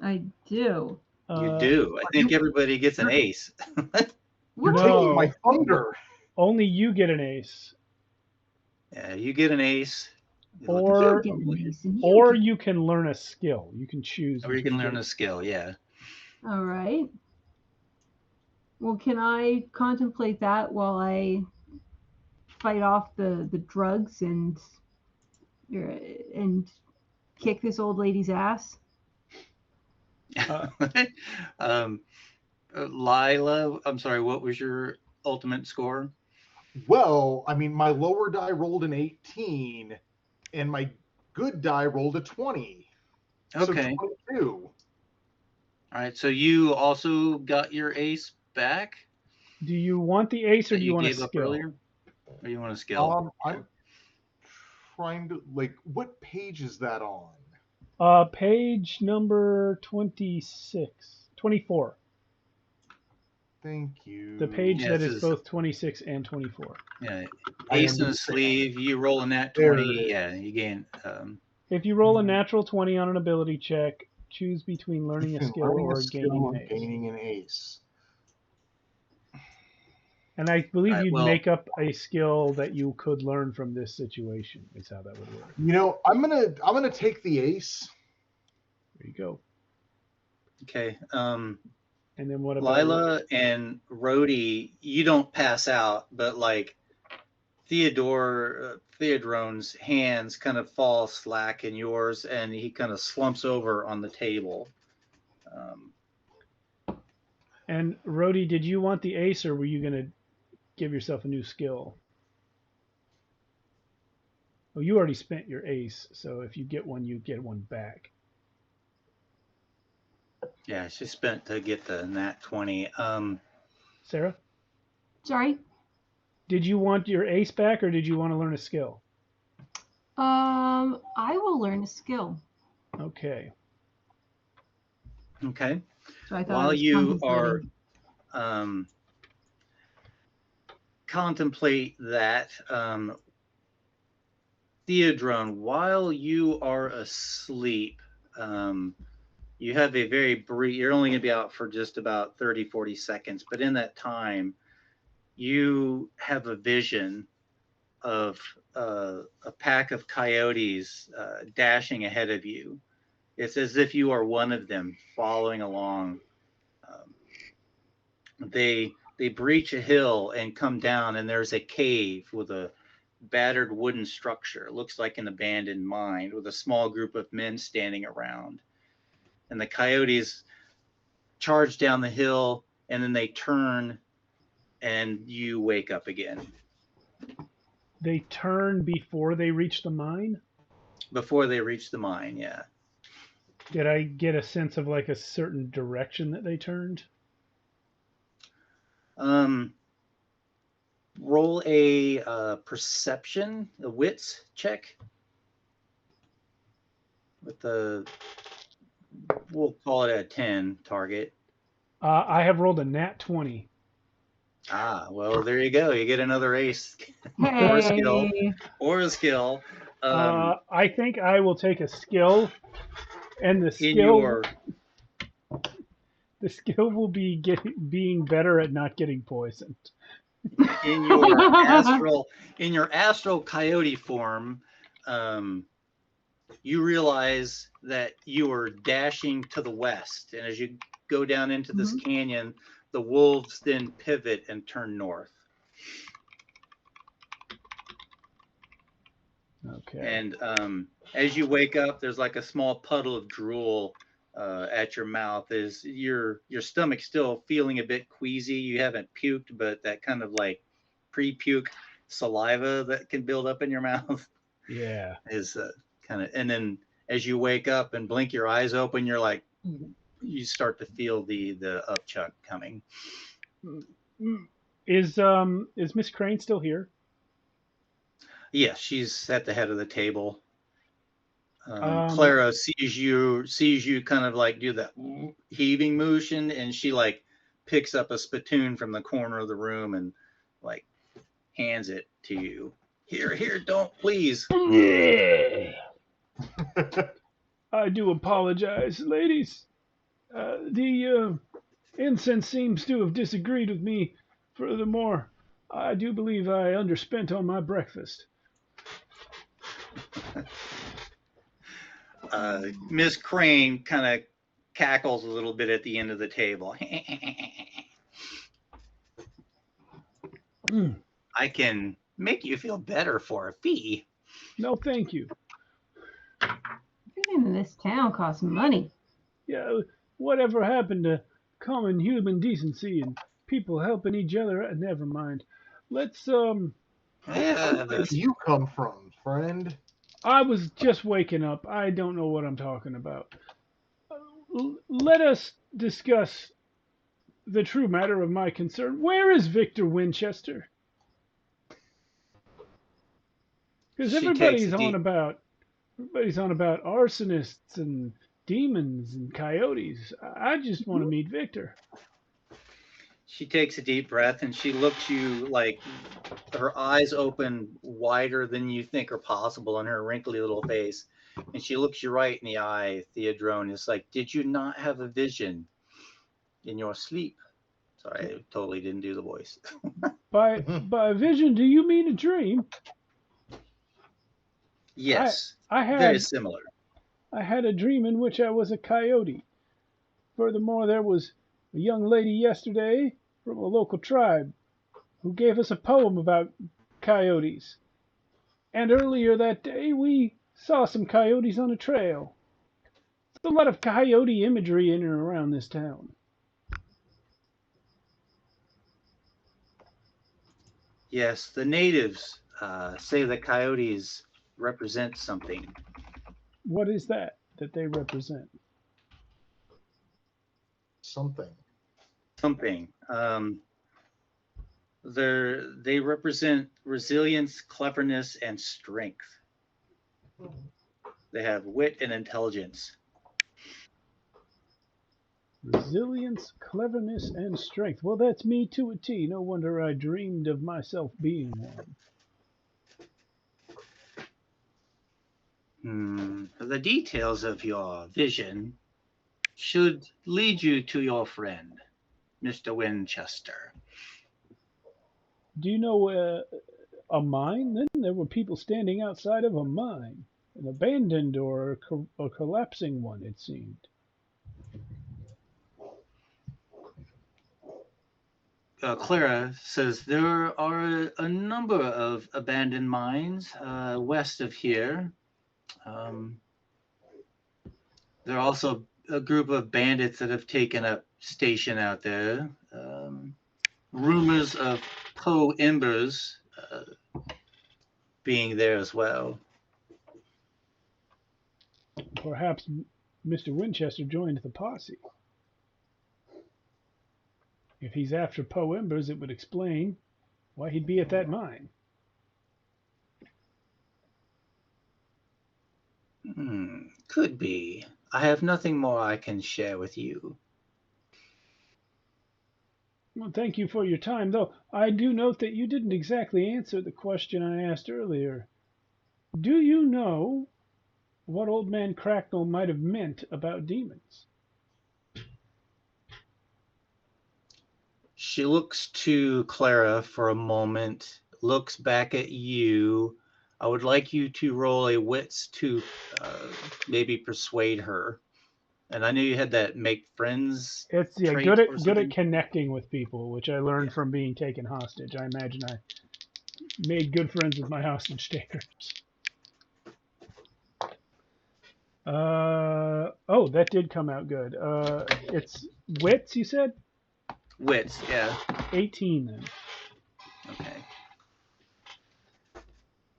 I do. You do. I think everybody gets an ace. You're No. taking my thunder. Only you get an ace. Yeah, you get an ace. Or You get an ace and you can learn a skill. You can choose. Or you can learn a skill, yeah. All right. Well, can I contemplate that while I fight off the drugs and kick this old lady's ass? Lila, I'm sorry, what was your ultimate score? Well, I mean, my lower die rolled an 18, and my good die rolled a 20. Okay. So 22. All right, so you also got your ace back? Do you want the ace or that do you want a gave up skill? earlier? Or you want a skill? I'm trying to, what page is that on? Page number 24. Thank you. The page Yeah, that this is is- both 26 and 24. Yeah. I Ace in the understand. sleeve, you roll a nat There 20. it is. Yeah, you gain. If you roll a natural 20 on an ability check, choose between learning a Between skill learning or a skill gaining and an ace. gaining an ace. And I believe Right, you'd well- make up a skill that you could learn from this situation. Is how that would work. You know, I'm gonna take the ace. There you go. Okay. And then what about Lila and Rhodey, you don't pass out, but like Theodore's hands kind of fall slack in yours, and he kind of slumps over on the table. And Rhodey, did you want the ace or were you gonna give yourself a new skill? Well, you already spent your ace, so if you get one, you get one back. Yeah, she spent to get the nat 20. Sarah, Sorry. did you want your ace back or did you want to learn a skill? I will learn a skill. Okay. Okay. So I thought I While was you are contemplating. contemplate that, Theodrone, while you are asleep, you have a very brief, you're only going to be out for just about 30, 40 seconds, but in that time, you have a vision of a pack of coyotes dashing ahead of you. It's as if you are one of them following along. They breach a hill and come down, and there's a cave with a battered wooden structure. It looks like an abandoned mine with a small group of men standing around. And the coyotes charge down the hill, and then they turn, and you wake up again. they turn before they reach the mine? Before they reach the mine, yeah. Did I get a sense of like a certain direction that they turned? Roll a perception, a wits check. With the, we'll call it a 10 target. I have rolled a nat 20. Ah, well, there you go. You get another ace or a skill. Hey. Or a skill. I think I will take a skill, and the In skill your will be being better at not getting poisoned. in your astral coyote form, you realize that you are dashing to the west, and as you go down into this canyon, the wolves then pivot and turn north. Okay. And as you wake up, there's like a small puddle of drool at your mouth. Is your stomach still feeling a bit queasy? You haven't puked, but that kind of like pre-puke saliva that can build up in your mouth. Yeah. Is kind of, and then as you wake up and blink your eyes open, you're like, you start to feel the upchuck coming. Is Miss Crane still here? Yes, she's at the head of the table. Clara sees you kind of like do that heaving motion, and she like picks up a spittoon from the corner of the room and like hands it to you. Here, don't, please. I do apologize, ladies. The incense seems to have disagreed with me. Furthermore, I do believe I underspent on my breakfast. Miss Crane kind of cackles a little bit at the end of the table. I can make you feel better for a fee. No, thank you. Everything in this town costs money. Yeah, whatever happened to common human decency and people helping each other? Never mind. Let's Where did you come from, friend? I was just waking up. I don't know what I'm talking about. Let us discuss the true matter of my concern. Where is Victor Winchester? Because everybody's on about arsonists and demons and coyotes. I just want to meet Victor. She takes a deep breath and she looks you like her eyes open wider than you think are possible on her wrinkly little face. And she looks you right in the eye, Theodrone. It's like, did you not have a vision in your sleep? Sorry, I totally didn't do the voice. By vision, do you mean a dream? Yes, I had very similar. I had a dream in which I was a coyote. Furthermore, there was a young lady yesterday from a local tribe who gave us a poem about coyotes. And earlier that day, we saw some coyotes on a trail. There's a lot of coyote imagery in and around this town. Yes, the natives say the coyotes represent something. What is that they represent? Something. They represent resilience, cleverness, and strength. They have wit and intelligence. Resilience, cleverness, and strength. Well, that's me to a T. No wonder I dreamed of myself being one. The details of your vision should lead you to your friend, Mr. Winchester. Do you know a mine? Then there were people standing outside of a mine, an abandoned or a collapsing one, it seemed. Clara says there are a number of abandoned mines west of here. There are also a group of bandits that have taken up station out there. Rumors of Poe embers being there as well. Perhaps Mr. Winchester joined the posse. If he's after Poe Embers, it would explain why he'd be at that mine. Could be. I have nothing more I can share with you. Well, thank you for your time, though I do note that you didn't exactly answer the question I asked earlier. Do you know what Old Man Cracknell might have meant about demons? She looks to Clara for a moment, looks back at you. I would like you to roll a wits to maybe persuade her. And I knew you had that make friends It's trait good or at something. connecting with people, which I learned from being taken hostage. I imagine I made good friends with my hostage takers. Oh, that did come out good. It's wits, you said? Wits, yeah. 18 then. Okay.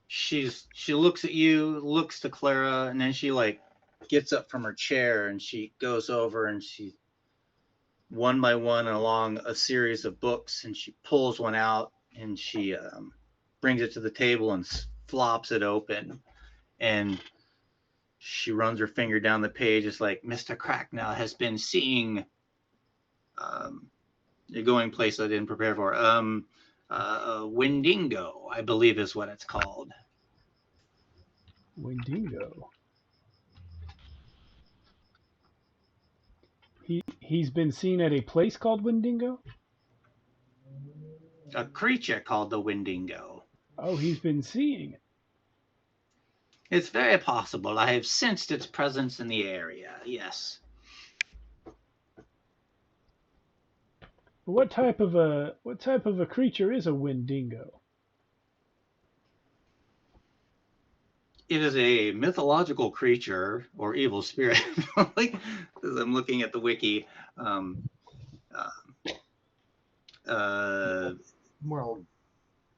She looks at you, looks to Clara, and then she like gets up from her chair and she goes over and she one by one along a series of books, and she pulls one out and she brings it to the table and flops it open, and she runs her finger down the page. It's like, Mr. Cracknell has been seeing you're going place I didn't prepare for. Wendigo, I believe is what it's called. Wendigo. He's been seen at a place called Wendigo? A creature called the Wendigo. Oh, he's been seeing it. It's very possible. I have sensed its presence in the area, yes. What type of a creature is a Wendigo? It is a mythological creature or evil spirit. Like, as I'm looking at the wiki, Well,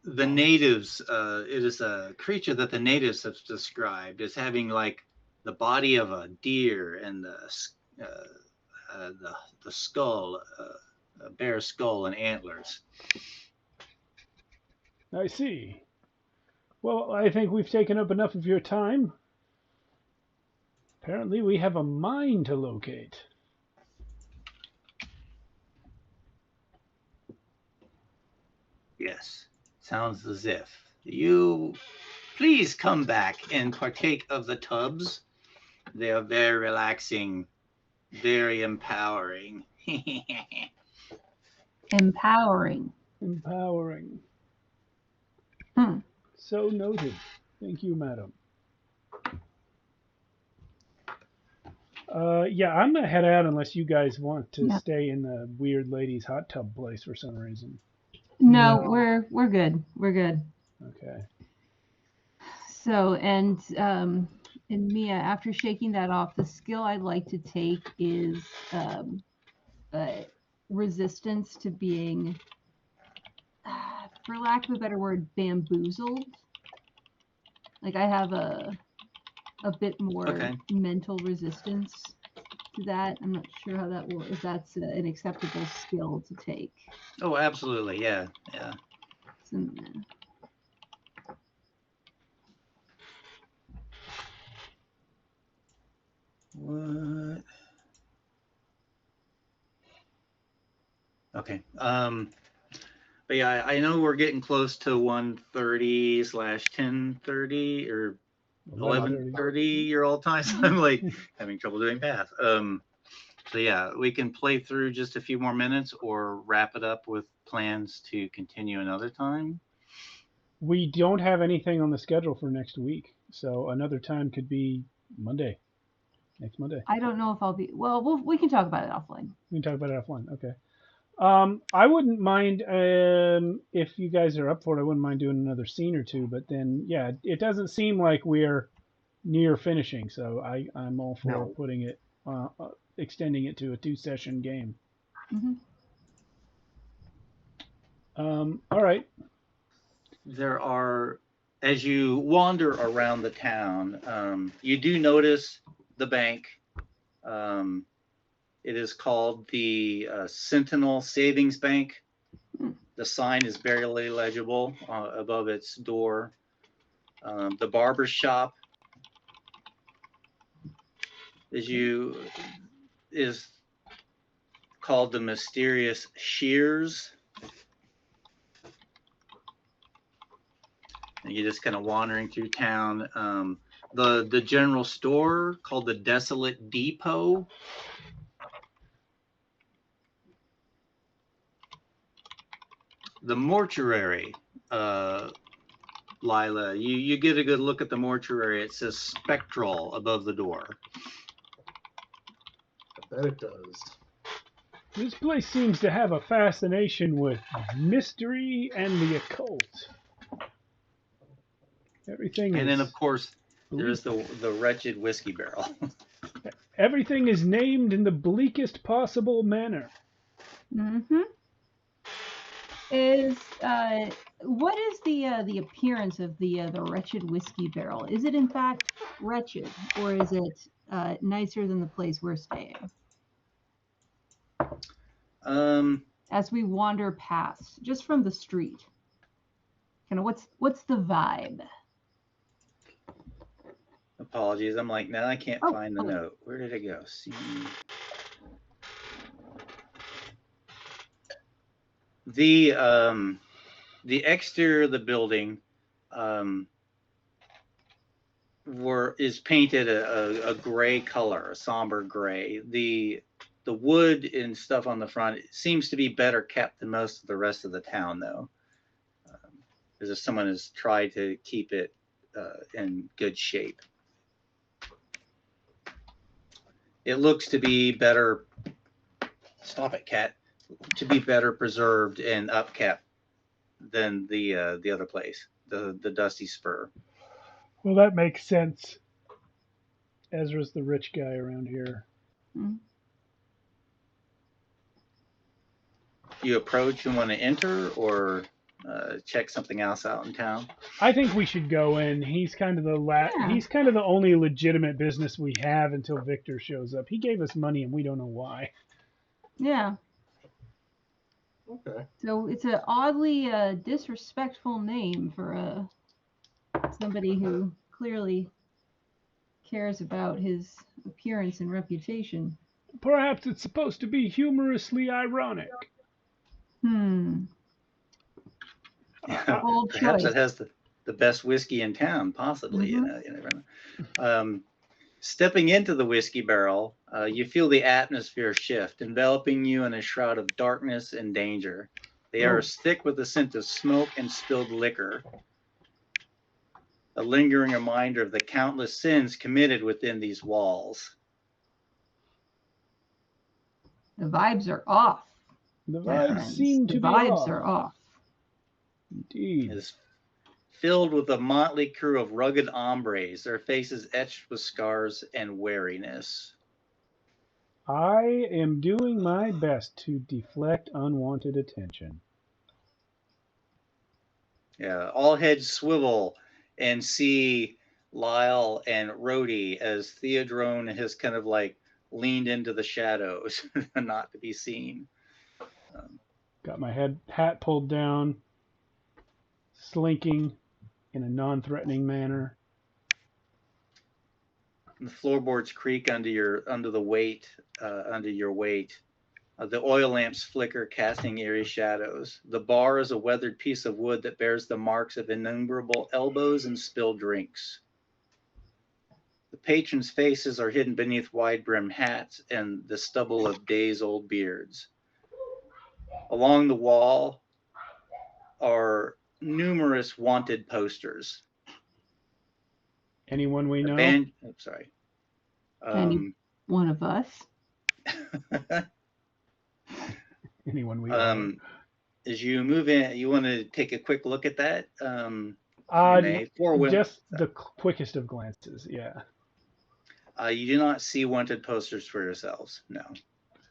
the natives, it is a creature that the natives have described as having like the body of a deer and the skull, a bear skull and antlers. I see. Well, I think we've taken up enough of your time. Apparently, we have a mine to locate. Yes, sounds as if. You please come back and partake of the tubs. They are very relaxing, very empowering. Empowering. Empowering. Hmm. So noted. Thank you, madam. Yeah, I'm gonna head out unless you guys want to stay in the weird lady's hot tub place for some reason. No, we're good. We're good. Okay. So, and Mia, after shaking that off, the skill I'd like to take is resistance to being, for lack of a better word, bamboozled. Like I have a bit more mental resistance to that. I'm not sure how that will, if that's an acceptable skill to take. Oh, absolutely, yeah. So, What? Okay. But yeah, I know we're getting close to 1:30/10:30 or 11:30 your old time. So I'm like having trouble doing math. So yeah, we can play through just a few more minutes or wrap it up with plans to continue another time. We don't have anything on the schedule for next week, so another time could be Monday. Next Monday. I don't know if I'll be. Well, we can talk about it offline. We can talk about it offline. Okay. I wouldn't mind if you guys are up for it. I wouldn't mind doing another scene or two. But then, yeah, it doesn't seem like we're near finishing. So I'm all for putting it, extending it to a 2-session game. Mm-hmm. All right. There are as you wander around the town, you do notice the bank. It is called the Sentinel Savings Bank. The sign is barely legible above its door. The barber shop is called the Mysterious Shears. And you're just kind of wandering through town. The general store called the Desolate Depot. The mortuary, Lila, you get a good look at the mortuary. It says Spectral above the door. I bet it does. This place seems to have a fascination with mystery and the occult. Everything And is, then, of course, there's the wretched whiskey barrel. everything is named in the bleakest possible manner. Mm-hmm. What is the appearance of the wretched whiskey barrel? Is it in fact wretched, or is it nicer than the place we're staying? As we wander past, just from the street, kind of what's the vibe? Apologies, I'm like, now I can't find the okay. note. Where did it go? See. The exterior of the building is painted a gray color, a somber gray. The wood and stuff on the front seems to be better kept than most of the rest of the town, though, as if someone has tried to keep it in good shape. It looks to be better. Stop it, cat. To be better preserved and upkept than the other place, the Dusty Spur. Well, that makes sense. Ezra's the rich guy around here. Mm-hmm. You approach and want to enter, or check something else out in town? I think we should go in. He's kind of he's kind of the only legitimate business we have until Victor shows up. He gave us money and we don't know why. Yeah. Okay. So it's an oddly disrespectful name for somebody who clearly cares about his appearance and reputation. Perhaps it's supposed to be humorously ironic. Bold Perhaps choice. it has the best whiskey in town, possibly. Mm-hmm. You never know. Stepping into the whiskey barrel, you feel the atmosphere shift, enveloping you in a shroud of darkness and danger. The air is thick with the scent of smoke and spilled liquor, a lingering reminder of the countless sins committed within these walls. The vibes are off. The vibes friends. seem to The be vibes off. are off. Indeed. It's filled with a motley crew of rugged hombres, their faces etched with scars and wariness. I am doing my best to deflect unwanted attention. Yeah, all heads swivel and see Lyle and Rhodey as Theodrone has kind of like leaned into the shadows, not to be seen. Got my hat pulled down, slinking in a non-threatening manner. The floorboards creak under your weight. The oil lamps flicker, casting eerie shadows. The bar is a weathered piece of wood that bears the marks of innumerable elbows and spilled drinks. The patrons' faces are hidden beneath wide-brimmed hats and the stubble of days-old beards. Along the wall are numerous wanted posters. Anyone we know? Any one of us? Anyone we know? As you move in, you want to take a quick look at that? Just the quickest of glances, yeah. You do not see wanted posters for yourselves, no.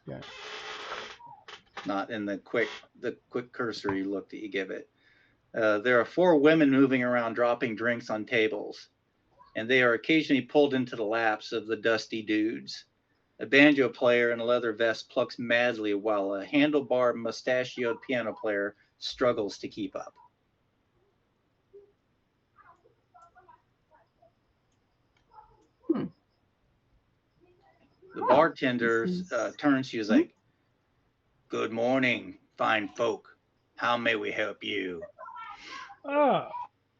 Yeah. Not in the quick cursory look that you give it. There are 4 women moving around dropping drinks on tables, and they are occasionally pulled into the laps of the dusty dudes. A banjo player in a leather vest plucks madly while a handlebar mustachioed piano player struggles to keep up. The bartender turns to you, is like, "Good morning, fine folk. How may we help you?" Ah,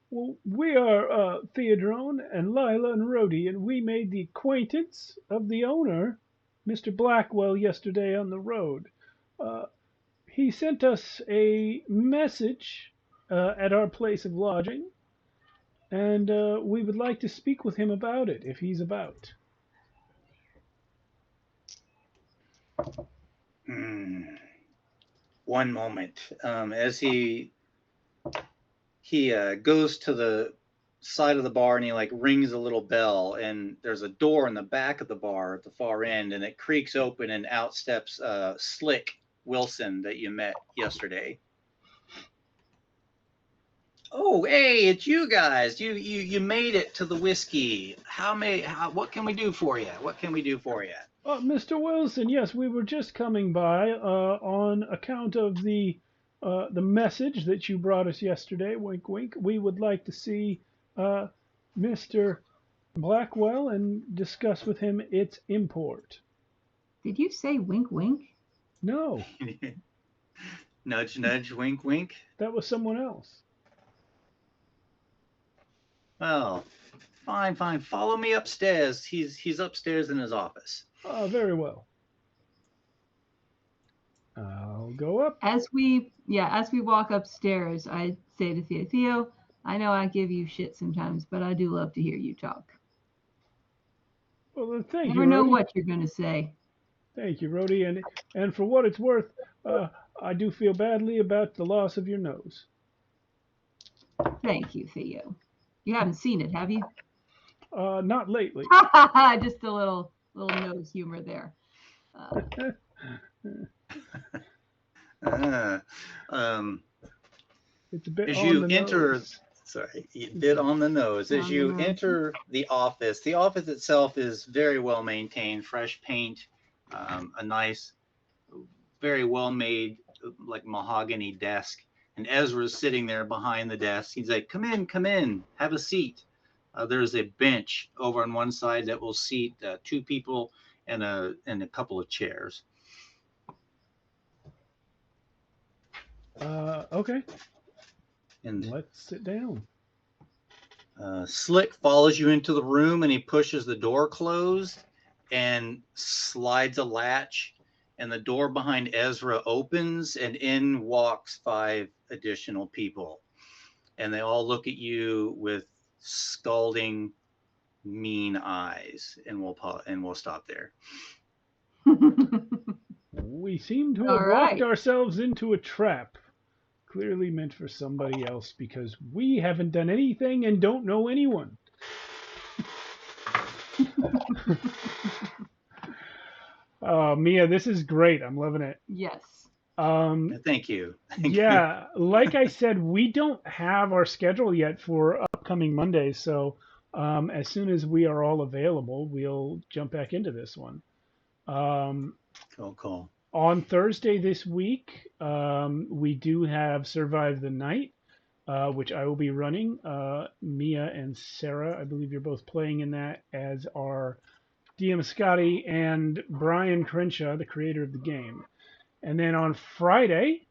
well, we are Theodrone and Lila and Rhodey, and we made the acquaintance of the owner, Mr. Blackwell, yesterday on the road. Uh, he sent us a message at our place of lodging, and we would like to speak with him about it if he's about. One moment. As he goes to the side of the bar and he like rings a little bell, and there's a door in the back of the bar at the far end, and it creaks open and out steps Slick Wilson that you met yesterday. "Oh, hey, it's you guys. You made it to the whiskey. What can we do for you? What can we do for you?" Mr. Wilson, yes, we were just coming by on account of the message that you brought us yesterday. Wink, wink. We would like to see Mr. Blackwell and discuss with him its import. Did you say wink, wink? No, Nudge, nudge, wink, wink. that was someone else. Well, fine. Follow me upstairs. He's upstairs in his office. Very well. I'll go up. As we walk upstairs, I say to Theo, I know I give you shit sometimes, but I do love to hear you talk. Well, thank you. Never know Rhodey. what you're going to say. Thank you, Rhodey. And for what it's worth, I do feel badly about the loss of your nose. Thank you, Theo. You haven't seen it, have you? Not lately. Just a little nose humor there. It's a bit as on you the enter, nose. sorry, a bit on the nose. As you enter the office itself is very well maintained, fresh paint, a nice, very well made, like mahogany desk. And Ezra's sitting there behind the desk. He's like, come in, have a seat. There's a bench over on one side that will seat 2 people and a couple of chairs. Okay. And let's sit down. Slick follows you into the room, and he pushes the door closed and slides a latch, and the door behind Ezra opens, and in walks 5 additional people. And they all look at you with scalding, mean eyes, and we'll stop there. We seem to have walked ourselves into a trap, clearly meant for somebody else, because we haven't done anything and don't know anyone. Mia, this is great. I'm loving it. Yes. Thank you. Yeah, like I said, we don't have our schedule yet for upcoming Mondays, so as soon as we are all available, we'll jump back into this one. Cool. On Thursday this week, we do have Survive the Night, which I will be running. Mia and Sarah, I believe you're both playing in that, as are DM Scotty and Brian Crenshaw, the creator of the game. And then on Friday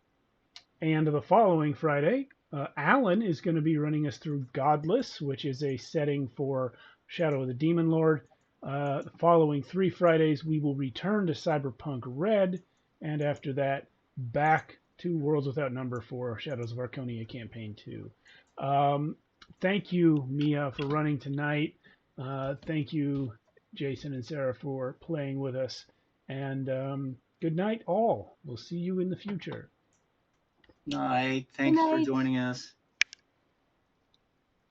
and the following Friday, Alan is going to be running us through Godless, which is a setting for Shadow of the Demon Lord. The following 3 Fridays, we will return to Cyberpunk Red, and after that, back to Worlds Without Number for Shadows of Arconia Campaign 2. Thank you, Mia, for running tonight. Thank you, Jason and Sarah, for playing with us. And good night, all. We'll see you in the future. Night. Thanks for joining us.